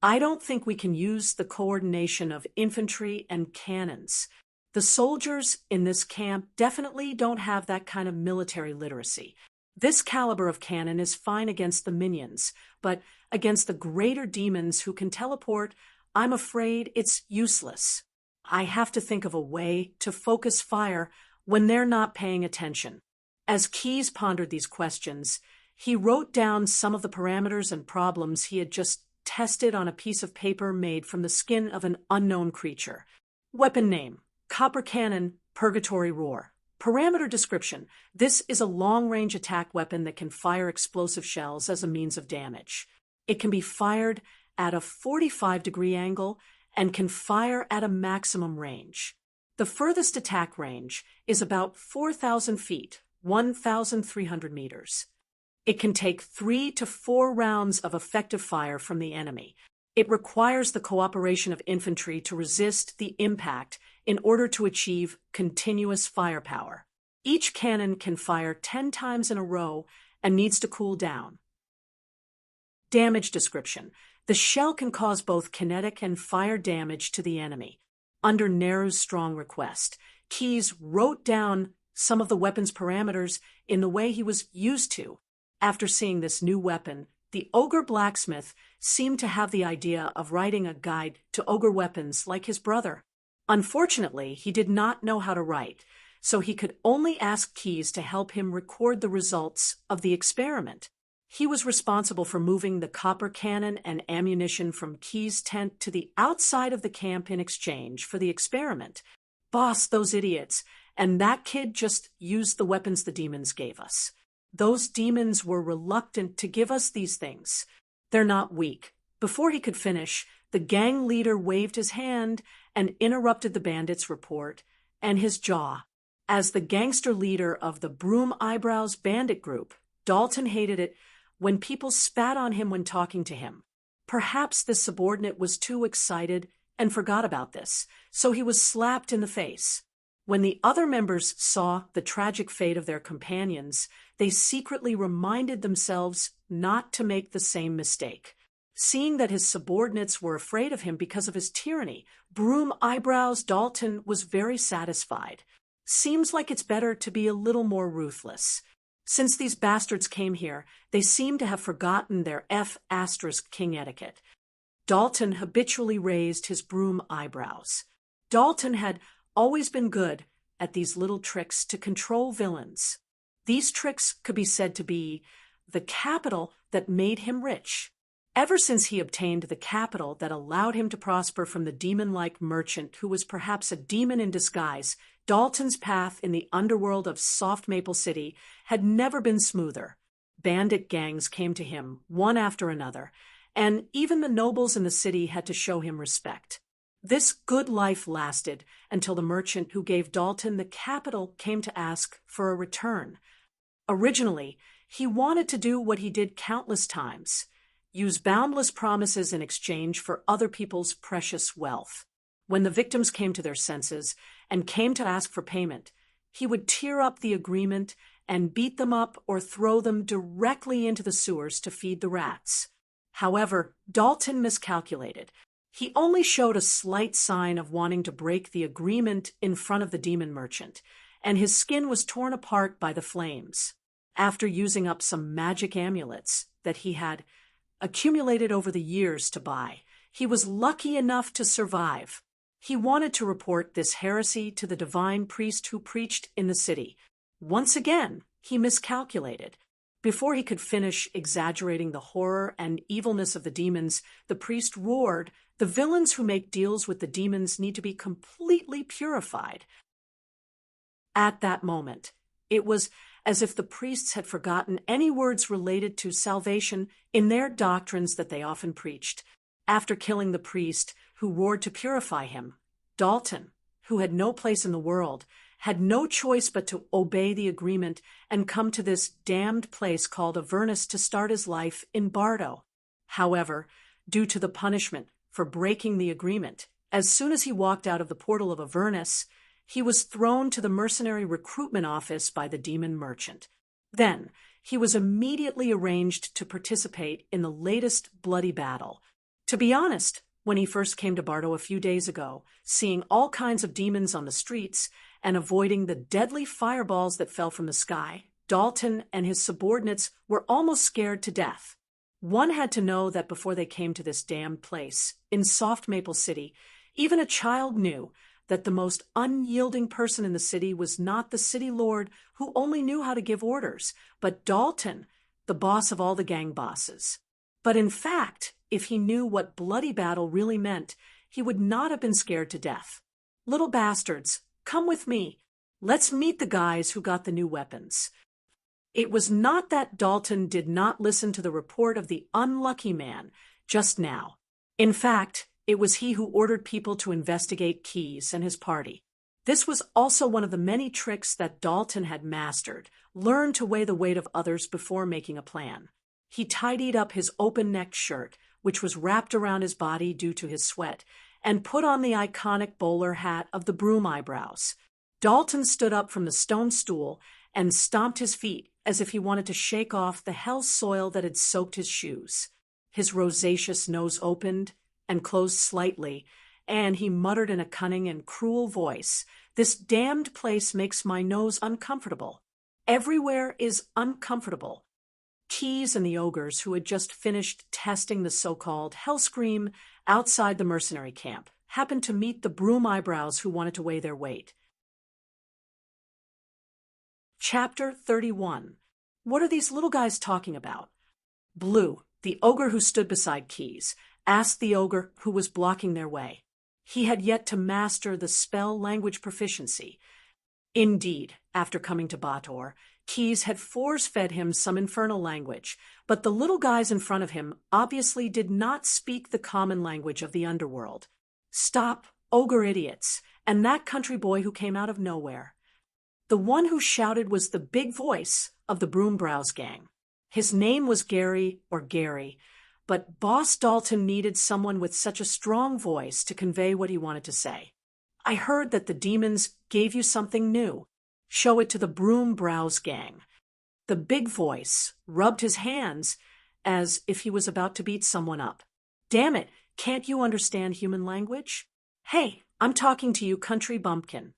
I don't think we can use the coordination of infantry and cannons. The soldiers in this camp definitely don't have that kind of military literacy. This caliber of cannon is fine against the minions, but against the greater demons who can teleport, I'm afraid it's useless. I have to think of a way to focus fire when they're not paying attention. As Keyes pondered these questions, he wrote down some of the parameters and problems he had just tested on a piece of paper made from the skin of an unknown creature. Weapon name: Copper Cannon, Purgatory Roar. Parameter description: this is a long-range attack weapon that can fire explosive shells as a means of damage. It can be fired at a 45-degree angle and can fire at a maximum range. The furthest attack range is about 4,000 feet, 1,300 meters. It can take 3 to 4 rounds of effective fire from the enemy. It requires the cooperation of infantry to resist the impact in order to achieve continuous firepower. Each cannon can fire 10 times in a row and needs to cool down. Damage description: the shell can cause both kinetic and fire damage to the enemy. under Neru's strong request. Keyes wrote down some of the weapon's parameters in the way he was used to. After seeing this new weapon, the ogre blacksmith seemed to have the idea of writing a guide to ogre weapons like his brother. Unfortunately, he did not know how to write, so he could only ask Keyes to help him record the results of the experiment. He was responsible for moving the copper cannon and ammunition from Keyes' tent to the outside of the camp in exchange for the experiment. Boss, those idiots, and that kid just used the weapons the demons gave us. Those demons were reluctant to give us these things. They're not weak. Before he could finish, the gang leader waved his hand and interrupted the bandits' report, and his jaw. As the gangster leader of the Broom Eyebrows bandit group, Dalton hated it when people spat on him when talking to him. Perhaps the subordinate was too excited and forgot about this, so he was slapped in the face. When the other members saw the tragic fate of their companions, they secretly reminded themselves not to make the same mistake. Seeing that his subordinates were afraid of him because of his tyranny, Broom Eyebrows Dalton was very satisfied. Seems like it's better to be a little more ruthless. Since these bastards came here, they seem to have forgotten their F***king etiquette. Dalton habitually raised his broom eyebrows. Dalton had always been good at these little tricks to control villains. These tricks could be said to be the capital that made him rich. Ever since he obtained the capital that allowed him to prosper from the demon-like merchant who was perhaps a demon in disguise, Dalton's path in the underworld of Soft Maple City had never been smoother. Bandit gangs came to him, one after another, and even the nobles in the city had to show him respect. This good life lasted until the merchant who gave Dalton the capital came to ask for a return. Originally, he wanted to do what he did countless times, use boundless promises in exchange for other people's precious wealth. When the victims came to their senses and came to ask for payment, he would tear up the agreement and beat them up or throw them directly into the sewers to feed the rats. However, Dalton miscalculated. He only showed a slight sign of wanting to break the agreement in front of the demon merchant, and his skin was torn apart by the flames. After using up some magic amulets that he had accumulated over the years to buy, he was lucky enough to survive. He wanted to report this heresy to the divine priest who preached in the city. Once again, he miscalculated. Before he could finish exaggerating the horror and evilness of the demons, the priest roared, "The villains who make deals with the demons need to be completely purified." At that moment, it was as if the priests had forgotten any words related to salvation in their doctrines that they often preached. After killing the priest, who roared to purify him, Dalton, who had no place in the world, had no choice but to obey the agreement and come to this damned place called Avernus to start his life in Bardo. However, due to the punishment for breaking the agreement, as soon as he walked out of the portal of Avernus, he was thrown to the mercenary recruitment office by the demon merchant. Then, he was immediately arranged to participate in the latest bloody battle. To be honest, when he first came to Bardo a few days ago, seeing all kinds of demons on the streets and avoiding the deadly fireballs that fell from the sky, Dalton and his subordinates were almost scared to death. One had to know that before they came to this damned place, in Soft Maple City, even a child knew that the most unyielding person in the city was not the city lord who only knew how to give orders, but Dalton, the boss of all the gang bosses. But in fact, if he knew what bloody battle really meant, he would not have been scared to death. "Little bastards, come with me. Let's meet the guys who got the new weapons." It was not that Dalton did not listen to the report of the unlucky man just now. In fact, it was he who ordered people to investigate Keyes and his party. This was also one of the many tricks that Dalton had mastered, learned to weigh the weight of others before making a plan. He tidied up his open-necked shirt, which was wrapped around his body due to his sweat, and put on the iconic bowler hat of the Broom Eyebrows. Dalton stood up from the stone stool and stomped his feet as if he wanted to shake off the hell soil that had soaked his shoes. His rosaceous nose opened and closed slightly, and he muttered in a cunning and cruel voice, "This damned place makes my nose uncomfortable. Everywhere is uncomfortable." Keys and the ogres, who had just finished testing the so-called Hellscream outside the mercenary camp, happened to meet the broom eyebrows who wanted to weigh their weight. Chapter 31. What are these little guys talking about? Blue, the ogre who stood beside Keys, asked the ogre who was blocking their way. He had yet to master the spell language proficiency. Indeed, after coming to Bator, Keys had force-fed him some infernal language, but the little guys in front of him obviously did not speak the common language of the underworld. Stop, ogre idiots, and that country boy who came out of nowhere. The one who shouted was the big voice of the Broombrows gang. His name was Gary, but Boss Dalton needed someone with such a strong voice to convey what he wanted to say. "I heard that the demons gave you something new. Show it to the Broombrows gang." The big voice rubbed his hands as if he was about to beat someone up. "Damn it, can't you understand human language? Hey, I'm talking to you, country bumpkin."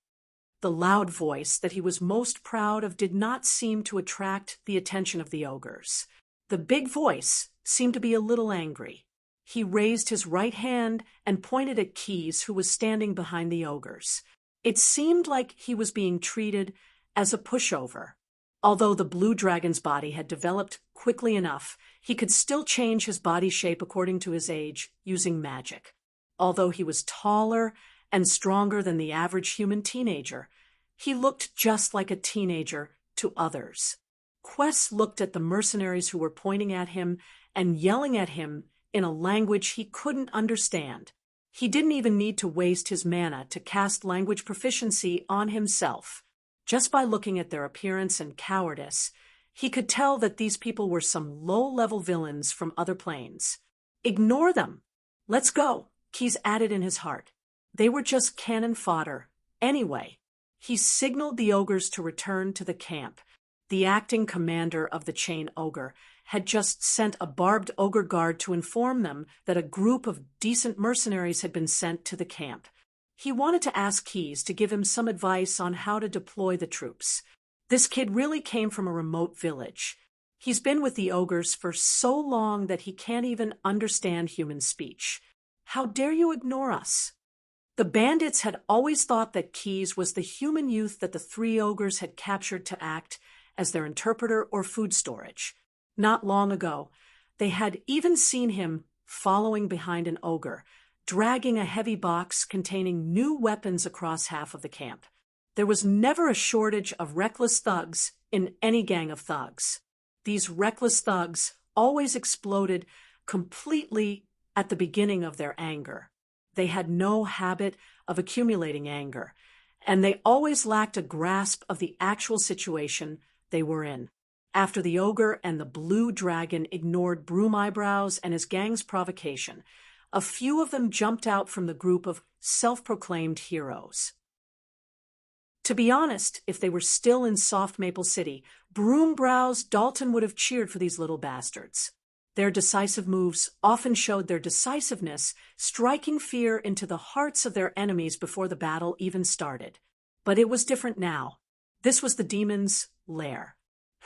The loud voice that he was most proud of did not seem to attract the attention of the ogres. The big voice seemed to be a little angry. He raised his right hand and pointed at Keys, who was standing behind the ogres. It seemed like he was being treated as a pushover. Although the blue dragon's body had developed quickly enough, he could still change his body shape according to his age using magic. Although he was taller and stronger than the average human teenager, he looked just like a teenager to others. Quest looked at the mercenaries who were pointing at him and yelling at him in a language he couldn't understand. He didn't even need to waste his mana to cast language proficiency on himself. Just by looking at their appearance and cowardice, he could tell that these people were some low-level villains from other planes. "Ignore them. Let's go," Keys added in his heart. They were just cannon fodder. Anyway, he signaled the ogres to return to the camp. The acting commander of the chain ogre had just sent a barbed ogre guard to inform them that a group of decent mercenaries had been sent to the camp. He wanted to ask Keys to give him some advice on how to deploy the troops. This kid really came from a remote village. He's been with the ogres for so long that he can't even understand human speech. How dare you ignore us? The bandits had always thought that Keys was the human youth that the three ogres had captured to act as their interpreter or food storage. Not long ago, they had even seen him following behind an ogre, dragging a heavy box containing new weapons across half of the camp. There was never a shortage of reckless thugs in any gang of thugs. These reckless thugs always exploded completely at the beginning of their anger. They had no habit of accumulating anger, and they always lacked a grasp of the actual situation they were in. After the ogre and the blue dragon ignored Broom Eyebrows and his gang's provocation, a few of them jumped out from the group of self-proclaimed heroes. To be honest, if they were still in Soft Maple City, Broombrows Dalton would have cheered for these little bastards. Their decisive moves often showed their decisiveness, striking fear into the hearts of their enemies before the battle even started. But it was different now. This was the demon's lair.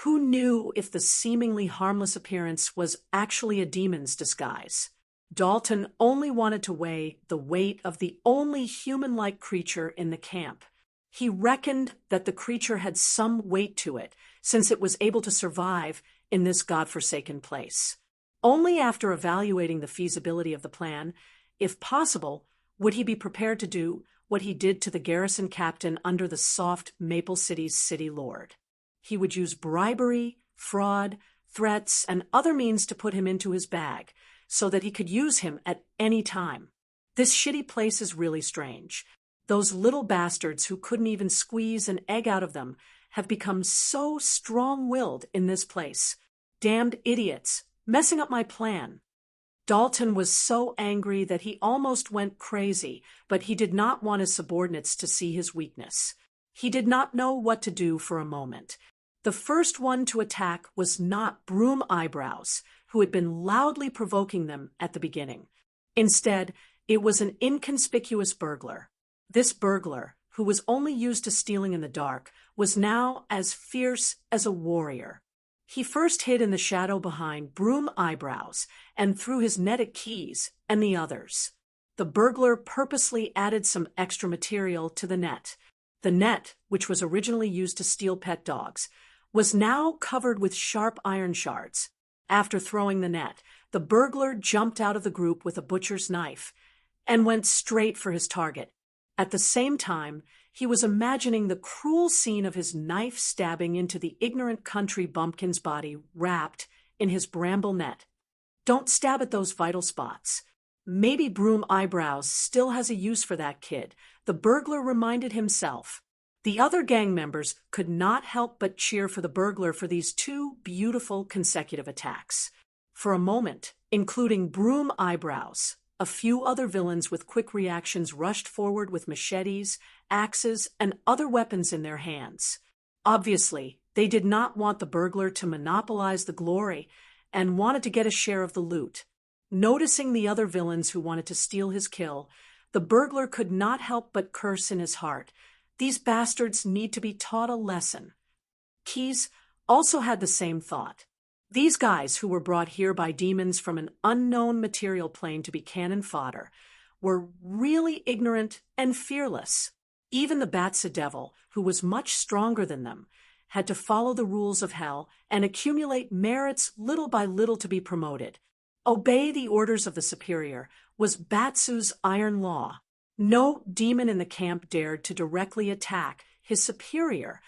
Who knew if the seemingly harmless appearance was actually a demon's disguise? Dalton only wanted to weigh the weight of the only human-like creature in the camp. He reckoned that the creature had some weight to it, since it was able to survive in this godforsaken place. Only after evaluating the feasibility of the plan, if possible, would he be prepared to do what he did to the garrison captain under the Soft Maple City's city lord. He would use bribery, fraud, threats, and other means to put him into his bag, so that he could use him at any time. This shitty place is really strange. Those little bastards who couldn't even squeeze an egg out of them have become so strong-willed in this place. Damned idiots, messing up my plan. Dalton was so angry that he almost went crazy, but he did not want his subordinates to see his weakness. He did not know what to do for a moment. The first one to attack was not Broom Eyebrows, who had been loudly provoking them at the beginning. Instead, It was an inconspicuous burglar. This burglar, who was only used to stealing in the dark, was now as fierce as a warrior. He first hid in the shadow behind Broom Eyebrows and threw his net at Keys and the others. The burglar purposely added some extra material to the net. The net, which was originally used to steal pet dogs, was now covered with sharp iron shards. After throwing the net, the burglar jumped out of the group with a butcher's knife and went straight for his target. At the same time, he was imagining the cruel scene of his knife stabbing into the ignorant country bumpkin's body wrapped in his bramble net. Don't stab at those vital spots. Maybe Broom Eyebrows still has a use for that kid, the burglar reminded himself. The other gang members could not help but cheer for the burglar for these two beautiful consecutive attacks. For a moment, including Broom Eyebrows, a few other villains with quick reactions rushed forward with machetes, axes, and other weapons in their hands. Obviously, they did not want the burglar to monopolize the glory and wanted to get a share of the loot. Noticing the other villains who wanted to steal his kill, the burglar could not help but curse in his heart. These bastards need to be taught a lesson. Keys also had the same thought. These guys, who were brought here by demons from an unknown material plane to be cannon fodder, were really ignorant and fearless. Even the Bat-Devil, who was much stronger than them, had to follow the rules of hell and accumulate merits little by little to be promoted. Obey the orders of the superior was Batsu's iron law. No demon in the camp dared to directly attack his superior.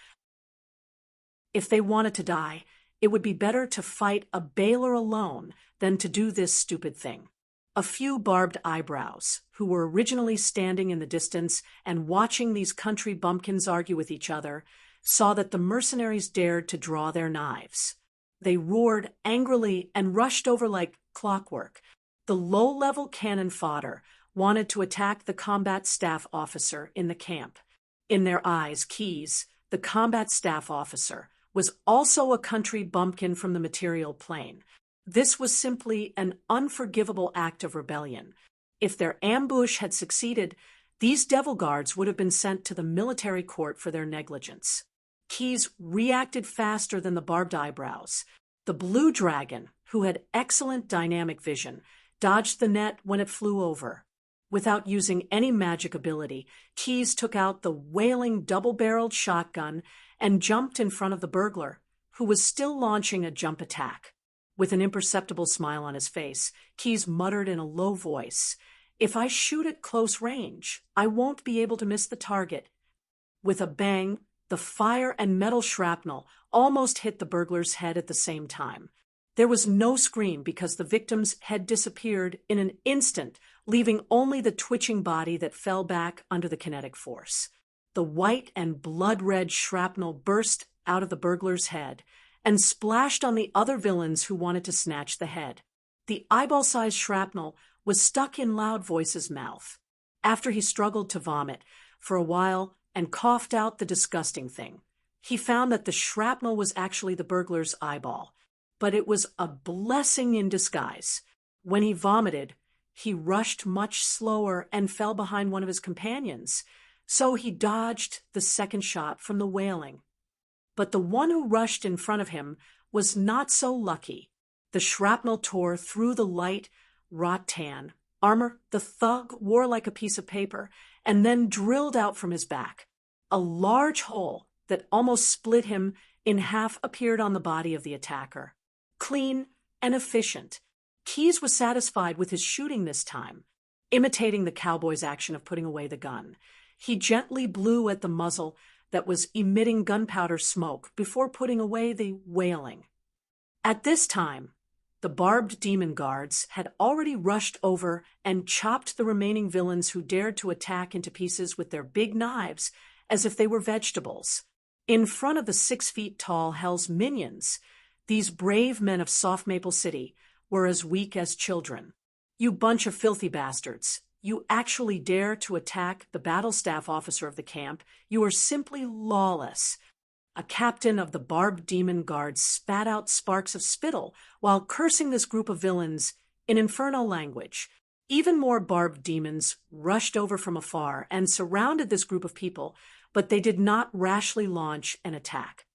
If they wanted to die, it would be better to fight a bailer alone than to do this stupid thing. A few barbed eyebrows, who were originally standing in the distance and watching these country bumpkins argue with each other, saw that the mercenaries dared to draw their knives. They roared angrily and rushed over like clockwork. The low-level cannon fodder wanted to attack the combat staff officer in the camp. In their eyes, Keys, the combat staff officer, was also a country bumpkin from the material plane. This was simply an unforgivable act of rebellion. If their ambush had succeeded, these devil guards would have been sent to the military court for their negligence. Keys reacted faster than the barbed eyebrows. The blue dragon, who had excellent dynamic vision, dodged the net when it flew over. Without using any magic ability, Keys took out the wailing double-barreled shotgun and jumped in front of the burglar, who was still launching a jump attack. With an imperceptible smile on his face, Keys muttered in a low voice, "If I shoot at close range, I won't be able to miss the target." With a bang, the fire and metal shrapnel almost hit the burglar's head at the same time. There was no scream because the victim's head disappeared in an instant, leaving only the twitching body that fell back under the kinetic force. The white and blood-red shrapnel burst out of the burglar's head and splashed on the other villains who wanted to snatch the head. The eyeball-sized shrapnel was stuck in Loud Voice's mouth. After he struggled to vomit for a while and coughed out the disgusting thing, he found that the shrapnel was actually the burglar's eyeball. But it was a blessing in disguise. When he vomited, he rushed much slower and fell behind one of his companions, so he dodged the second shot from the wailing. But the one who rushed in front of him was not so lucky. The shrapnel tore through the light, rattan armor the thug wore like a piece of paper, and then drilled out from his back. A large hole that almost split him in half appeared on the body of the attacker. Clean and efficient. Keys was satisfied with his shooting this time. Imitating the cowboy's action of putting away the gun, he gently blew at the muzzle that was emitting gunpowder smoke before putting away the wailing. At this time, the barbed demon guards had already rushed over and chopped the remaining villains who dared to attack into pieces with their big knives as if they were vegetables. In front of the 6-feet-tall Hell's minions, these brave men of Soft Maple City were as weak as children. "You bunch of filthy bastards. You actually dare to attack the battle staff officer of the camp. You are simply lawless." A captain of the barbed demon guards spat out sparks of spittle while cursing this group of villains in infernal language. Even more barbed demons rushed over from afar and surrounded this group of people, but they did not rashly launch an attack.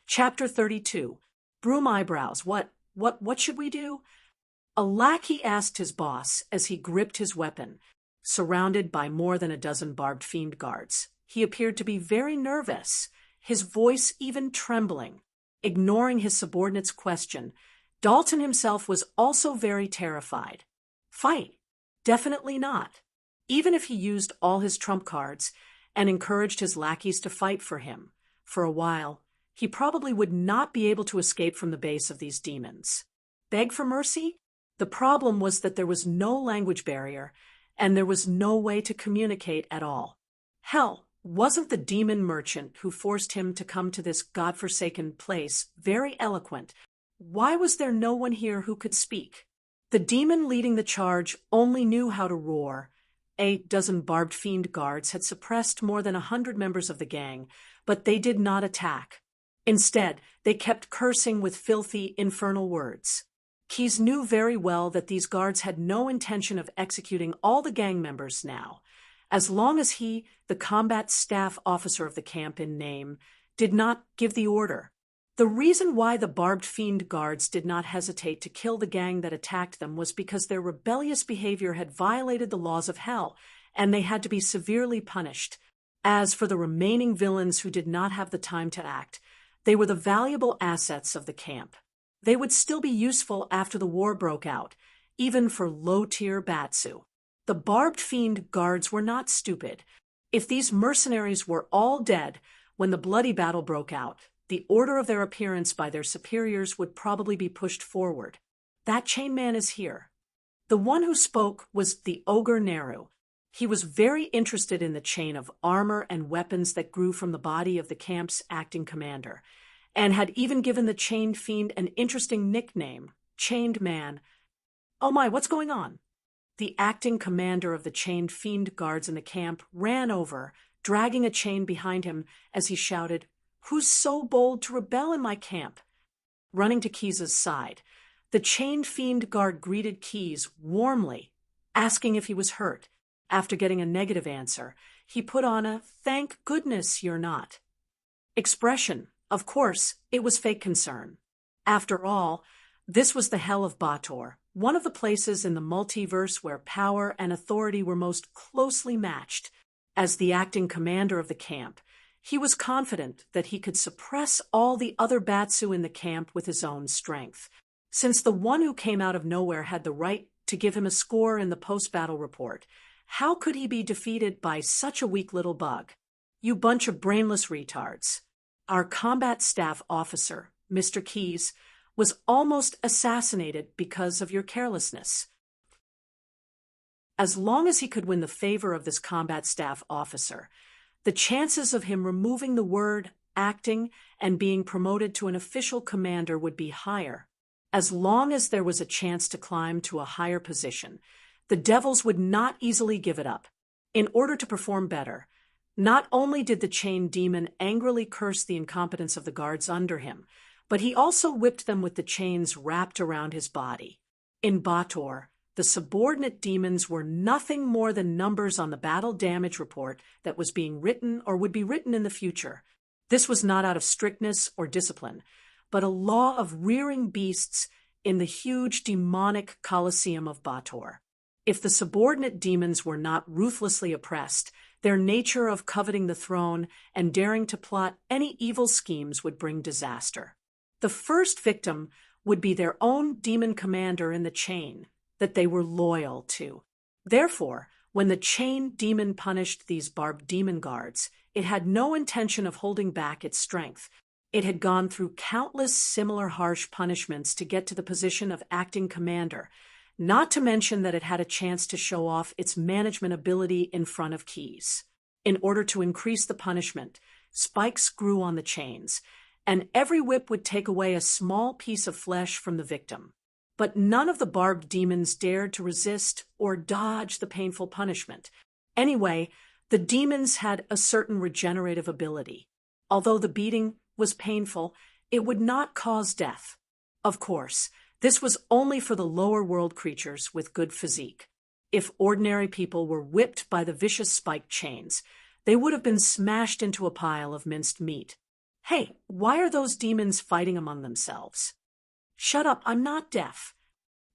Chapter 32. Broom Eyebrows. What should we do? A lackey asked his boss as he gripped his weapon, surrounded by more than a dozen barbed fiend guards. He appeared to be very nervous, his voice even trembling. Ignoring his subordinate's question, Dalton himself was also very terrified. Fight? Definitely not. Even if he used all his trump cards and encouraged his lackeys to fight for him, for a while, he probably would not be able to escape from the base of these demons. Beg for mercy? The problem was that there was no language barrier, and there was no way to communicate at all. Hell, wasn't the demon merchant who forced him to come to this godforsaken place very eloquent? Why was there no one here who could speak? The demon leading the charge only knew how to roar. A dozen barbed fiend guards had suppressed more than 100 members of the gang, but they did not attack. Instead, they kept cursing with filthy, infernal words. Keyes knew very well that these guards had no intention of executing all the gang members now, as long as he, the combat staff officer of the camp in name, did not give the order. The reason why the barbed fiend guards did not hesitate to kill the gang that attacked them was because their rebellious behavior had violated the laws of hell, and they had to be severely punished. As for the remaining villains who did not have the time to act, they were the valuable assets of the camp. They would still be useful after the war broke out, even for low-tier Batsu. The barbed fiend guards were not stupid. If these mercenaries were all dead when the bloody battle broke out, the order of their appearance by their superiors would probably be pushed forward. That chain man is here. The one who spoke was the ogre Neru. He was very interested in the chain of armor and weapons that grew from the body of the camp's acting commander, and had even given the chained fiend an interesting nickname, Chained Man. Oh my, what's going on? The acting commander of the chained fiend guards in the camp ran over, dragging a chain behind him as he shouted, "Who's so bold to rebel in my camp?" Running to Keyes' side, the chained fiend guard greeted Keyes warmly, asking if he was hurt. After getting a negative answer, he put on a "thank goodness you're not" expression. Of course, it was fake concern. After all, this was the hell of Bator, one of the places in the multiverse where power and authority were most closely matched. As the acting commander of the camp, he was confident that he could suppress all the other Batsu in the camp with his own strength. Since the one who came out of nowhere had the right to give him a score in the post-battle report, how could he be defeated by such a weak little bug? You bunch of brainless retards. Our combat staff officer, Mr. Keyes, was almost assassinated because of your carelessness. As long as he could win the favor of this combat staff officer, the chances of him removing the word acting and being promoted to an official commander would be higher. As long as there was a chance to climb to a higher position, the devils would not easily give it up. In order to perform better, not only did the chained demon angrily curse the incompetence of the guards under him, but he also whipped them with the chains wrapped around his body. In Bator, the subordinate demons were nothing more than numbers on the battle damage report that was being written or would be written in the future. This was not out of strictness or discipline, but a law of rearing beasts in the huge demonic Colosseum of Bator. If the subordinate demons were not ruthlessly oppressed, their nature of coveting the throne and daring to plot any evil schemes would bring disaster. The first victim would be their own demon commander in the chain that they were loyal to. Therefore, when the chain demon punished these barbed demon guards, it had no intention of holding back its strength. It had gone through countless similar harsh punishments to get to the position of acting commander, not to mention that it had a chance to show off its management ability in front of Keyes. In order to increase the punishment, spikes grew on the chains, and every whip would take away a small piece of flesh from the victim. But none of the barbed demons dared to resist or dodge the painful punishment. Anyway, the demons had a certain regenerative ability. Although the beating was painful, it would not cause death. Of course, This was only for the lower world creatures with good physique. If ordinary people were whipped by the vicious spiked chains, they would have been smashed into a pile of minced meat. Hey, why are those demons fighting among themselves? Shut up, I'm not deaf.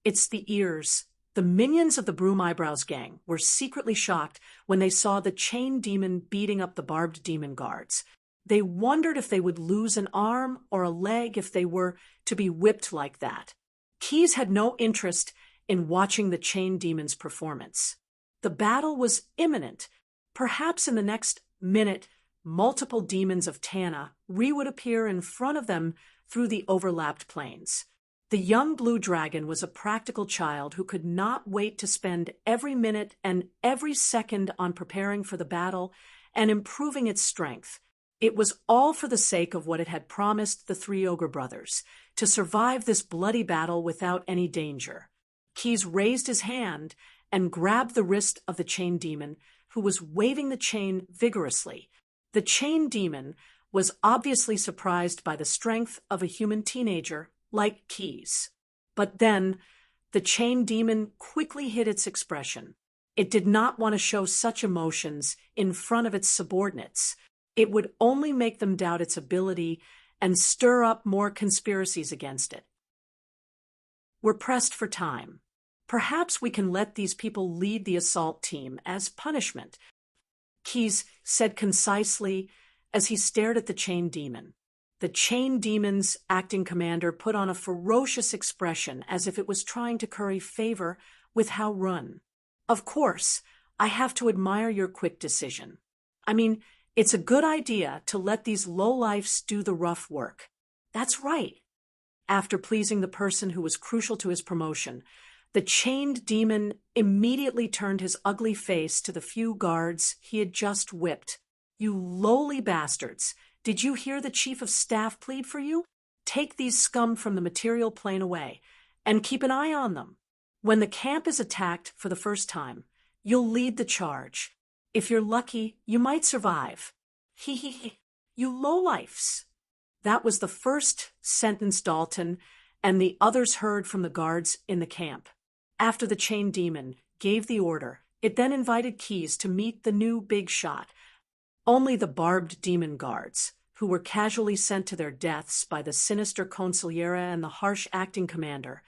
It's the ears. The minions of the Broom Eyebrows gang were secretly shocked when they saw the chain demon beating up the barbed demon guards. They wondered if they would lose an arm or a leg if they were to be whipped like that. Keys had no interest in watching the chain demon's performance. The battle was imminent. Perhaps in the next minute, multiple demons of Tana would appear in front of them through the overlapped plains. The young blue dragon was a practical child who could not wait to spend every minute and every second on preparing for the battle and improving its strength. It was all for the sake of what it had promised the three ogre brothers, to survive this bloody battle without any danger. Keys raised his hand and grabbed the wrist of the chain demon, who was waving the chain vigorously. The chain demon was obviously surprised by the strength of a human teenager like Keys. But then, the chain demon quickly hid its expression. It did not want to show such emotions in front of its subordinates. It would only make them doubt its ability and stir up more conspiracies against it. We're pressed for time. Perhaps we can let these people lead the assault team as punishment, Keys said concisely as he stared at the chain demon. The chain demon's acting commander put on a ferocious expression as if it was trying to curry favor with How Run. Of course, I have to admire your quick decision. I mean, it's a good idea to let these lowlifes do the rough work. That's right. After pleasing the person who was crucial to his promotion, the chained demon immediately turned his ugly face to the few guards he had just whipped. You lowly bastards! Did you hear the chief of staff plead for you? Take these scum from the material plane away, and keep an eye on them. When the camp is attacked for the first time, you'll lead the charge. If you're lucky, you might survive. He, you lowlifes. That was the first sentence Dalton and the others heard from the guards in the camp. After the chain demon gave the order, it then invited Keys to meet the new big shot. Only the barbed demon guards, who were casually sent to their deaths by the sinister consigliera and the harsh acting commander,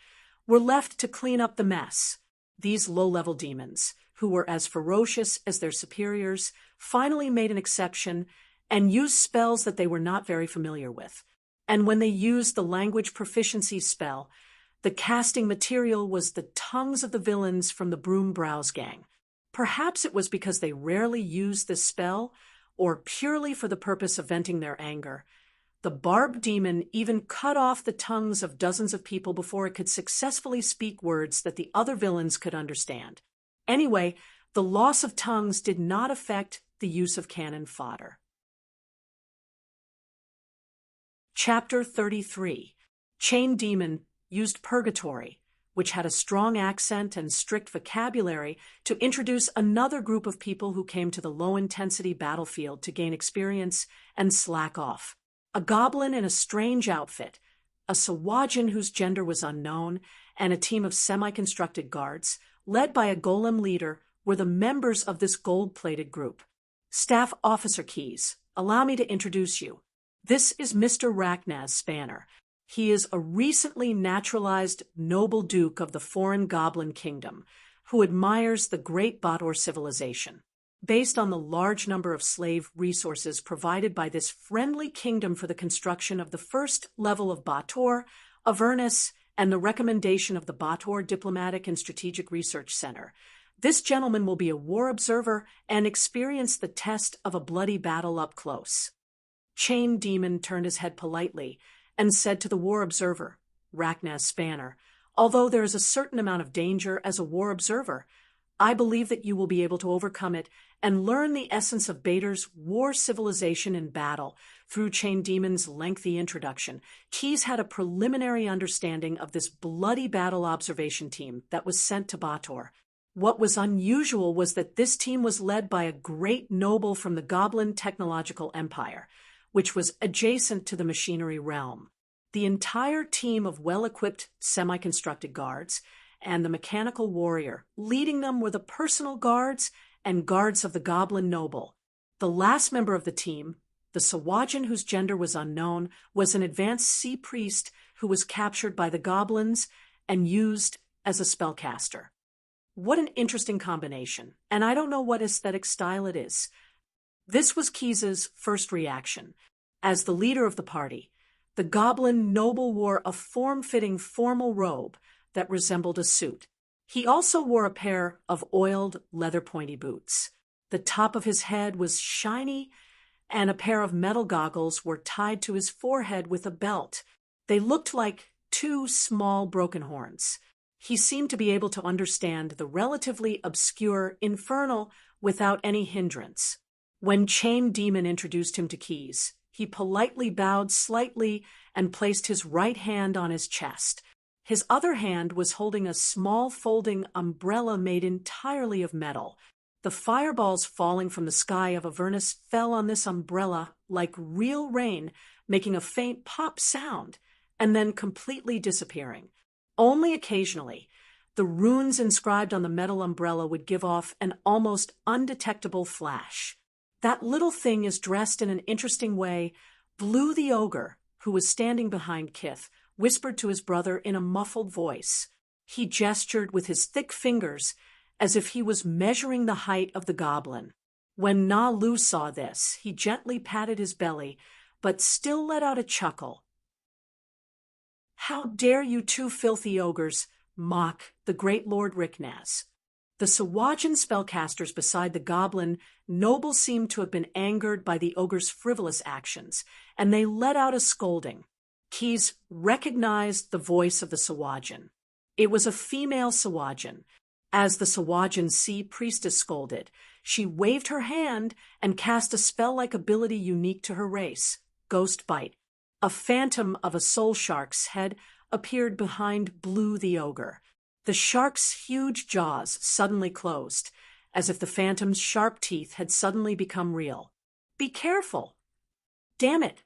were left to clean up the mess. These low-level demons, who were as ferocious as their superiors, finally made an exception and used spells that they were not very familiar with. And when they used the language proficiency spell, the casting material was the tongues of the villains from the Broom Brows gang. Perhaps it was because they rarely used this spell, or purely for the purpose of venting their anger. The barb demon even cut off the tongues of dozens of people before it could successfully speak words that the other villains could understand. Anyway, the loss of tongues did not affect the use of cannon fodder. Chapter 33. Chain Demon used Purgatory, which had a strong accent and strict vocabulary, to introduce another group of people who came to the low-intensity battlefield to gain experience and slack off. A goblin in a strange outfit, a Sawajin whose gender was unknown, and a team of semi-constructed guards, led by a golem leader, were the members of this gold-plated group. Staff Officer Keys, allow me to introduce you. This is Mr. Ragnar Spanner. He is a recently naturalized noble duke of the foreign goblin kingdom who admires the great Bator civilization. Based on the large number of slave resources provided by this friendly kingdom for the construction of the first level of Bator, Avernus, and the recommendation of the Bator Diplomatic and Strategic Research Center, this gentleman will be a war observer and experience the test of a bloody battle up close. Chain Demon turned his head politely and said to the war observer, Ragnar Spanner, although there is a certain amount of danger as a war observer, I believe that you will be able to overcome it and learn the essence of Bator's war civilization in battle through Chain Demon's lengthy introduction. Keys had a preliminary understanding of this bloody battle observation team that was sent to Bator. What was unusual was that this team was led by a great noble from the Goblin Technological Empire, which was adjacent to the machinery realm. the entire team of well-equipped semi-constructed guards, and the mechanical warrior. Leading them were the personal guards and guards of the goblin noble. The last member of the team, the Sawajin, whose gender was unknown, was an advanced sea priest who was captured by the goblins and used as a spellcaster. What an interesting combination, and I don't know what aesthetic style it is. This was Keyes' first reaction. As the leader of the party, the goblin noble wore a form-fitting formal robe that resembled a suit. He also wore a pair of oiled leather pointy boots. The top of his head was shiny, and a pair of metal goggles were tied to his forehead with a belt. They looked like two small broken horns. He seemed to be able to understand the relatively obscure infernal without any hindrance. When Chain Demon introduced him to Keyes, he politely bowed slightly and placed his right hand on his chest. His other hand was holding a small folding umbrella made entirely of metal. The fireballs falling from the sky of Avernus fell on this umbrella like real rain, making a faint pop sound, and then completely disappearing. Only occasionally, the runes inscribed on the metal umbrella would give off an almost undetectable flash. That little thing is dressed in an interesting way. Blue the ogre, who was standing behind Kith, whispered to his brother in a muffled voice. He gestured with his thick fingers as if he was measuring the height of the goblin. When Na Lu saw this, he gently patted his belly, but still let out a chuckle. "How dare you two filthy ogres mock the great Lord Riknaz?" The Sawajin spellcasters beside the goblin noble seemed to have been angered by the ogre's frivolous actions, and they let out a scolding. Keyes recognized the voice of the Sawajin. It was a female Sawajin. As the Sawajin sea priestess scolded, she waved her hand and cast a spell-like ability unique to her race, Ghost Bite. A phantom of a soul shark's head appeared behind Blue the ogre. The shark's huge jaws suddenly closed, as if the phantom's sharp teeth had suddenly become real. "Be careful!" "Damn it!"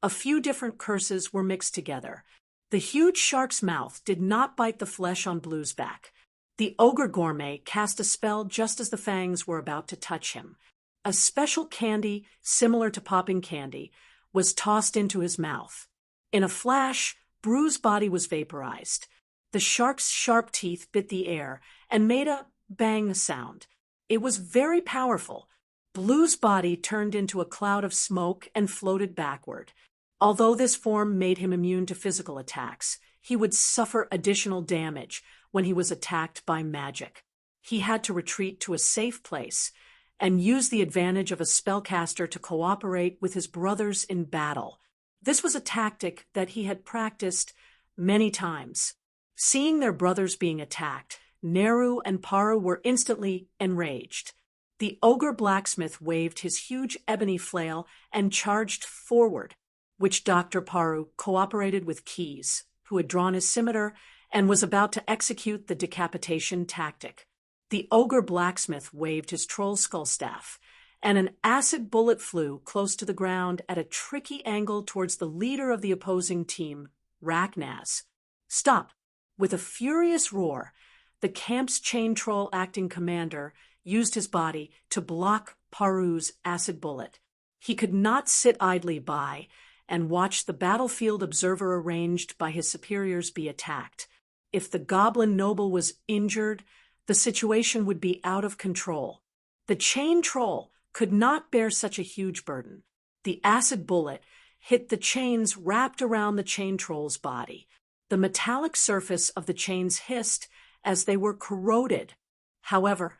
A few different curses were mixed together. The huge shark's mouth did not bite the flesh on Blue's back. The ogre gourmet cast a spell just as the fangs were about to touch him. A special candy, similar to popping candy, was tossed into his mouth. In a flash, Blue's body was vaporized. The shark's sharp teeth bit the air and made a bang sound. It was very powerful. Blue's body turned into a cloud of smoke and floated backward. Although this form made him immune to physical attacks, he would suffer additional damage when he was attacked by magic. He had to retreat to a safe place and use the advantage of a spellcaster to cooperate with his brothers in battle. This was a tactic that he had practiced many times. Seeing their brothers being attacked, Neru and Paru were instantly enraged. The ogre blacksmith waved his huge ebony flail and charged forward, which Dr. Paru cooperated with Keyes, who had drawn his scimitar and was about to execute the decapitation tactic. The ogre blacksmith waved his troll skull staff, and an acid bullet flew close to the ground at a tricky angle towards the leader of the opposing team, Riknaz. "Stop!" With a furious roar, the camp's chain troll acting commander used his body to block Paru's acid bullet. He could not sit idly by and watch the battlefield observer arranged by his superiors be attacked. If the goblin noble was injured, the situation would be out of control. The chain troll could not bear such a huge burden. The acid bullet hit the chains wrapped around the chain troll's body. The metallic surface of the chains hissed as they were corroded. However,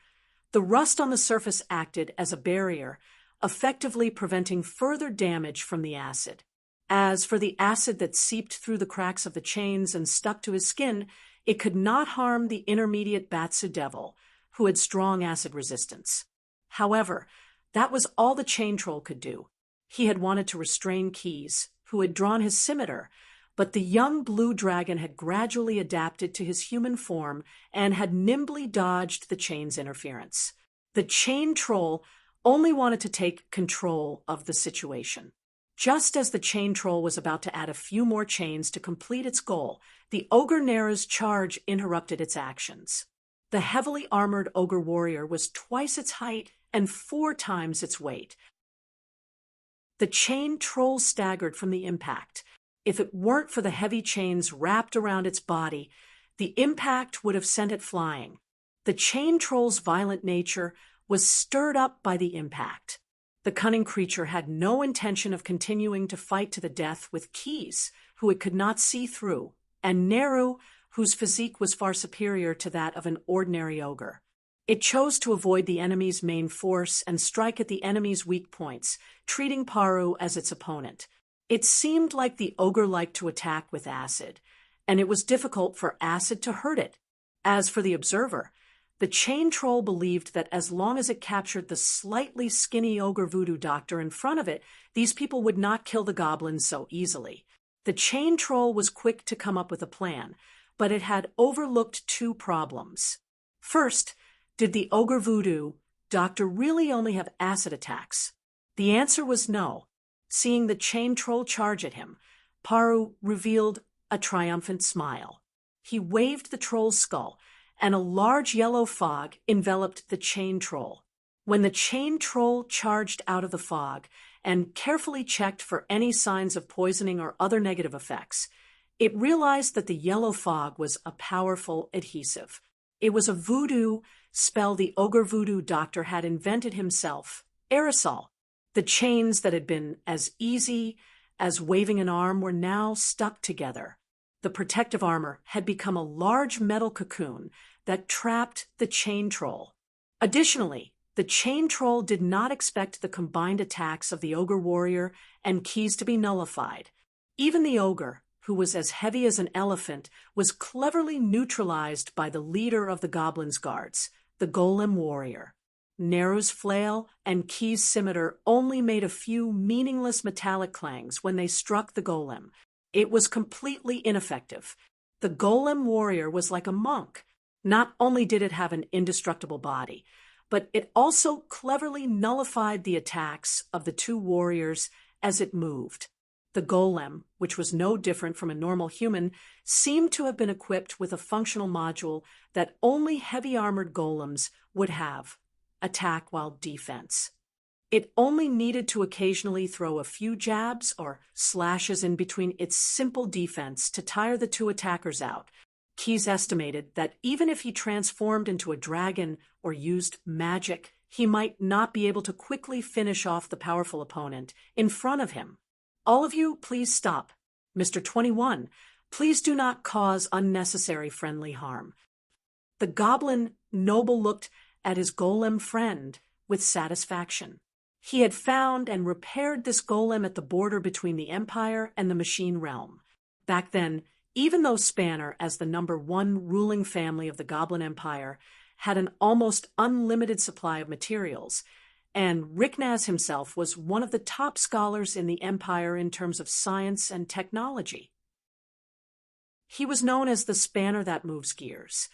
the rust on the surface acted as a barrier, effectively preventing further damage from the acid. As for the acid that seeped through the cracks of the chains and stuck to his skin, it could not harm the intermediate Batsu devil, who had strong acid resistance. However, that was all the chain troll could do. He had wanted to restrain Keyes, who had drawn his scimitar, but the young blue dragon had gradually adapted to his human form and had nimbly dodged the chain's interference. The chain troll only wanted to take control of the situation. Just as the chain troll was about to add a few more chains to complete its goal, the ogre Nera's charge interrupted its actions. The heavily armored ogre warrior was twice its height and 4 times its weight. The chain troll staggered from the impact. If it weren't for the heavy chains wrapped around its body, the impact would have sent it flying. The chain troll's violent nature was stirred up by the impact. The cunning creature had no intention of continuing to fight to the death with Keys, who it could not see through, and Neru, whose physique was far superior to that of an ordinary ogre. It chose to avoid the enemy's main force and strike at the enemy's weak points, treating Paru as its opponent. It seemed like the ogre liked to attack with acid, and it was difficult for acid to hurt it. As for the observer, the chain troll believed that as long as it captured the slightly skinny ogre voodoo doctor in front of it, these people would not kill the goblins so easily. The chain troll was quick to come up with a plan, but it had overlooked 2 problems. First, did the ogre voodoo doctor really only have acid attacks? The answer was no. Seeing the chain troll charge at him, Paru revealed a triumphant smile. He waved the troll's skull, and a large yellow fog enveloped the chain troll. When the chain troll charged out of the fog and carefully checked for any signs of poisoning or other negative effects, it realized that the yellow fog was a powerful adhesive. It was a voodoo spell the ogre voodoo doctor had invented himself, aerosol. The chains that had been as easy as waving an arm were now stuck together. The protective armor had become a large metal cocoon that trapped the chain troll. Additionally, the chain troll did not expect the combined attacks of the ogre warrior and Keys to be nullified. Even the ogre, who was as heavy as an elephant, was cleverly neutralized by the leader of the goblins' guards, the golem warrior. Neru's flail and Keys' scimitar only made a few meaningless metallic clangs when they struck the golem. It was completely ineffective. The golem warrior was like a monk. Not only did it have an indestructible body, but it also cleverly nullified the attacks of the 2 warriors as it moved. The golem, which was no different from a normal human, seemed to have been equipped with a functional module that only heavy armored golems would have: attack while defense. It only needed to occasionally throw a few jabs or slashes in between its simple defense to tire the 2 attackers out. Keys estimated that even if he transformed into a dragon or used magic, he might not be able to quickly finish off the powerful opponent in front of him. All of you, please stop. Mr. 21, please do not cause unnecessary friendly harm. The goblin noble looked at his golem friend with satisfaction. He had found and repaired this golem at the border between the Empire and the Machine Realm. Back then, even though Spanner, as the number 1 ruling family of the Goblin Empire, had an almost unlimited supply of materials, and Ricknaz himself was one of the top scholars in the Empire in terms of science and technology. He was known as the spanner that moves gears.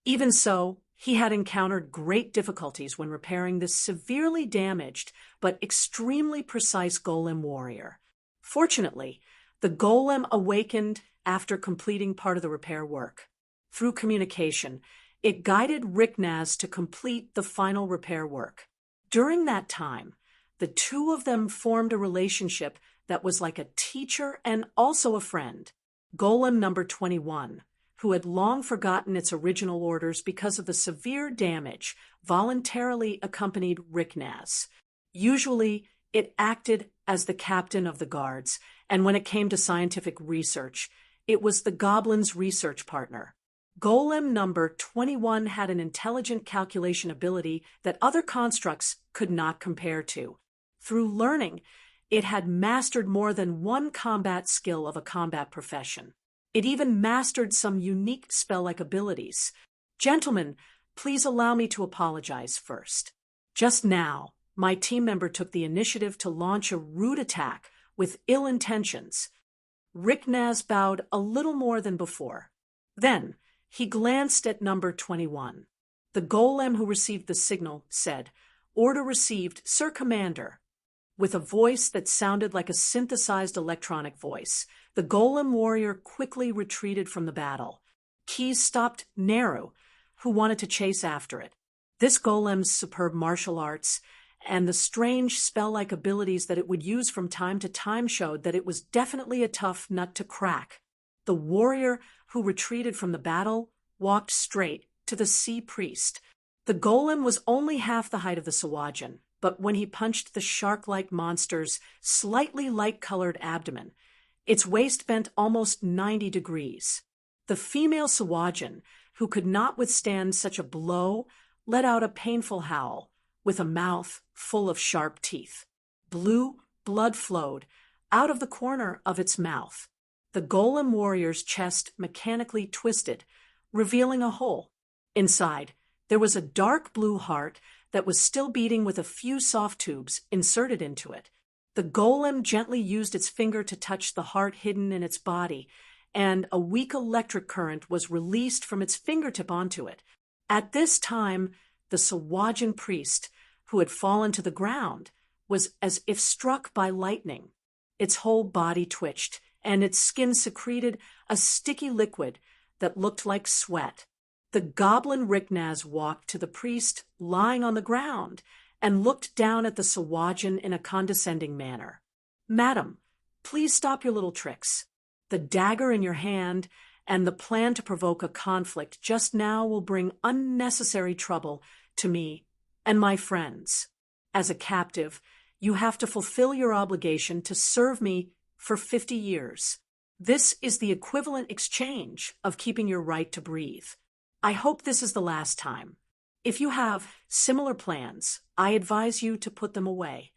Even so, he had encountered great difficulties when repairing this severely damaged but extremely precise golem warrior. Fortunately, the golem awakened after completing part of the repair work. Through communication, it guided Ricknaz to complete the final repair work. During that time, the 2 of them formed a relationship that was like a teacher and also a friend. Golem number 21, who had long forgotten its original orders because of the severe damage, voluntarily accompanied Ricknaz. Usually, it acted as the captain of the guards, and when it came to scientific research, it was the goblin's research partner. Golem number 21 had an intelligent calculation ability that other constructs could not compare to. Through learning, it had mastered more than one combat skill of a combat profession. It even mastered some unique spell-like abilities. Gentlemen, please allow me to apologize first. Just now, my team member took the initiative to launch a rude attack with ill intentions. Ricknaz bowed a little more than before. Then, he glanced at number 21. The golem who received the signal said, "Order received, Sir Commander." With a voice that sounded like a synthesized electronic voice, the golem warrior quickly retreated from the battle. Keyes stopped Neru, who wanted to chase after it. This golem's superb martial arts and the strange spell-like abilities that it would use from time to time showed that it was definitely a tough nut to crack. The warrior who retreated from the battle walked straight to the sea priest. The golem was only half the height of the Sahuagin, but when he punched the shark-like monster's slightly light-colored abdomen, its waist bent almost 90 degrees. The female Sahuagin, who could not withstand such a blow, let out a painful howl, with a mouth full of sharp teeth. Blue blood flowed out of the corner of its mouth. The golem warrior's chest mechanically twisted, revealing a hole. Inside, there was a dark blue heart that was still beating with a few soft tubes inserted into it. The golem gently used its finger to touch the heart hidden in its body, and a weak electric current was released from its fingertip onto it. At this time, the Sahuagin priest, who had fallen to the ground, was as if struck by lightning. Its whole body twitched, and its skin secreted a sticky liquid that looked like sweat. The goblin Riknaz walked to the priest lying on the ground and looked down at the Sahuagin in a condescending manner. "Madam, please stop your little tricks. The dagger in your hand and the plan to provoke a conflict just now will bring unnecessary trouble to me and my friends. As a captive, you have to fulfill your obligation to serve me for 50 years. This is the equivalent exchange of keeping your right to breathe. I hope this is the last time. If you have similar plans, I advise you to put them away."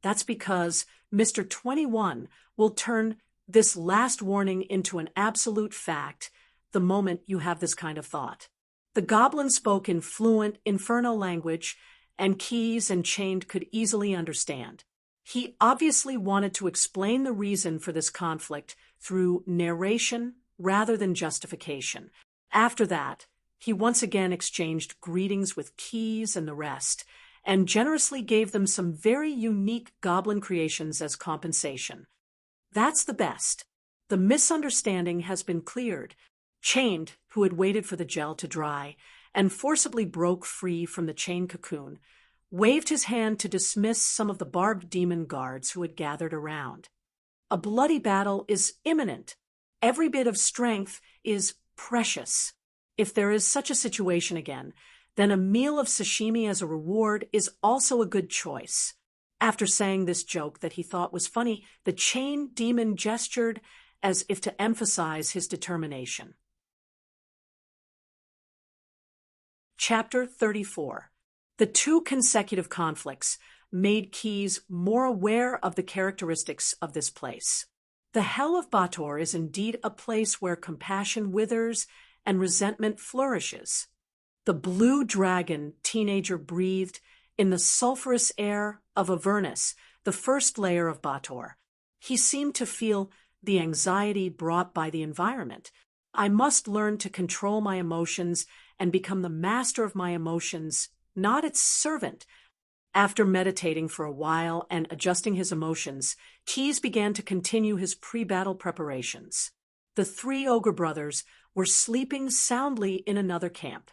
That's because Mr. 21 will turn this last warning into an absolute fact the moment you have this kind of thought. The goblin spoke in fluent Inferno language, and Keyes and Chained could easily understand. He obviously wanted to explain the reason for this conflict through narration rather than justification. After that, he once again exchanged greetings with Keyes and the rest, and generously gave them some very unique goblin creations as compensation. That's the best. The misunderstanding has been cleared. Chained, who had waited for the gel to dry and forcibly broke free from the chain cocoon, waved his hand to dismiss some of the barbed demon guards who had gathered around. A bloody battle is imminent. Every bit of strength is precious. If there is such a situation again, then a meal of sashimi as a reward is also a good choice. After saying this joke that he thought was funny, the chain demon gestured as if to emphasize his determination. Chapter 34. The two consecutive conflicts made Keyes more aware of the characteristics of this place. The Hell of Bator is indeed a place where compassion withers and resentment flourishes. The blue dragon teenager breathed in the sulphurous air of Avernus, the first layer of Bator. He seemed to feel the anxiety brought by the environment. I must learn to control my emotions and become the master of my emotions, not its servant. After meditating for a while and adjusting his emotions, Keyes began to continue his pre-battle preparations. The three ogre brothers were sleeping soundly in another camp.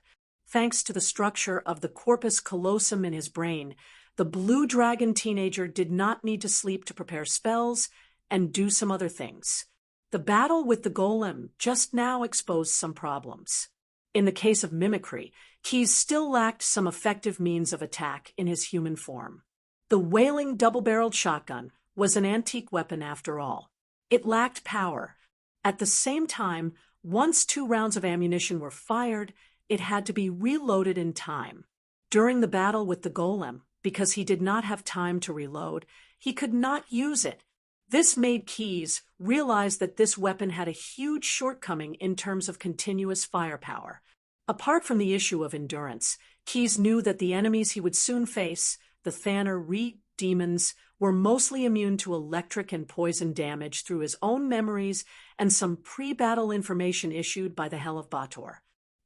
Thanks to the structure of the corpus callosum in his brain, the blue dragon teenager did not need to sleep to prepare spells and do some other things. The battle with the golem just now exposed some problems. In the case of mimicry, Keyes still lacked some effective means of attack in his human form. The wailing double-barreled shotgun was an antique weapon after all. It lacked power. At the same time, once 2 rounds of ammunition were fired, it had to be reloaded in time. During the battle with the golem, because he did not have time to reload, he could not use it. This made Keyes realize that this weapon had a huge shortcoming in terms of continuous firepower. Apart from the issue of endurance, Keyes knew that the enemies he would soon face, the Thanner Reed demons, were mostly immune to electric and poison damage through his own memories and some pre-battle information issued by the Hell of Bator.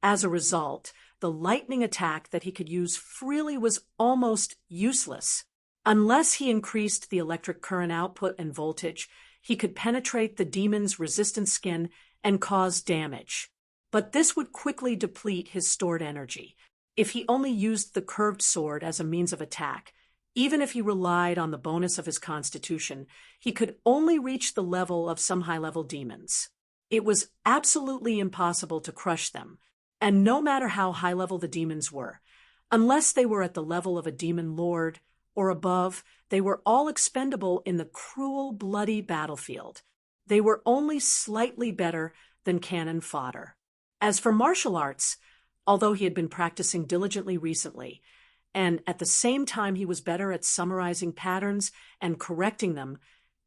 As a result, the lightning attack that he could use freely was almost useless. Unless he increased the electric current output and voltage, he could penetrate the demon's resistant skin and cause damage. But this would quickly deplete his stored energy. If he only used the curved sword as a means of attack, even if he relied on the bonus of his constitution, he could only reach the level of some high-level demons. It was absolutely impossible to crush them, and no matter how high-level the demons were, unless they were at the level of a demon lord or above, they were all expendable in the cruel, bloody battlefield. They were only slightly better than cannon fodder. As for martial arts, although he had been practicing diligently recently, and at the same time he was better at summarizing patterns and correcting them,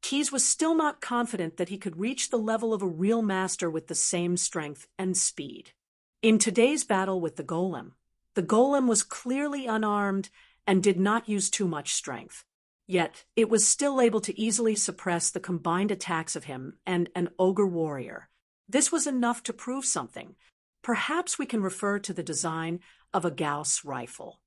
Keyes was still not confident that he could reach the level of a real master with the same strength and speed. In today's battle with the golem was clearly unarmed and did not use too much strength. Yet it was still able to easily suppress the combined attacks of him and an ogre warrior. This was enough to prove something. Perhaps we can refer to the design of a Gauss rifle.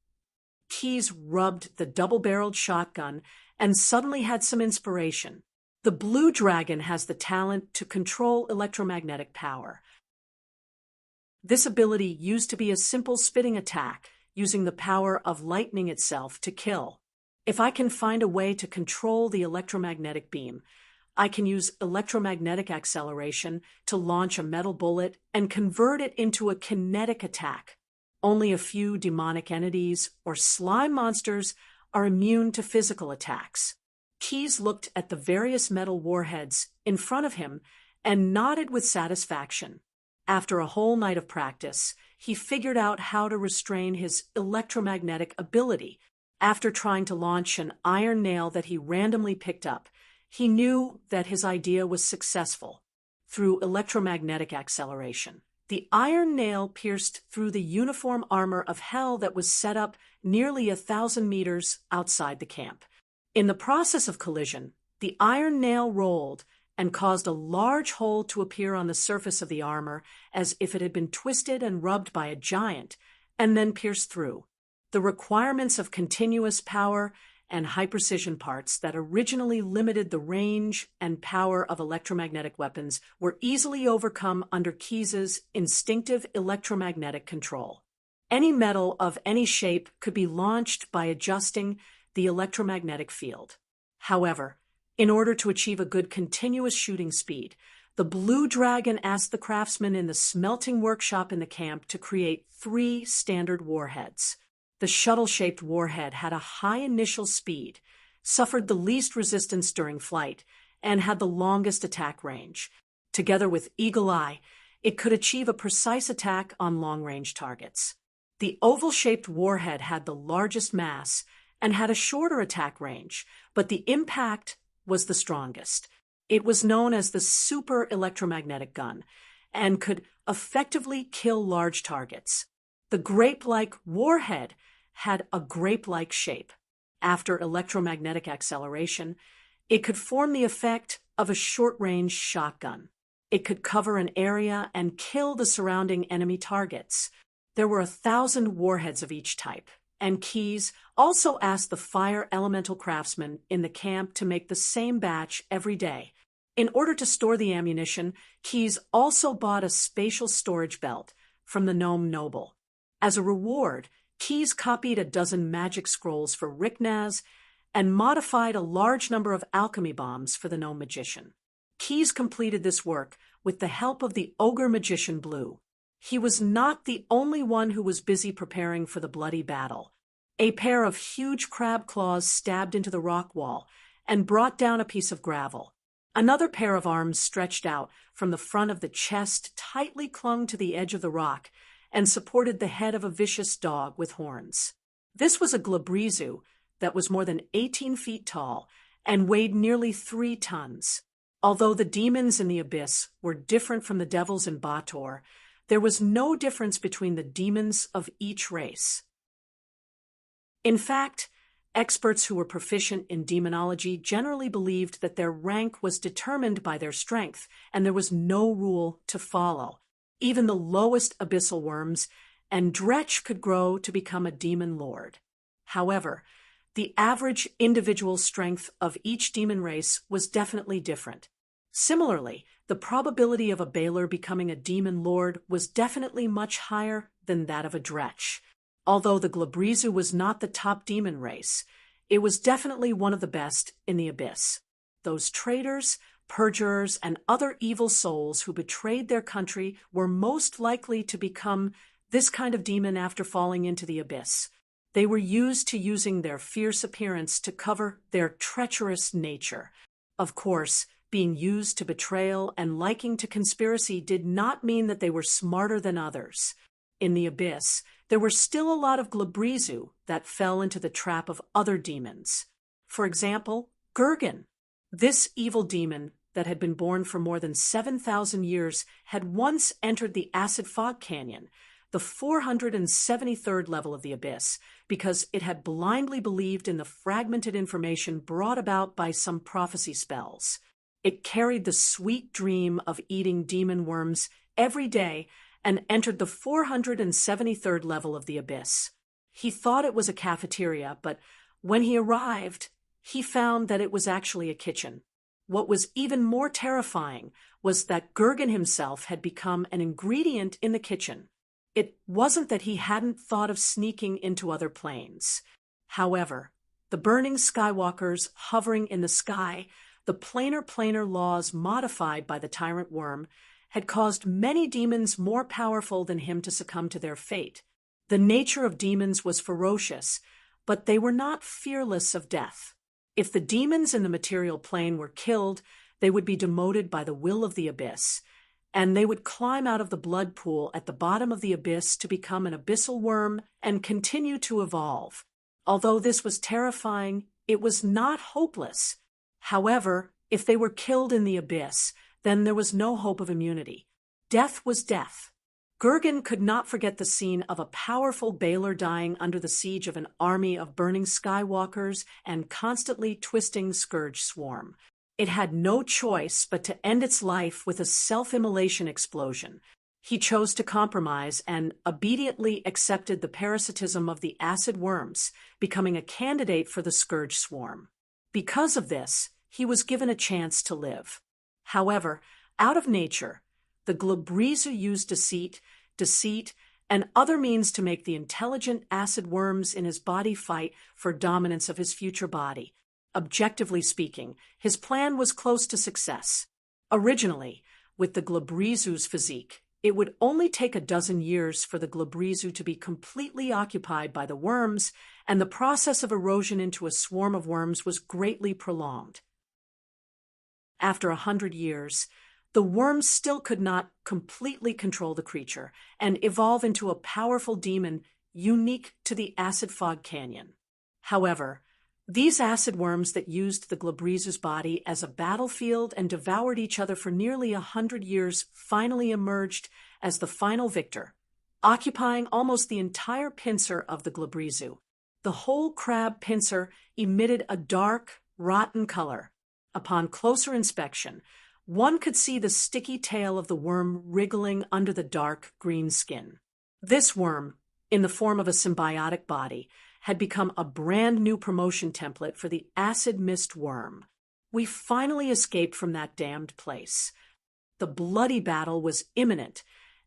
Keyes rubbed the double-barreled shotgun and suddenly had some inspiration. The blue dragon has the talent to control electromagnetic power. This ability used to be a simple spitting attack, using the power of lightning itself to kill. If I can find a way to control the electromagnetic beam, I can use electromagnetic acceleration to launch a metal bullet and convert it into a kinetic attack. Only a few demonic entities or slime monsters are immune to physical attacks. Keyes looked at the various metal warheads in front of him and nodded with satisfaction. After a whole night of practice, he figured out how to restrain his electromagnetic ability. After trying to launch an iron nail that he randomly picked up, he knew that his idea was successful. Through electromagnetic acceleration, the iron nail pierced through the uniform armor of hell that was set up nearly 1,000 meters outside the camp. In the process of collision, the iron nail rolled and caused a large hole to appear on the surface of the armor as if it had been twisted and rubbed by a giant, and then pierced through. The requirements of continuous power and high-precision parts that originally limited the range and power of electromagnetic weapons were easily overcome under Keyes's instinctive electromagnetic control. Any metal of any shape could be launched by adjusting the electromagnetic field. However, in order to achieve a good continuous shooting speed, the Blue Dragon asked the craftsmen in the smelting workshop in the camp to create 3 standard warheads. The shuttle-shaped warhead had a high initial speed, suffered the least resistance during flight, and had the longest attack range. Together with Eagle Eye, it could achieve a precise attack on long-range targets. The oval-shaped warhead had the largest mass and had a shorter attack range, but the impact was the strongest. It was known as the super electromagnetic gun and could effectively kill large targets. The grape-like warhead had a grape-like shape. After electromagnetic acceleration, it could form the effect of a short-range shotgun. It could cover an area and kill the surrounding enemy targets. There were 1,000 warheads of each type, and Keyes also asked the fire elemental craftsmen in the camp to make the same batch every day. In order to store the ammunition, Keyes also bought a spatial storage belt from the gnome noble. As a reward, Keyes copied a dozen magic scrolls for Ricknaz and modified a large number of alchemy bombs for the gnome magician. Keyes completed this work with the help of the ogre magician Blue. He was not the only one who was busy preparing for the bloody battle. A pair of huge crab claws stabbed into the rock wall and brought down a piece of gravel. Another pair of arms stretched out from the front of the chest, tightly clung to the edge of the rock, and supported the head of a vicious dog with horns. This was a glabrizu that was more than 18 feet tall and weighed nearly 3 tons. Although the demons in the abyss were different from the devils in Bator, there was no difference between the demons of each race. In fact, experts who were proficient in demonology generally believed that their rank was determined by their strength, and there was no rule to follow. Even the lowest abyssal worms and dretch could grow to become a demon lord. However, the average individual strength of each demon race was definitely different. Similarly, the probability of a Baelor becoming a demon lord was definitely much higher than that of a Dretch. Although the Glabrezu was not the top demon race, it was definitely one of the best in the Abyss. Those traitors, perjurers, and other evil souls who betrayed their country were most likely to become this kind of demon after falling into the Abyss. They were used to using their fierce appearance to cover their treacherous nature. Of course, being used to betrayal and liking to conspiracy did not mean that they were smarter than others. In the Abyss, there were still a lot of Glabrezu that fell into the trap of other demons. For example, Gurgan. This evil demon that had been born for more than 7,000 years had once entered the Acid Fog Canyon, the 473rd level of the Abyss, because it had blindly believed in the fragmented information brought about by some prophecy spells. It carried the sweet dream of eating demon worms every day and entered the 473rd level of the Abyss. He thought it was a cafeteria, but when he arrived, he found that it was actually a kitchen. What was even more terrifying was that Gurgan himself had become an ingredient in the kitchen. It wasn't that he hadn't thought of sneaking into other planes. However, the burning skywalkers hovering in the sky, the planar laws modified by the tyrant worm, had caused many demons more powerful than him to succumb to their fate. The nature of demons was ferocious, but they were not fearless of death. If the demons in the material plane were killed, they would be demoted by the will of the Abyss, and they would climb out of the blood pool at the bottom of the Abyss to become an abyssal worm and continue to evolve. Although this was terrifying, it was not hopeless. However, if they were killed in the Abyss, then there was no hope of immunity. Death was death. Gurgan could not forget the scene of a powerful Baelor dying under the siege of an army of burning skywalkers and constantly twisting scourge swarm. It had no choice but to end its life with a self-immolation explosion. He chose to compromise and obediently accepted the parasitism of the acid worms, becoming a candidate for the scourge swarm. Because of this, he was given a chance to live. However, out of nature, the Glabrezu used deceit, and other means to make the intelligent acid worms in his body fight for dominance of his future body. Objectively speaking, his plan was close to success. Originally, with the Glabrezu's physique, it would only take a dozen years for the Glabrezu to be completely occupied by the worms, and the process of erosion into a swarm of worms was greatly prolonged. After 100 years, the worms still could not completely control the creature and evolve into a powerful demon unique to the Acid Fog Canyon. However, these acid worms that used the Glabrezu's body as a battlefield and devoured each other for nearly 100 years finally emerged as the final victor, occupying almost the entire pincer of the Glabrezu. The whole crab pincer emitted a dark, rotten color. Upon closer inspection, one could see the sticky tail of the worm wriggling under the dark green skin. This worm, in the form of a symbiotic body, had become a brand new promotion template for the acid mist worm. We finally escaped from that damned place. The bloody battle was imminent,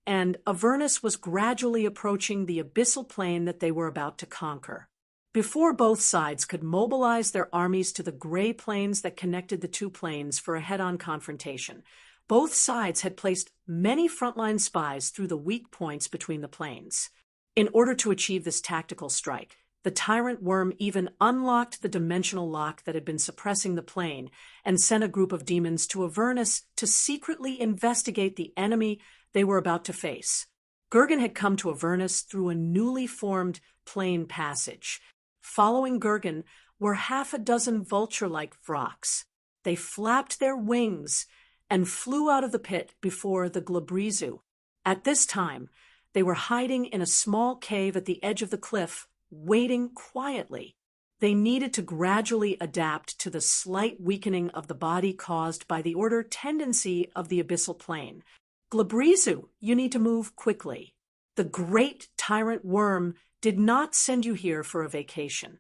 and Avernus was gradually approaching the abyssal plane that they were about to conquer. Before both sides could mobilize their armies to the gray plains that connected the two planes for a head-on confrontation, both sides had placed many frontline spies through the weak points between the planes. In order to achieve this tactical strike, the tyrant worm even unlocked the dimensional lock that had been suppressing the plane and sent a group of demons to Avernus to secretly investigate the enemy they were about to face. Gurgan had come to Avernus through a newly formed plane passage. Following Gurgan were half a dozen vulture-like Vrox. They flapped their wings and flew out of the pit before the Glabrezu. At this time, they were hiding in a small cave at the edge of the cliff, waiting quietly. They needed to gradually adapt to the slight weakening of the body caused by the order tendency of the abyssal plane. Glabrezu, you need to move quickly. The great tyrant worm did not send you here for a vacation.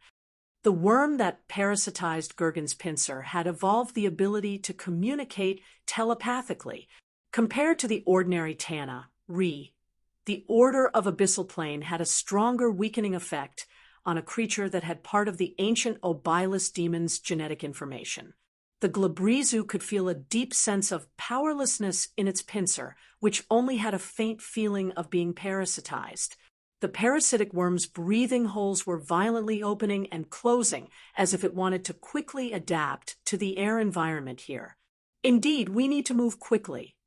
The worm that parasitized Gergen's pincer had evolved the ability to communicate telepathically. Compared to the ordinary Tana, the order of abyssal plane had a stronger weakening effect on a creature that had part of the ancient Obilus demon's genetic information. The Glabrizu could feel a deep sense of powerlessness in its pincer, which only had a faint feeling of being parasitized. The parasitic worm's breathing holes were violently opening and closing as if it wanted to quickly adapt to the air environment here. Indeed, we need to move quickly.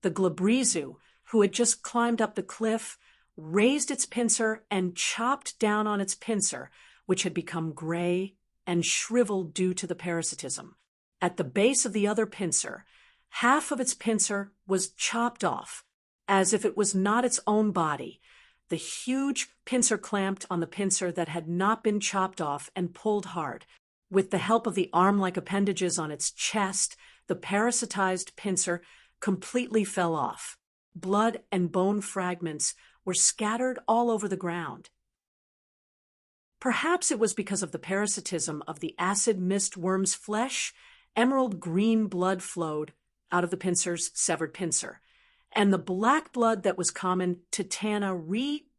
The Glabrizu, who had just climbed up the cliff, raised its pincer and chopped down on its pincer, which had become gray and shriveled due to the parasitism. At the base of the other pincer, half of its pincer was chopped off, as if it was not its own body. The huge pincer clamped on the pincer that had not been chopped off and pulled hard. With the help of the arm-like appendages on its chest, the parasitized pincer completely fell off. Blood and bone fragments were scattered all over the ground. Perhaps it was because of the parasitism of the acid mist worm's flesh. Emerald green blood flowed out of the pincer's severed pincer, and the black blood that was common to Tana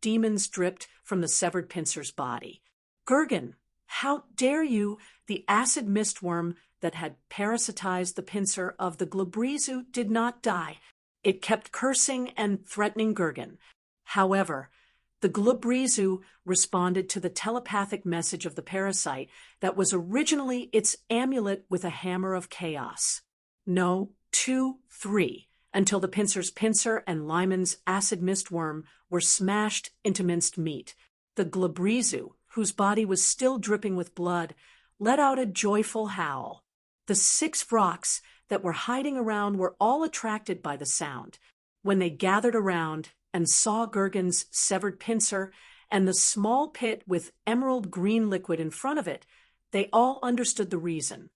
demons dripped from the severed pincer's body. Gergen, how dare you? The acid mist worm that had parasitized the pincer of the Glabrizu did not die. It kept cursing and threatening Gergen. However, the Glabrizu responded to the telepathic message of the parasite that was originally its amulet with a hammer of chaos. No, 2, 3, until the pincer's pincer and Lyman's acid mist worm were smashed into minced meat. The Glabrizu, whose body was still dripping with blood, let out a joyful howl. The 6 Vroks that were hiding around were all attracted by the sound. When they gathered around and saw Gergen's severed pincer and the small pit with emerald green liquid in front of it, they all understood the reason.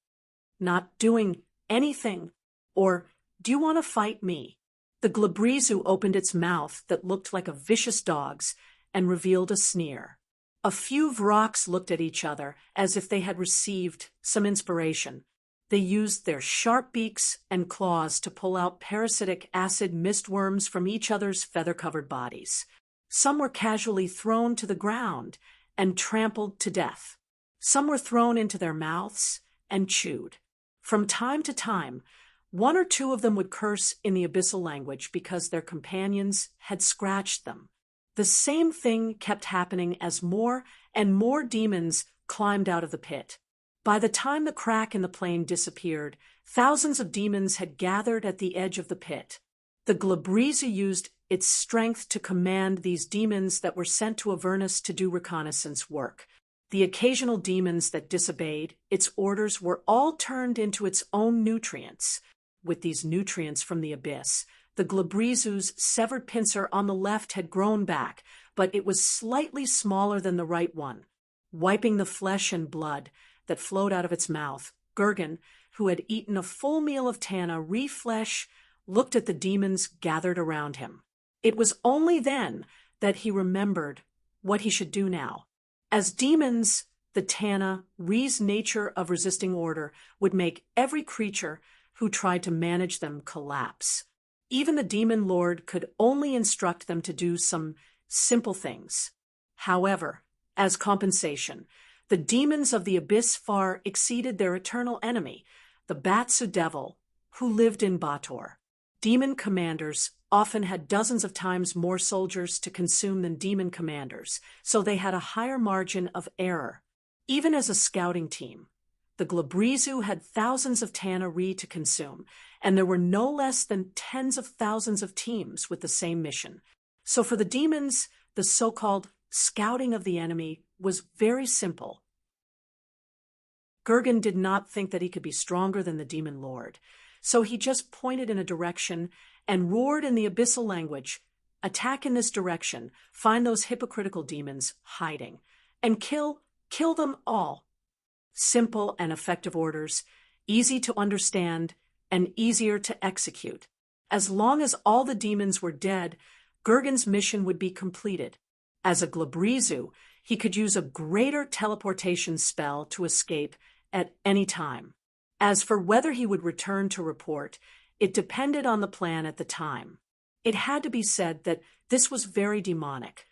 Not doing anything, or do you want to fight me? The Glabrizu opened its mouth that looked like a vicious dog's and revealed a sneer. A few Vroks looked at each other as if they had received some inspiration. They used their sharp beaks and claws to pull out parasitic acid mistworms from each other's feather-covered bodies. Some were casually thrown to the ground and trampled to death. Some were thrown into their mouths and chewed. From time to time, 1 or 2 of them would curse in the abyssal language because their companions had scratched them. The same thing kept happening as more and more demons climbed out of the pit. By the time the crack in the plain disappeared, thousands of demons had gathered at the edge of the pit. The Glabrizu used its strength to command these demons that were sent to Avernus to do reconnaissance work. The occasional demons that disobeyed its orders were all turned into its own nutrients. With these nutrients from the abyss, the Glabrizu's severed pincer on the left had grown back, but it was slightly smaller than the right one. Wiping the flesh and blood that flowed out of its mouth, Gergen, who had eaten a full meal of Tana flesh, looked at the demons gathered around him. It was only then that he remembered what he should do now. As demons, the Tana's nature of resisting order would make every creature who tried to manage them collapse. Even the demon lord could only instruct them to do some simple things. However, as compensation, the demons of the abyss far exceeded their eternal enemy, the Batsu devil, who lived in Bator. Demon commanders often had dozens of times more soldiers to consume than demon commanders, so they had a higher margin of error. Even as a scouting team, the Glabrizu had thousands of Tana to consume, and there were no less than tens of thousands of teams with the same mission. So for the demons, the so-called scouting of the enemy was very simple. Gergen did not think that he could be stronger than the demon lord, so he just pointed in a direction and roared in the abyssal language, "Attack in this direction, find those hypocritical demons hiding, and kill them all." Simple and effective orders, easy to understand and easier to execute. As long as all the demons were dead, Gergen's mission would be completed. As a Glabrizu, he could use a greater teleportation spell to escape at any time. As for whether he would return to report, it depended on the plan at the time. It had to be said that this was very demonic.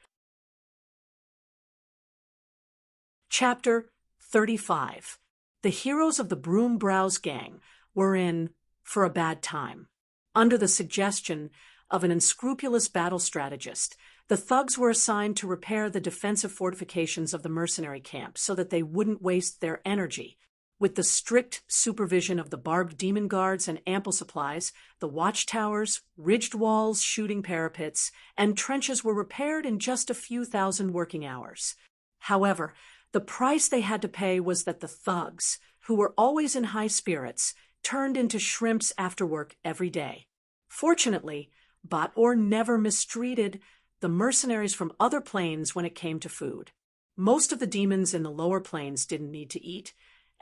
Chapter 35. The heroes of the Broom Brows Gang were in for a bad time. Under the suggestion of an unscrupulous battle strategist, the thugs were assigned to repair the defensive fortifications of the mercenary camp so that they wouldn't waste their energy. With the strict supervision of the barbed demon guards and ample supplies, the watchtowers, ridged walls, shooting parapets, and trenches were repaired in just a few thousand working hours. However, the price they had to pay was that the thugs, who were always in high spirits, turned into shrimps after work every day. Fortunately, Bator never mistreated the mercenaries from other planes when it came to food. Most of the demons in the lower planes didn't need to eat,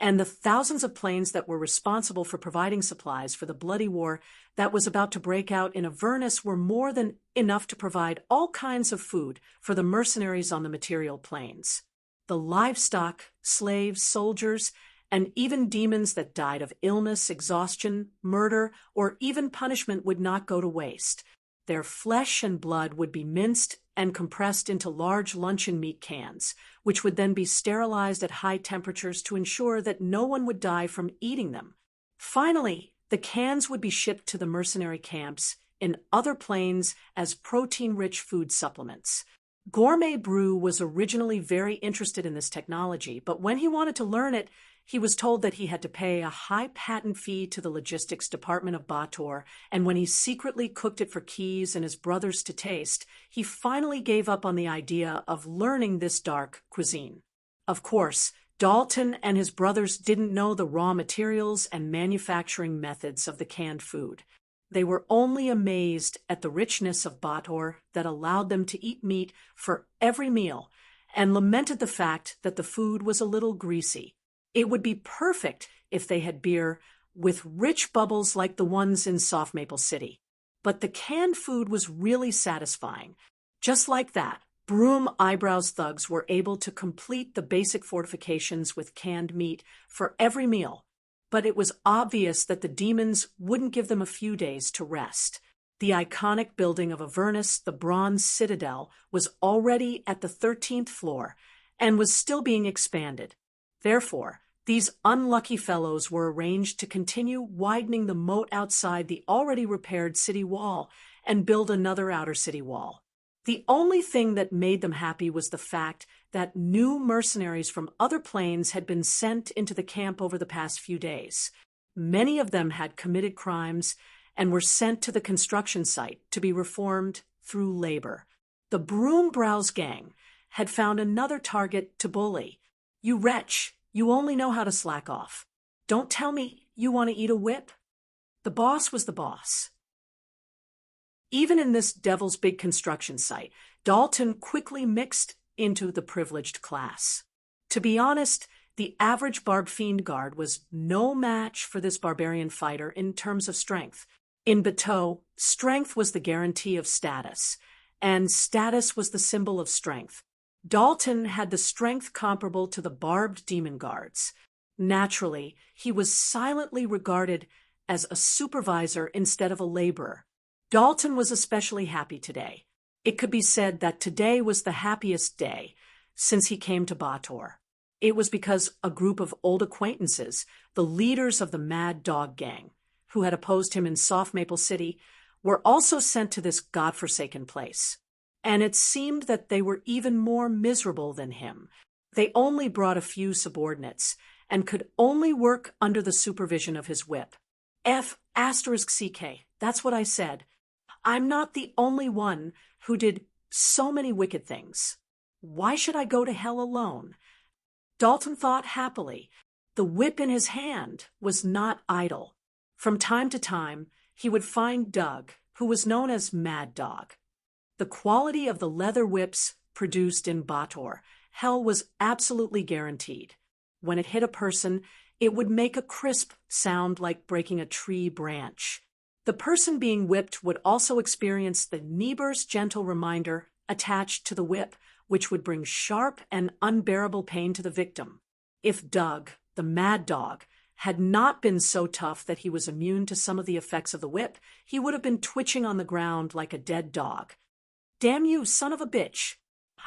and the thousands of planes that were responsible for providing supplies for the bloody war that was about to break out in Avernus were more than enough to provide all kinds of food for the mercenaries on the material planes. The livestock, slaves, soldiers, and even demons that died of illness, exhaustion, murder, or even punishment would not go to waste. Their flesh and blood would be minced and compressed into large luncheon meat cans, which would then be sterilized at high temperatures to ensure that no one would die from eating them. Finally, the cans would be shipped to the mercenary camps in other planes as protein-rich food supplements. Gourmet Brew was originally very interested in this technology, but when he wanted to learn it, he was told that he had to pay a high patent fee to the logistics department of Bator, and when he secretly cooked it for Keys and his brothers to taste, he finally gave up on the idea of learning this dark cuisine. Of course, Dalton and his brothers didn't know the raw materials and manufacturing methods of the canned food. They were only amazed at the richness of Bator that allowed them to eat meat for every meal, and lamented the fact that the food was a little greasy. It would be perfect if they had beer with rich bubbles like the ones in Soft Maple City. But the canned food was really satisfying. Just like that, Broom Eyebrows thugs were able to complete the basic fortifications with canned meat for every meal. But it was obvious that the demons wouldn't give them a few days to rest. The iconic building of Avernus, the Bronze Citadel, was already at the 13th floor and was still being expanded. Therefore, these unlucky fellows were arranged to continue widening the moat outside the already repaired city wall and build another outer city wall. The only thing that made them happy was the fact that new mercenaries from other planes had been sent into the camp over the past few days. Many of them had committed crimes and were sent to the construction site to be reformed through labor. The Broom Brows Gang had found another target to bully. "You wretch, you only know how to slack off. Don't tell me you want to eat a whip." The boss was the boss. Even in this devil's big construction site, Dalton quickly mixed into the privileged class. To be honest, the average Barb Fiend guard was no match for this barbarian fighter in terms of strength. In Bateau, strength was the guarantee of status, and status was the symbol of strength. Dalton had the strength comparable to the barbed demon guards. Naturally, he was silently regarded as a supervisor instead of a laborer. Dalton was especially happy today. It could be said that today was the happiest day since he came to Bator. It was because a group of old acquaintances, the leaders of the Mad Dog Gang, who had opposed him in Soft Maple City, were also sent to this godforsaken place. And it seemed that they were even more miserable than him. They only brought a few subordinates and could only work under the supervision of his whip. F***CK, that's what I said. I'm not the only one who did so many wicked things. Why should I go to hell alone? Dalton thought happily. The whip in his hand was not idle. From time to time, he would find Doug, who was known as Mad Dog. The quality of the leather whips produced in Bator, hell was absolutely guaranteed. When it hit a person, it would make a crisp sound like breaking a tree branch. The person being whipped would also experience the Niebuhr's gentle reminder attached to the whip which would bring sharp and unbearable pain to the victim. If Doug, the mad dog, had not been so tough that he was immune to some of the effects of the whip, he would have been twitching on the ground like a dead dog. "Damn you, son of a bitch!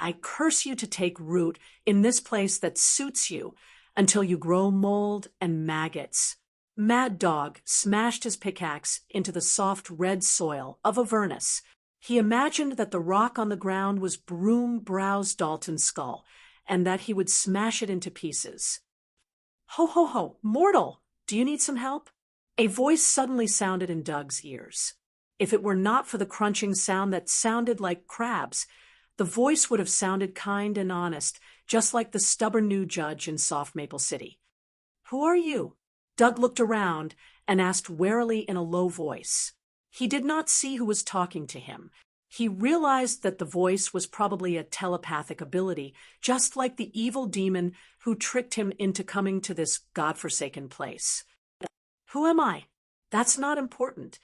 I curse you to take root in this place that suits you until you grow mold and maggots." Mad Dog smashed his pickaxe into the soft red soil of Avernus. He imagined that the rock on the ground was Broom Browse Dalton's skull, and that he would smash it into pieces. "Ho, ho, ho, mortal! Do you need some help?" A voice suddenly sounded in Doug's ears. If it were not for the crunching sound that sounded like crabs, the voice would have sounded kind and honest, just like the stubborn new judge in Soft Maple City. "Who are you?" Doug looked around and asked warily in a low voice. He did not see who was talking to him. He realized that the voice was probably a telepathic ability, just like the evil demon who tricked him into coming to this godforsaken place. "Who am I? That's not important.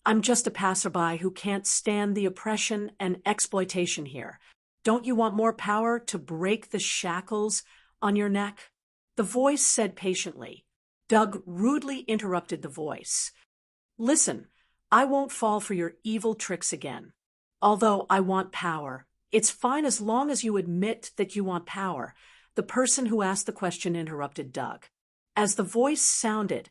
I'm just a passerby who can't stand the oppression and exploitation here. Don't you want more power to break the shackles on your neck?" The voice said patiently. Doug rudely interrupted the voice. "Listen, I won't fall for your evil tricks again. Although I want power, it's fine as long as you admit that you want power." The person who asked the question interrupted Doug. As the voice sounded,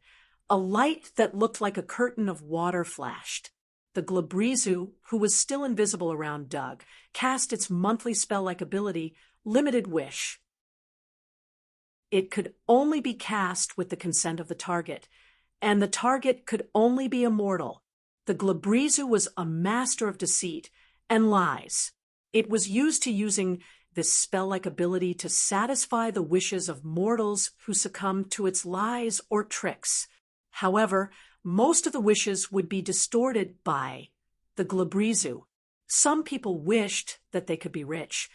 a light that looked like a curtain of water flashed. The Glabrezu, who was still invisible around Doug, cast its monthly spell-like ability, Limited Wish. It could only be cast with the consent of the target, and the target could only be immortal. The Glabrezu was a master of deceit and lies. It was used to using this spell-like ability to satisfy the wishes of mortals who succumbed to its lies or tricks. However, most of the wishes would be distorted by the Glabrezu. Some people wished that they could be rich,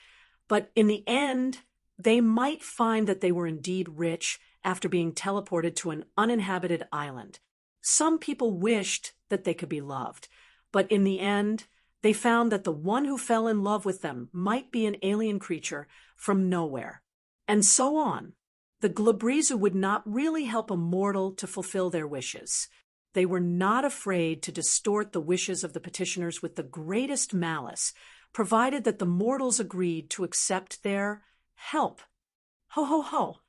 but in the end, they might find that they were indeed rich after being teleported to an uninhabited island. Some people wished that they could be loved, but in the end, they found that the one who fell in love with them might be an alien creature from nowhere. And so on. The Glabrezu would not really help a mortal to fulfill their wishes. They were not afraid to distort the wishes of the petitioners with the greatest malice, provided that the mortals agreed to accept their help. "Ho, ho, ho!"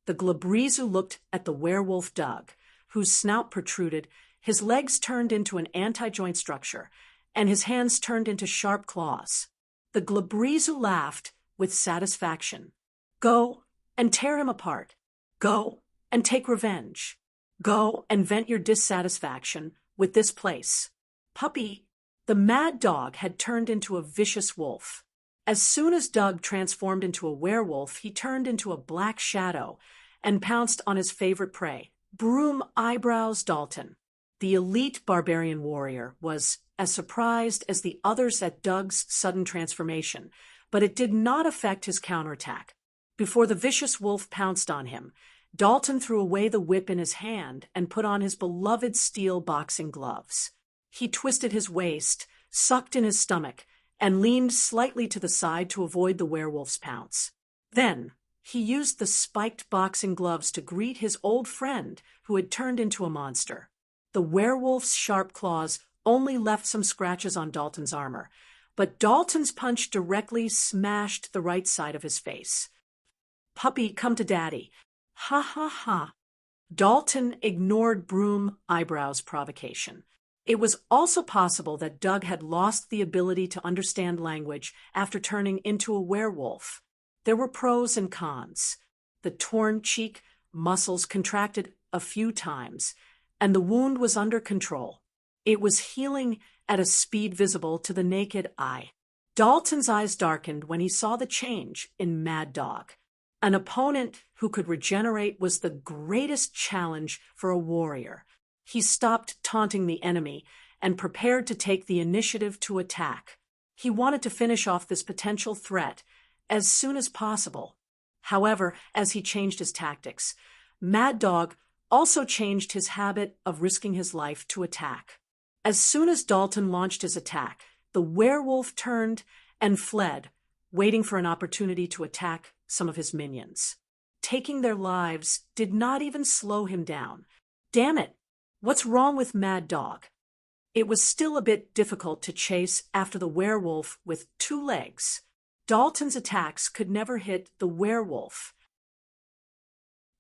The Glabrezu looked at the werewolf Doug, whose snout protruded, his legs turned into an anti-joint structure, and his hands turned into sharp claws. The Glabrezu laughed with satisfaction. "Go and tear him apart. Go and take revenge. Go and vent your dissatisfaction with this place." Puppy, the mad dog, had turned into a vicious wolf. As soon as Doug transformed into a werewolf, he turned into a black shadow and pounced on his favorite prey, Broom Eyebrows Dalton. The elite barbarian warrior was as surprised as the others at Doug's sudden transformation, but it did not affect his counterattack. Before the vicious wolf pounced on him, Dalton threw away the whip in his hand and put on his beloved steel boxing gloves. He twisted his waist, sucked in his stomach, and leaned slightly to the side to avoid the werewolf's pounce. Then he used the spiked boxing gloves to greet his old friend who had turned into a monster. The werewolf's sharp claws only left some scratches on Dalton's armor, but Dalton's punch directly smashed the right side of his face. "Puppy, come to daddy." "Ha ha ha." Dalton ignored Broom Eyebrows' provocation. It was also possible that Doug had lost the ability to understand language after turning into a werewolf. There were pros and cons. The torn cheek muscles contracted a few times, and the wound was under control. It was healing at a speed visible to the naked eye. Dalton's eyes darkened when he saw the change in Mad Dog. An opponent who could regenerate was the greatest challenge for a warrior. He stopped taunting the enemy and prepared to take the initiative to attack. He wanted to finish off this potential threat as soon as possible. However, as he changed his tactics, Mad Dog also changed his habit of risking his life to attack. As soon as Dalton launched his attack, the werewolf turned and fled, waiting for an opportunity to attack some of his minions. Taking their lives did not even slow him down. Damn it! What's wrong with Mad Dog? It was still a bit difficult to chase after the werewolf with 2 legs. Dalton's attacks could never hit the werewolf.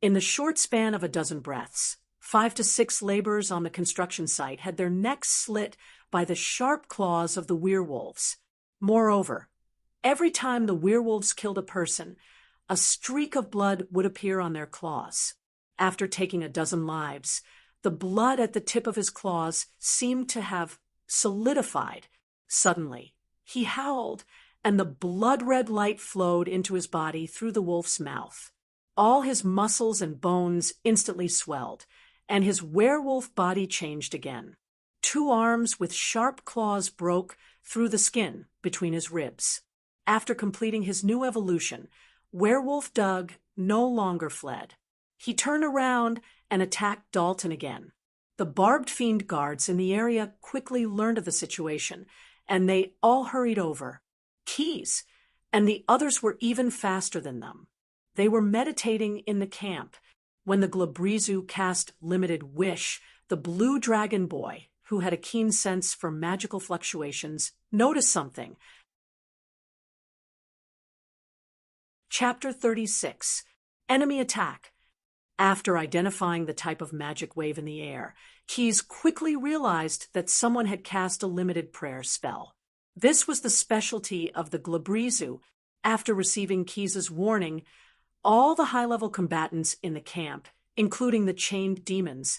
In the short span of a dozen breaths, 5 to 6 laborers on the construction site had their necks slit by the sharp claws of the werewolves. Moreover, every time the werewolves killed a person, a streak of blood would appear on their claws. After taking a dozen lives, the blood at the tip of his claws seemed to have solidified. Suddenly, he howled, and the blood-red light flowed into his body through the wolf's mouth. All his muscles and bones instantly swelled, and his werewolf body changed again. 2 arms with sharp claws broke through the skin between his ribs. After completing his new evolution, Werewolf Doug no longer fled. He turned around and attacked Dalton again. The barbed fiend guards in the area quickly learned of the situation, and they all hurried over. Keys, and the others were even faster than them. They were meditating in the camp when the Glabrizu cast Limited Wish. The blue dragon boy, who had a keen sense for magical fluctuations, noticed something. Chapter 36. Enemy Attack. After identifying the type of magic wave in the air, Keys quickly realized that someone had cast a limited prayer spell. This was the specialty of the Glabrizu. After receiving Keys's warning, all the high-level combatants in the camp, including the chained demons,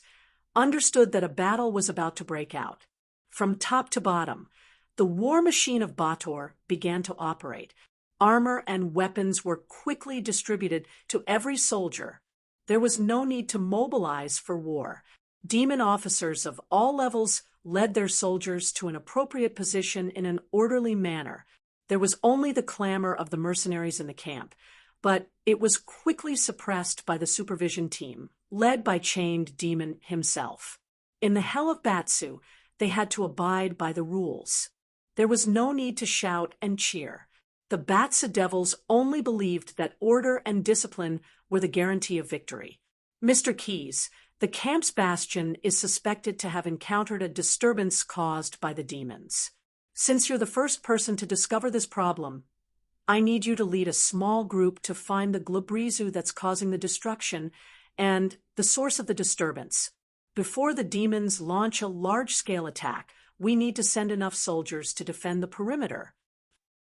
understood that a battle was about to break out. From top to bottom, the war machine of Bator began to operate. Armor and weapons were quickly distributed to every soldier. There was no need to mobilize for war. Demon officers of all levels led their soldiers to an appropriate position in an orderly manner. There was only the clamor of the mercenaries in the camp, but it was quickly suppressed by the supervision team, led by Chained Demon himself. In the Hell of Batsu, they had to abide by the rules. There was no need to shout and cheer. The Batsa Devils only believed that order and discipline were the guarantee of victory. Mr. Keys, the camp's bastion is suspected to have encountered a disturbance caused by the demons. Since you're the first person to discover this problem, I need you to lead a small group to find the Glabrizu that's causing the destruction and the source of the disturbance. Before the demons launch a large-scale attack, we need to send enough soldiers to defend the perimeter.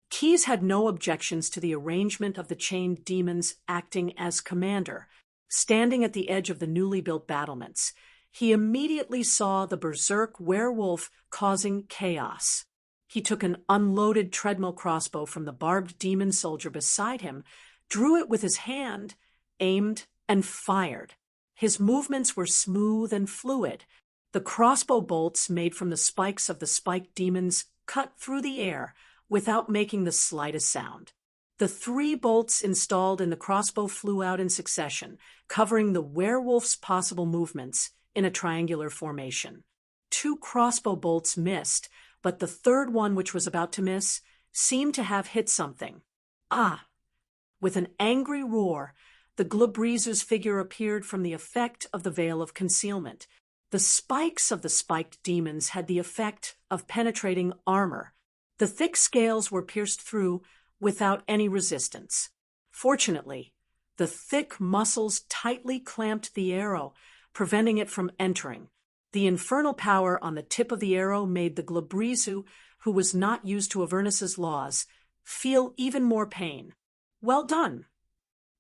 Keys had no objections to the arrangement of the chained demons acting as commander. Standing at the edge of the newly built battlements, he immediately saw the berserk werewolf causing chaos. He took an unloaded treadmill crossbow from the barbed demon soldier beside him, drew it with his hand, aimed, and fired. His movements were smooth and fluid. The crossbow bolts made from the spikes of the spiked demons cut through the air without making the slightest sound. The 3 bolts installed in the crossbow flew out in succession, covering the werewolf's possible movements in a triangular formation. 2 crossbow bolts missed, but the 3rd one, which was about to miss, seemed to have hit something. Ah! With an angry roar, the Glabrizu's figure appeared from the effect of the veil of concealment. The spikes of the spiked demons had the effect of penetrating armor. The thick scales were pierced through without any resistance. Fortunately, the thick muscles tightly clamped the arrow, preventing it from entering. The infernal power on the tip of the arrow made the Glabrizu, who was not used to Avernus's laws, feel even more pain. Well done!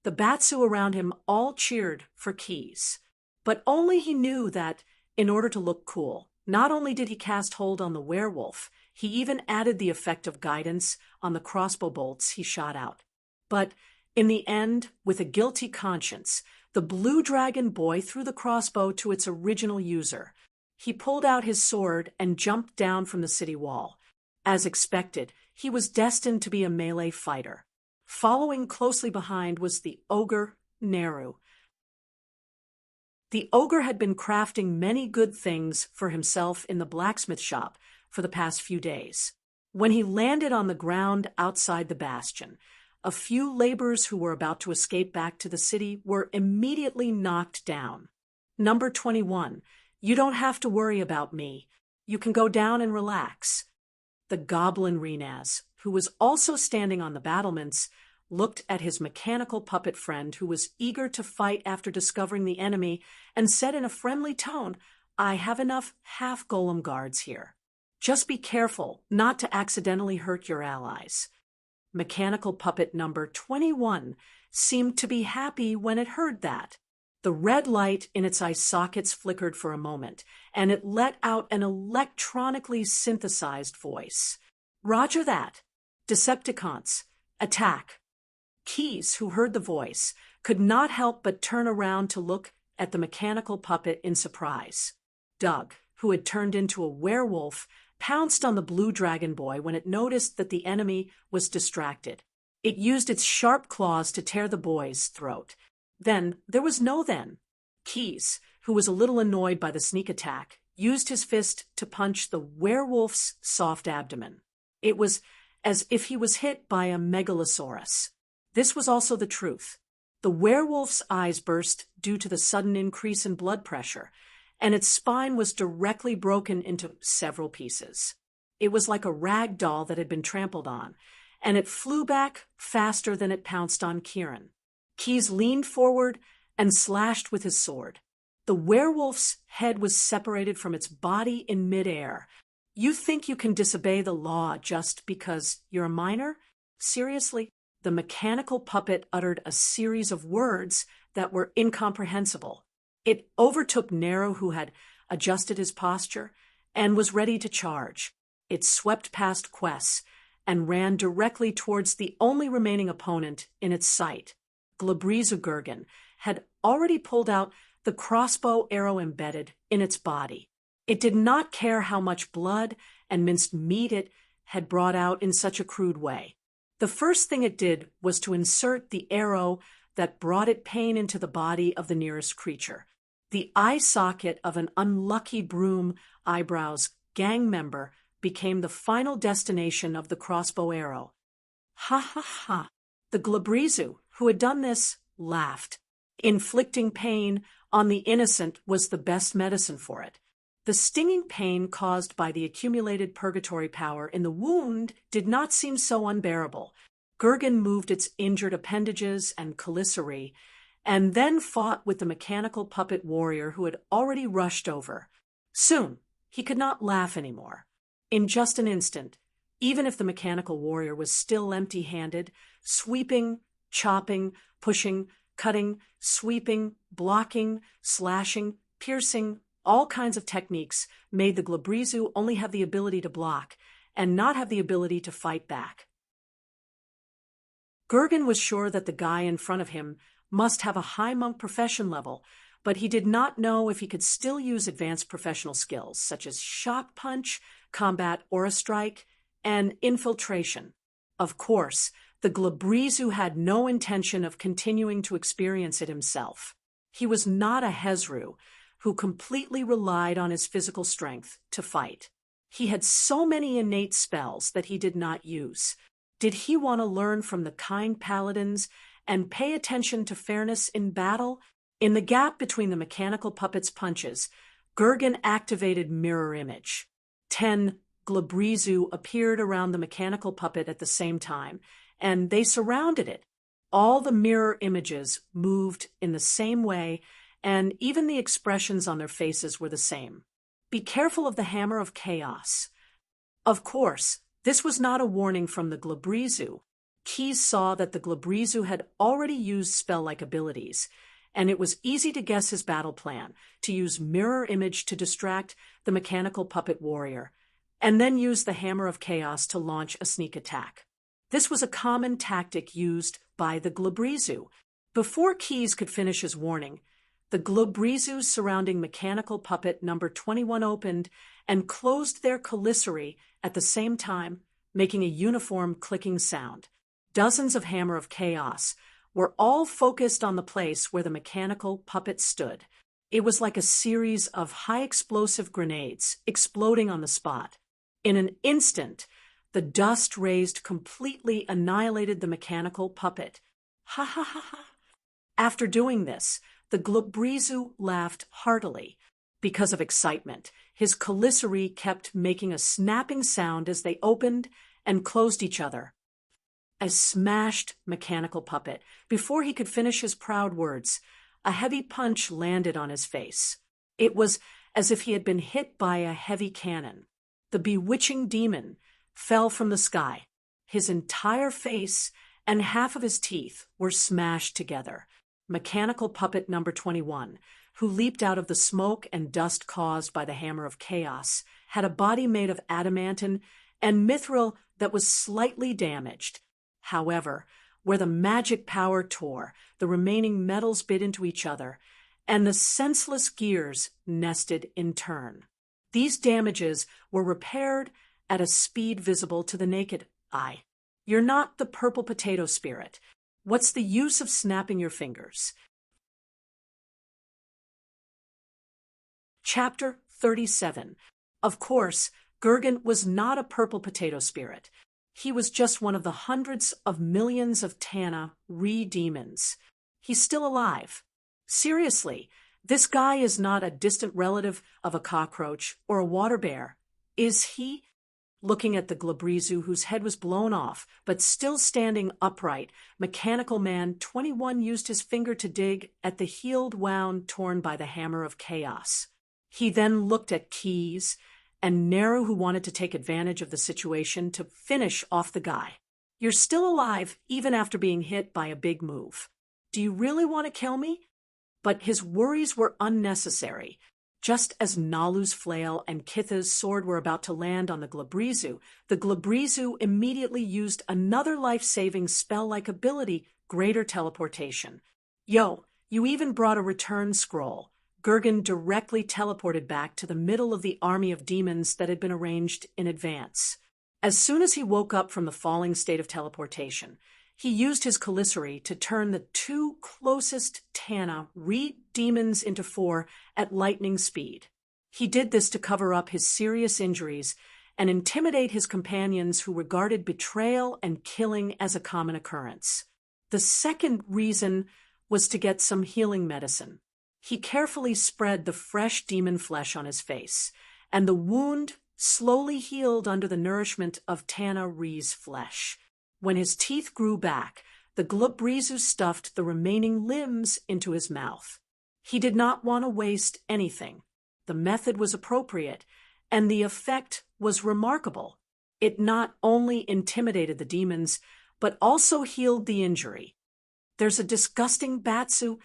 The Batsu around him all cheered for Keys. But only he knew that, in order to look cool, not only did he cast hold on the werewolf, he even added the effect of guidance on the crossbow bolts he shot out. But in the end, with a guilty conscience, the blue dragon boy threw the crossbow to its original user. He pulled out his sword and jumped down from the city wall. As expected, he was destined to be a melee fighter. Following closely behind was the ogre, Neru. The ogre had been crafting many good things for himself in the blacksmith shop for the past few days. When he landed on the ground outside the bastion, a few laborers who were about to escape back to the city were immediately knocked down. Number 21, you don't have to worry about me. You can go down and relax. The goblin Renaz, who was also standing on the battlements, looked at his mechanical puppet friend who was eager to fight after discovering the enemy and said in a friendly tone, I have enough half-golem guards here. Just be careful not to accidentally hurt your allies. Mechanical puppet number 21 seemed to be happy when it heard that. The red light in its eye sockets flickered for a moment, and it let out an electronically synthesized voice. Roger that. Decepticons, attack. Keys, who heard the voice, could not help but turn around to look at the mechanical puppet in surprise. Doug, who had turned into a werewolf, pounced on the blue dragon boy when it noticed that the enemy was distracted. It used its sharp claws to tear the boy's throat. Then there was no then. Keys, who was a little annoyed by the sneak attack, used his fist to punch the werewolf's soft abdomen. It was as if he was hit by a megalosaurus. This was also the truth. The werewolf's eyes burst due to the sudden increase in blood pressure, and its spine was directly broken into several pieces. It was like a rag doll that had been trampled on, and it flew back faster than it pounced on Kieran. Keys leaned forward and slashed with his sword. The werewolf's head was separated from its body in midair. You think you can disobey the law just because you're a minor? Seriously? The mechanical puppet uttered a series of words that were incomprehensible. It overtook Nero, who had adjusted his posture and was ready to charge. It swept past Quess and ran directly towards the only remaining opponent in its sight. Glabrizugurgen had already pulled out the crossbow arrow embedded in its body. It did not care how much blood and minced meat it had brought out in such a crude way. The first thing it did was to insert the arrow that brought it pain into the body of the nearest creature. The eye socket of an unlucky broom eyebrows gang member became the final destination of the crossbow arrow. Ha ha ha! The Glabrizu, who had done this, laughed. Inflicting pain on the innocent was the best medicine for it. The stinging pain caused by the accumulated purgatory power in the wound did not seem so unbearable. Gurgen moved its injured appendages and chelicerae, and then fought with the mechanical puppet warrior who had already rushed over. Soon, he could not laugh anymore. In just an instant, even if the mechanical warrior was still empty-handed, sweeping, chopping, pushing, cutting, sweeping, blocking, slashing, piercing, all kinds of techniques made the Glabrizu only have the ability to block and not have the ability to fight back. Gurgen was sure that the guy in front of him must have a high monk profession level, but he did not know if he could still use advanced professional skills such as shock punch, combat aura strike, and infiltration. Of course, the Glabrizu had no intention of continuing to experience it himself. He was not a Hezru who completely relied on his physical strength to fight. He had so many innate spells that he did not use. Did he want to learn from the kind paladins and pay attention to fairness in battle? In the gap between the mechanical puppet's punches, Gurgen activated mirror image. 10 Glabrizu appeared around the mechanical puppet at the same time, and they surrounded it. All the mirror images moved in the same way, and even the expressions on their faces were the same. Be careful of the hammer of chaos. Of course, this was not a warning from the Glabrizu. Keys saw that the Glabrizu had already used spell-like abilities, and it was easy to guess his battle plan, to use mirror image to distract the mechanical puppet warrior, and then use the hammer of chaos to launch a sneak attack. This was a common tactic used by the Glabrizu. Before Keys could finish his warning, the Glabrizus surrounding mechanical puppet number 21 opened and closed their chelicerae at the same time, making a uniform clicking sound. Dozens of hammer of chaos were all focused on the place where the mechanical puppet stood. It was like a series of high-explosive grenades exploding on the spot. In an instant, The dust raised completely annihilated the mechanical puppet. Ha ha ha ha. After doing this, the Glubrezu laughed heartily. Because of excitement, his commissary kept making a snapping sound as they opened and closed each other. A smashed mechanical puppet. Before he could finish his proud words, a heavy punch landed on his face. It was as if he had been hit by a heavy cannon. The bewitching demon fell from the sky. His entire face and half of his teeth were smashed together. Mechanical puppet number 21, who leaped out of the smoke and dust caused by the hammer of chaos, had a body made of adamantine and mithril that was slightly damaged. However, where the magic power tore, the remaining metals bit into each other, and the senseless gears nested in turn. These damages were repaired at a speed visible to the naked eye. You're not the purple potato spirit. What's the use of snapping your fingers? Chapter 37. Of course, Gurgen was not a purple potato spirit. He was just one of the hundreds of millions of Tana re-demons. He's still alive. Seriously, this guy is not a distant relative of a cockroach or a water bear, is he? Looking at the Glubrezu, whose head was blown off, but still standing upright, Mechanical Man 21 used his finger to dig at the healed wound torn by the hammer of chaos. He then looked at Keys and Neru, who wanted to take advantage of the situation to finish off the guy. You're still alive, even after being hit by a big move. Do you really want to kill me? But his worries were unnecessary. Just as Nalu's flail and Kitha's sword were about to land on the Glubrezu immediately used another life-saving spell-like ability, Greater Teleportation. Yo, you even brought a return scroll. Gurgen directly teleported back to the middle of the army of demons that had been arranged in advance. As soon as he woke up from the falling state of teleportation, he used his commissary to turn the two closest Tana re-demons into 4 at lightning speed. He did this to cover up his serious injuries and intimidate his companions, who regarded betrayal and killing as a common occurrence. The second reason was to get some healing medicine. He carefully spread the fresh demon flesh on his face, and the wound slowly healed under the nourishment of Tana Re's flesh. When his teeth grew back, the Glubrezu stuffed the remaining limbs into his mouth. He did not want to waste anything. The method was appropriate, and the effect was remarkable. It not only intimidated the demons, but also healed the injury. There's a disgusting Batsu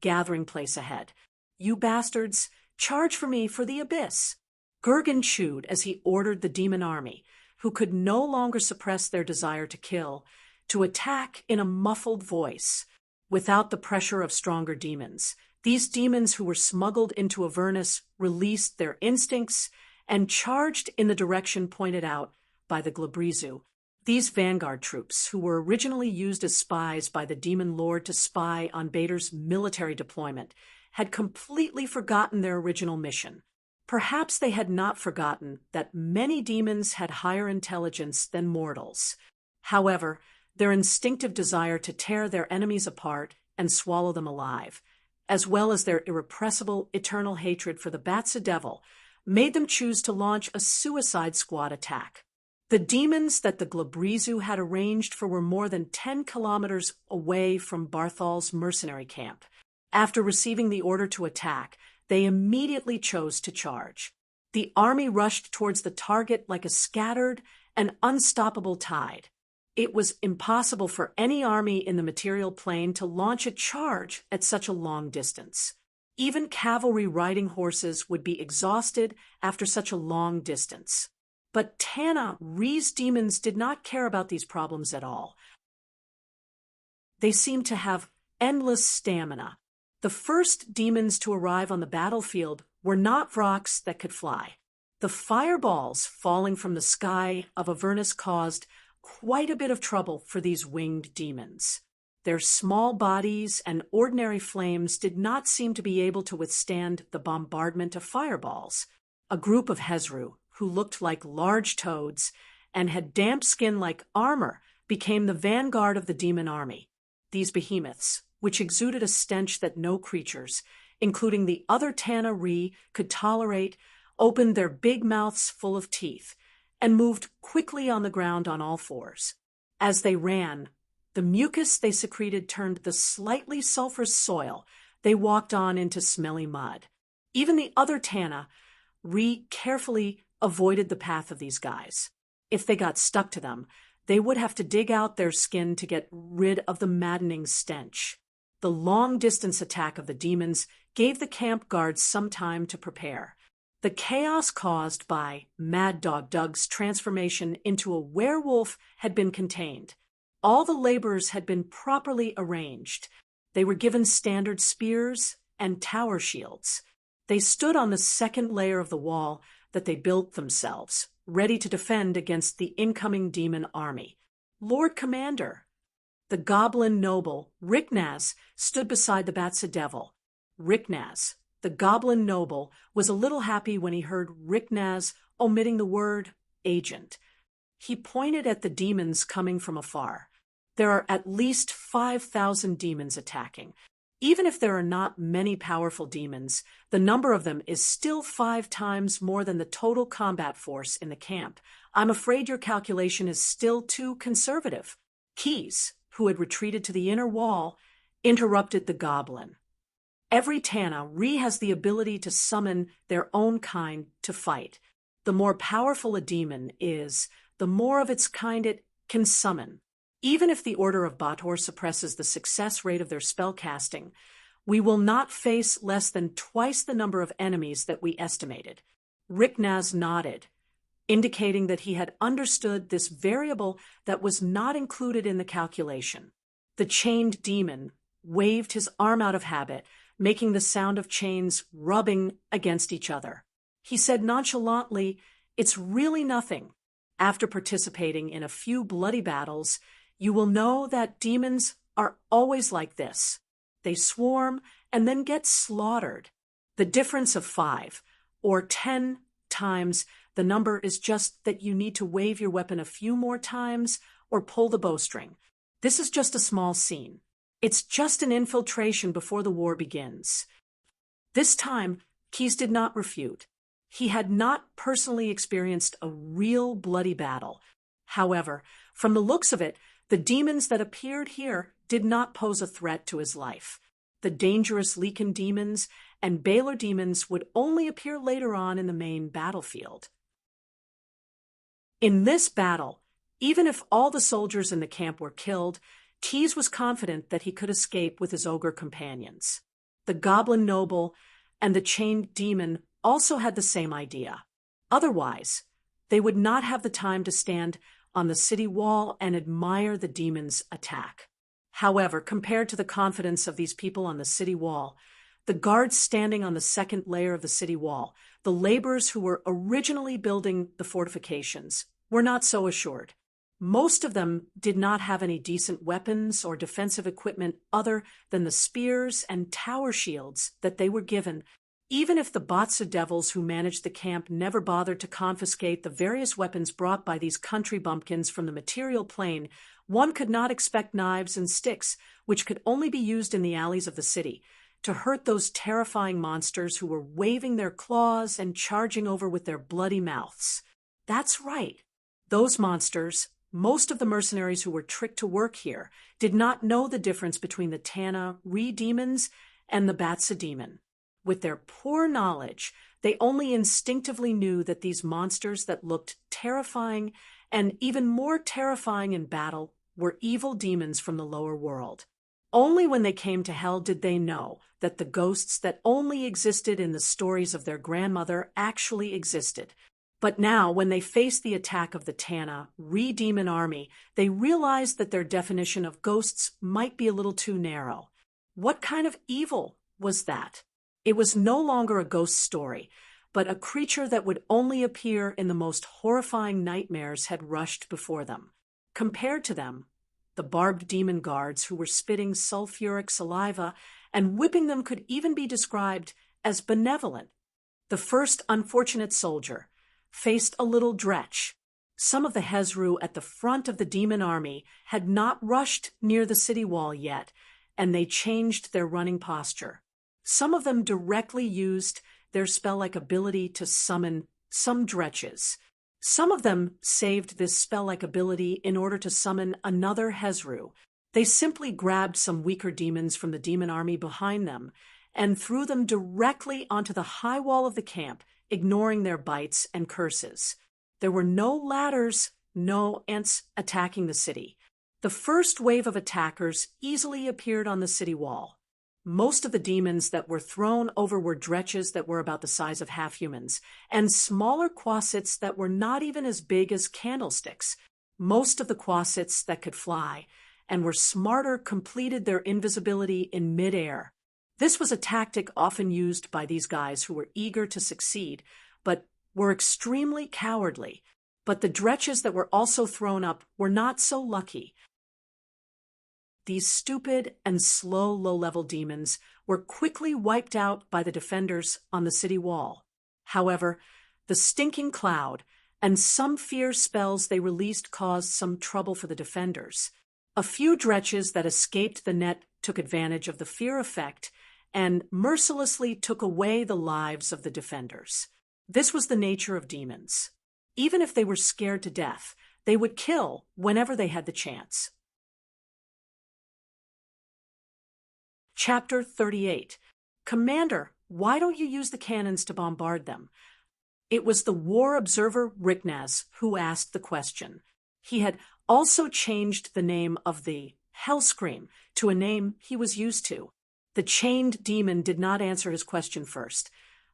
gathering place ahead. You bastards, charge for me for the abyss. Gurgen chewed as he ordered the demon army, who could no longer suppress their desire to kill, to attack in a muffled voice. Without the pressure of stronger demons, these demons who were smuggled into Avernus released their instincts and charged in the direction pointed out by the Glubrezu. These vanguard troops, who were originally used as spies by the demon lord to spy on Bader's military deployment, had completely forgotten their original mission. Perhaps they had not forgotten that many demons had higher intelligence than mortals. However, their instinctive desire to tear their enemies apart and swallow them alive, as well as their irrepressible eternal hatred for the Batsa Devil, made them choose to launch a suicide squad attack. The demons that the Glubrezu had arranged for were more than 10 kilometers away from Barthal's mercenary camp. After receiving the order to attack, they immediately chose to charge. The army rushed towards the target like a scattered and unstoppable tide. It was impossible for any army in the material plane to launch a charge at such a long distance. Even cavalry riding horses would be exhausted after such a long distance. But Tana Re's demons did not care about these problems at all. They seemed to have endless stamina. The first demons to arrive on the battlefield were not rocks that could fly. The fireballs falling from the sky of Avernus caused quite a bit of trouble for these winged demons. Their small bodies and ordinary flames did not seem to be able to withstand the bombardment of fireballs. A group of Hezru, who looked like large toads, and had damp skin like armor, became the vanguard of the demon army. These behemoths, which exuded a stench that no creatures, including the other Tana Ree, could tolerate, opened their big mouths full of teeth, and moved quickly on the ground on all fours. As they ran, the mucus they secreted turned the slightly sulfurous soil they walked on into smelly mud. Even the other Tana Ree carefully avoided the path of these guys. If they got stuck to them, they would have to dig out their skin to get rid of the maddening stench. The long-distance attack of the demons gave the camp guards some time to prepare. The chaos caused by Mad Dog Doug's transformation into a werewolf had been contained. All the laborers had been properly arranged. They were given standard spears and tower shields. They stood on the second layer of the wall that they built themselves, ready to defend against the incoming demon army. Lord Commander, the goblin noble, Ricknaz, stood beside the Batsa Devil. Ricknaz, the goblin noble, was a little happy when he heard Ricknaz omitting the word agent. He pointed at the demons coming from afar. There are at least 5,000 demons attacking. Even if there are not many powerful demons, the number of them is still 5 times more than the total combat force in the camp. I'm afraid your calculation is still too conservative. Keys, who had retreated to the inner wall, interrupted the goblin. Every Tana Ree has the ability to summon their own kind to fight. The more powerful a demon is, the more of its kind it can summon. Even if the Order of Bator suppresses the success rate of their spellcasting, we will not face less than twice the number of enemies that we estimated. Ricknaz nodded, indicating that he had understood this variable that was not included in the calculation. The chained demon waved his arm out of habit, making the sound of chains rubbing against each other. He said nonchalantly, "It's really nothing. After participating in a few bloody battles, you will know that demons are always like this. They swarm and then get slaughtered. The difference of 5 or 10 times the number is just that you need to wave your weapon a few more times or pull the bowstring. This is just a small scene. It's just an infiltration before the war begins." This time, Keyes did not refute. He had not personally experienced a real bloody battle. However, from the looks of it, the demons that appeared here did not pose a threat to his life. The dangerous Leakin demons and Baylor demons would only appear later on in the main battlefield. In this battle, even if all the soldiers in the camp were killed, Keyes was confident that he could escape with his ogre companions. The goblin noble and the chained demon also had the same idea. Otherwise, they would not have the time to stand on the city wall and admire the demon's attack. However, compared to the confidence of these people on the city wall, the guards standing on the second layer of the city wall, the laborers who were originally building the fortifications, were not so assured. Most of them did not have any decent weapons or defensive equipment other than the spears and tower shields that they were given. Even if the Batsa devils who managed the camp never bothered to confiscate the various weapons brought by these country bumpkins from the material plane, one could not expect knives and sticks, which could only be used in the alleys of the city, to hurt those terrifying monsters who were waving their claws and charging over with their bloody mouths. That's right. Those monsters, most of the mercenaries who were tricked to work here, did not know the difference between the Tana Ree demons and the Batsa demon. With their poor knowledge, they only instinctively knew that these monsters that looked terrifying and even more terrifying in battle were evil demons from the lower world. Only when they came to hell did they know that the ghosts that only existed in the stories of their grandmother actually existed. But now, when they faced the attack of the Tana Ree demon army, they realized that their definition of ghosts might be a little too narrow. What kind of evil was that? It was no longer a ghost story, but a creature that would only appear in the most horrifying nightmares had rushed before them. Compared to them, the barbed demon guards who were spitting sulfuric saliva and whipping them could even be described as benevolent. The first unfortunate soldier faced a little dretch, Some of the Hezru at the front of the demon army had not rushed near the city wall yet, and they changed their running posture. Some of them directly used their spell-like ability to summon some dretches. Some of them saved this spell-like ability in order to summon another Hezru. They simply grabbed some weaker demons from the demon army behind them and threw them directly onto the high wall of the camp, ignoring their bites and curses. There were no ladders, no ants attacking the city. The first wave of attackers easily appeared on the city wall. Most of the demons that were thrown over were dretches that were about the size of half-humans, and smaller quasits that were not even as big as candlesticks. Most of the quasits that could fly and were smarter completed their invisibility in midair. This was a tactic often used by these guys who were eager to succeed, but were extremely cowardly. But the dretches that were also thrown up were not so lucky. These stupid and slow low-level demons were quickly wiped out by the defenders on the city wall. However, the stinking cloud and some fierce spells they released caused some trouble for the defenders. A few dretches that escaped the net took advantage of the fear effect and mercilessly took away the lives of the defenders. This was the nature of demons. Even if they were scared to death, they would kill whenever they had the chance. Chapter 38. Commander, why don't you use the cannons to bombard them? It was the war observer Riknaz who asked the question. He had also changed the name of the Hellscream to a name he was used to. The chained demon did not answer his question first,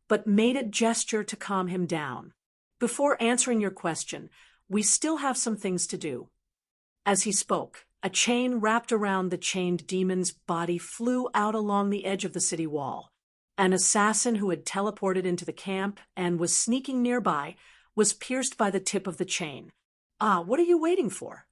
but made a gesture to calm him down. Before answering your question, we still have some things to do. As he spoke, a chain wrapped around the chained demon's body flew out along the edge of the city wall. An assassin who had teleported into the camp and was sneaking nearby was pierced by the tip of the chain. Ah, what are you waiting for?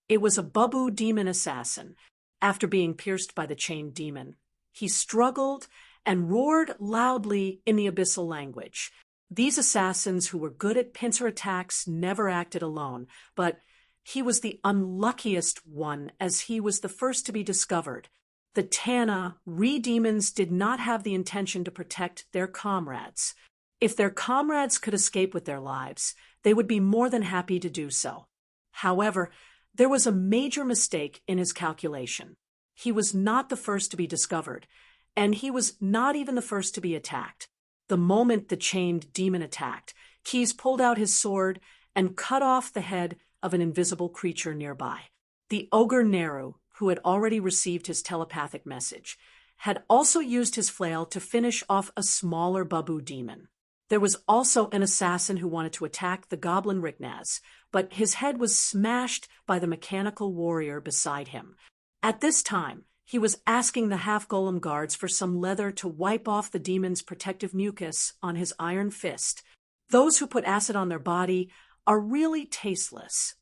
It was a Babu demon assassin. After being pierced by the chained demon, he struggled and roared loudly in the abyssal language. These assassins who were good at pincer attacks never acted alone, but he was the unluckiest one as he was the first to be discovered. The Tana re-demons did not have the intention to protect their comrades. If their comrades could escape with their lives, they would be more than happy to do so. However, there was a major mistake in his calculation. He was not the first to be discovered, and he was not even the first to be attacked. The moment the chained demon attacked, Keys pulled out his sword and cut off the head of an invisible creature nearby. The ogre Neru, who had already received his telepathic message, had also used his flail to finish off a smaller Babu demon. There was also an assassin who wanted to attack the goblin Riknaz, but his head was smashed by the mechanical warrior beside him. At this time, he was asking the half-golem guards for some leather to wipe off the demon's protective mucus on his iron fist. Those who put acid on their body are really tasteless.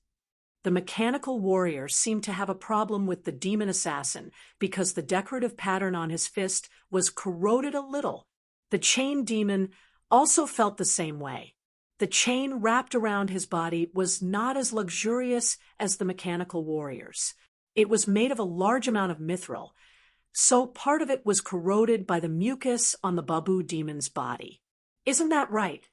The mechanical warrior seemed to have a problem with the demon assassin because the decorative pattern on his fist was corroded a little. The chain demon also felt the same way. The chain wrapped around his body was not as luxurious as the mechanical warrior's. It was made of a large amount of mithril, so part of it was corroded by the mucus on the Babu demon's body. Isn't that right?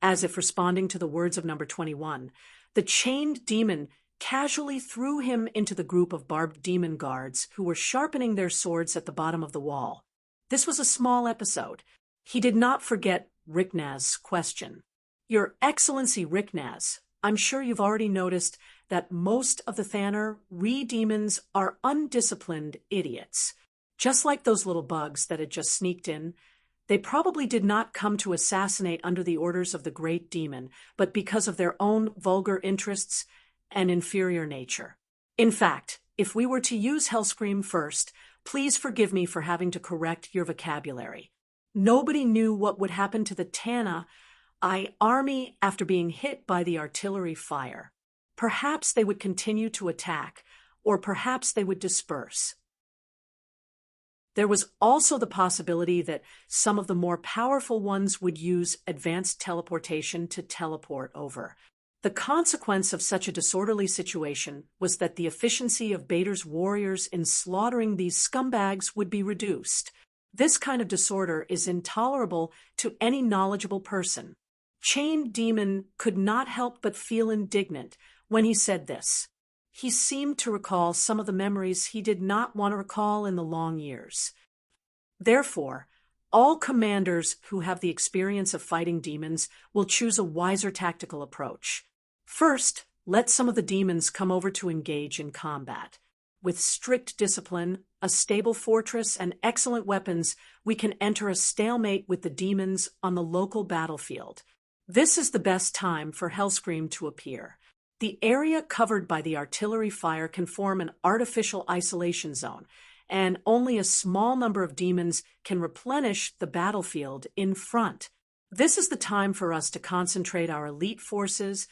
As if responding to the words of number 21, the chained demon casually threw him into the group of barbed demon guards who were sharpening their swords at the bottom of the wall. This was a small episode. He did not forget Riknaz's question. Your Excellency Riknaz, I'm sure you've already noticed that most of the Thanner re-demons are undisciplined idiots. Just like those little bugs that had just sneaked in, they probably did not come to assassinate under the orders of the great demon, but because of their own vulgar interests and inferior nature. In fact, if we were to use Hellscream first, please forgive me for having to correct your vocabulary. Nobody knew what would happen to the Tana army after being hit by the artillery fire. Perhaps they would continue to attack, or perhaps they would disperse. There was also the possibility that some of the more powerful ones would use advanced teleportation to teleport over. The consequence of such a disorderly situation was that the efficiency of Bader's warriors in slaughtering these scumbags would be reduced. This kind of disorder is intolerable to any knowledgeable person. Chained Demon could not help but feel indignant when he said this. He seemed to recall some of the memories he did not want to recall in the long years. Therefore, all commanders who have the experience of fighting demons will choose a wiser tactical approach. First, let some of the demons come over to engage in combat. With strict discipline, a stable fortress, and excellent weapons, we can enter a stalemate with the demons on the local battlefield. This is the best time for Hellscream to appear. The area covered by the artillery fire can form an artificial isolation zone, and only a small number of demons can replenish the battlefield in front. This is the time for us to concentrate our elite forces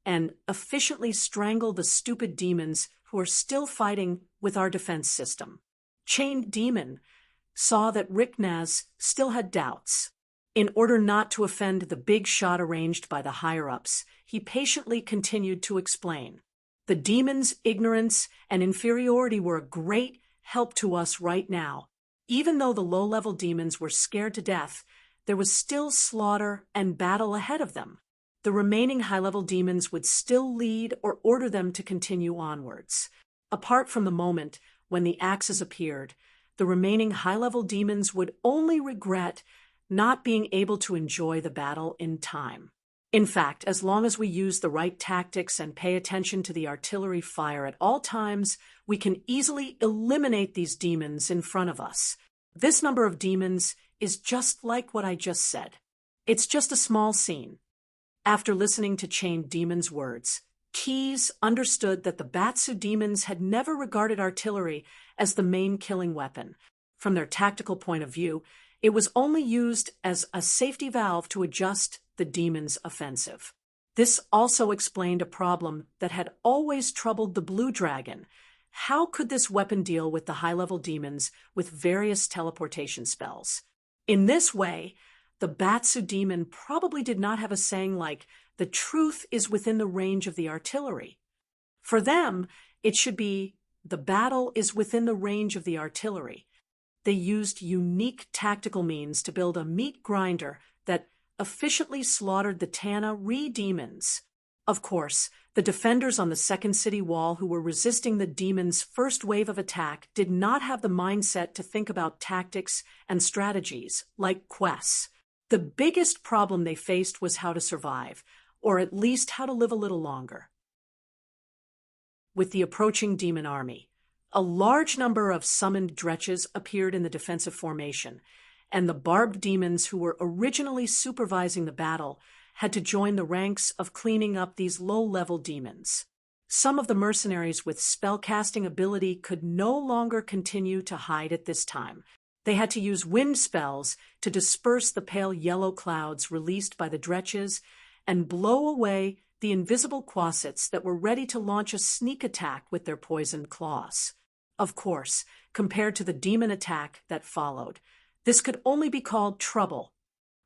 and efficiently strangle the stupid demons who are still fighting with our defense system. Chained Demon saw that Riknaz still had doubts. In order not to offend the big shot arranged by the higher-ups, he patiently continued to explain. The demons' ignorance and inferiority were a great help to us right now. Even though the low-level demons were scared to death, there was still slaughter and battle ahead of them. The remaining high-level demons would still lead or order them to continue onwards. Apart from the moment when the axes appeared, the remaining high-level demons would only regret not being able to enjoy the battle in time. In fact, as long as we use the right tactics and pay attention to the artillery fire at all times, we can easily eliminate these demons in front of us. This number of demons is just like what I just said. It's just a small scene. After listening to Chained Demon's words, Keyes understood that the Batsu demons had never regarded artillery as the main killing weapon. From their tactical point of view, it was only used as a safety valve to adjust the demon's offensive. This also explained a problem that had always troubled the Blue Dragon. How could this weapon deal with the high-level demons with various teleportation spells? In this way, the Batsu demon probably did not have a saying like, "The truth is within the range of the artillery." For them, it should be, "The battle is within the range of the artillery." They used unique tactical means to build a meat grinder that efficiently slaughtered the Tana Re-demons. Of course, the defenders on the second city wall who were resisting the demons' first wave of attack did not have the mindset to think about tactics and strategies like quests. The biggest problem they faced was how to survive, or at least how to live a little longer. With the approaching demon army, a large number of summoned dretches appeared in the defensive formation, and the barbed demons who were originally supervising the battle had to join the ranks of cleaning up these low-level demons. Some of the mercenaries with spellcasting ability could no longer continue to hide at this time. They had to use wind spells to disperse the pale yellow clouds released by the dretches and blow away the invisible quasits that were ready to launch a sneak attack with their poisoned claws. Of course, compared to the demon attack that followed, this could only be called trouble.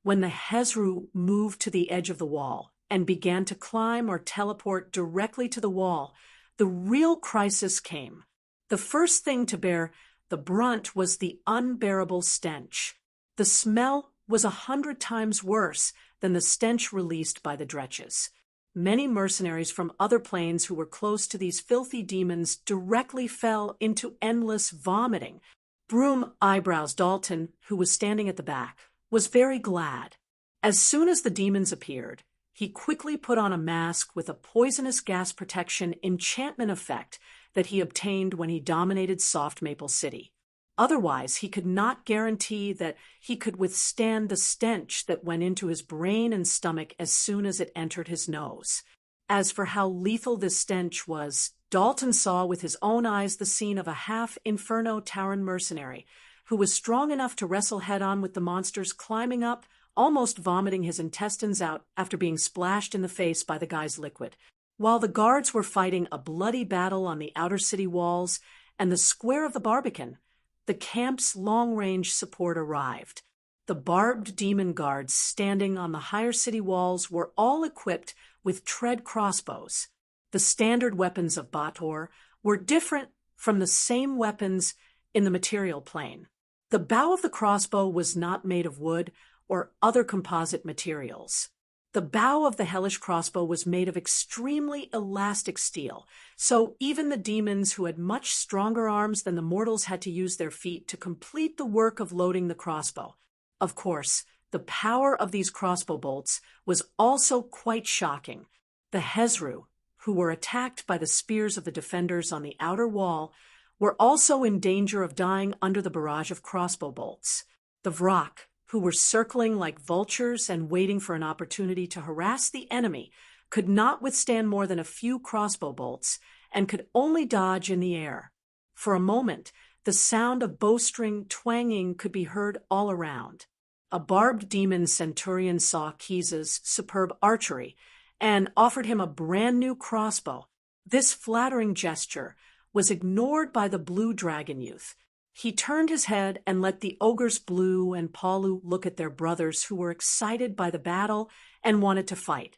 When the Hezru moved to the edge of the wall and began to climb or teleport directly to the wall, the real crisis came. The first thing to bear the brunt was the unbearable stench. The smell was 100 times worse than the stench released by the dretches. Many mercenaries from other planes who were close to these filthy demons directly fell into endless vomiting. Broom Eyebrows Dalton, who was standing at the back, was very glad. As soon as the demons appeared, he quickly put on a mask with a poisonous gas protection enchantment effect that he obtained when he dominated Soft Maple City. Otherwise, he could not guarantee that he could withstand the stench that went into his brain and stomach as soon as it entered his nose. As for how lethal this stench was, Dalton saw with his own eyes the scene of a half-inferno Tauren mercenary who was strong enough to wrestle head-on with the monsters climbing up, almost vomiting his intestines out after being splashed in the face by the guy's liquid. While the guards were fighting a bloody battle on the outer city walls and the square of the Barbican, the camp's long-range support arrived. The barbed demon guards standing on the higher city walls were all equipped with tread crossbows. The standard weapons of Bator were different from the same weapons in the material plane. The bow of the crossbow was not made of wood or other composite materials. The bow of the hellish crossbow was made of extremely elastic steel, so even the demons who had much stronger arms than the mortals had to use their feet to complete the work of loading the crossbow. Of course, the power of these crossbow bolts was also quite shocking. The Hezru, who were attacked by the spears of the defenders on the outer wall, were also in danger of dying under the barrage of crossbow bolts. The Vrak, who were circling like vultures and waiting for an opportunity to harass the enemy, could not withstand more than a few crossbow bolts and could only dodge in the air. For a moment, the sound of bowstring twanging could be heard all around. A barbed demon centurion saw Keys's superb archery and offered him a brand new crossbow. This flattering gesture was ignored by the blue dragon youth. He turned his head and let the ogres Blue and Palu look at their brothers who were excited by the battle and wanted to fight.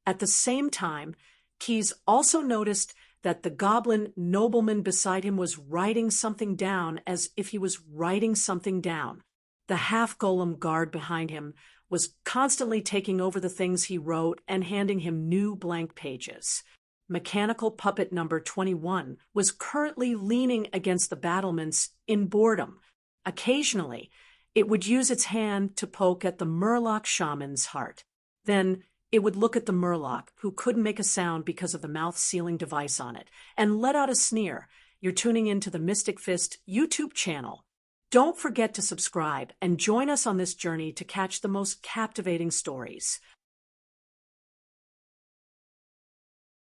At the same time, Keys also noticed that the goblin nobleman beside him was writing something down as if he was writing something down. The half-golem guard behind him was constantly taking over the things he wrote and handing him new blank pages. Mechanical puppet number 21 was currently leaning against the battlements in boredom. Occasionally, it would use its hand to poke at the Murloc shaman's heart. Then it would look at the Murloc, who couldn't make a sound because of the mouth-sealing device on it, and let out a sneer. You're tuning into the Mystic Fist YouTube channel. Don't forget to subscribe and join us on this journey to catch the most captivating stories.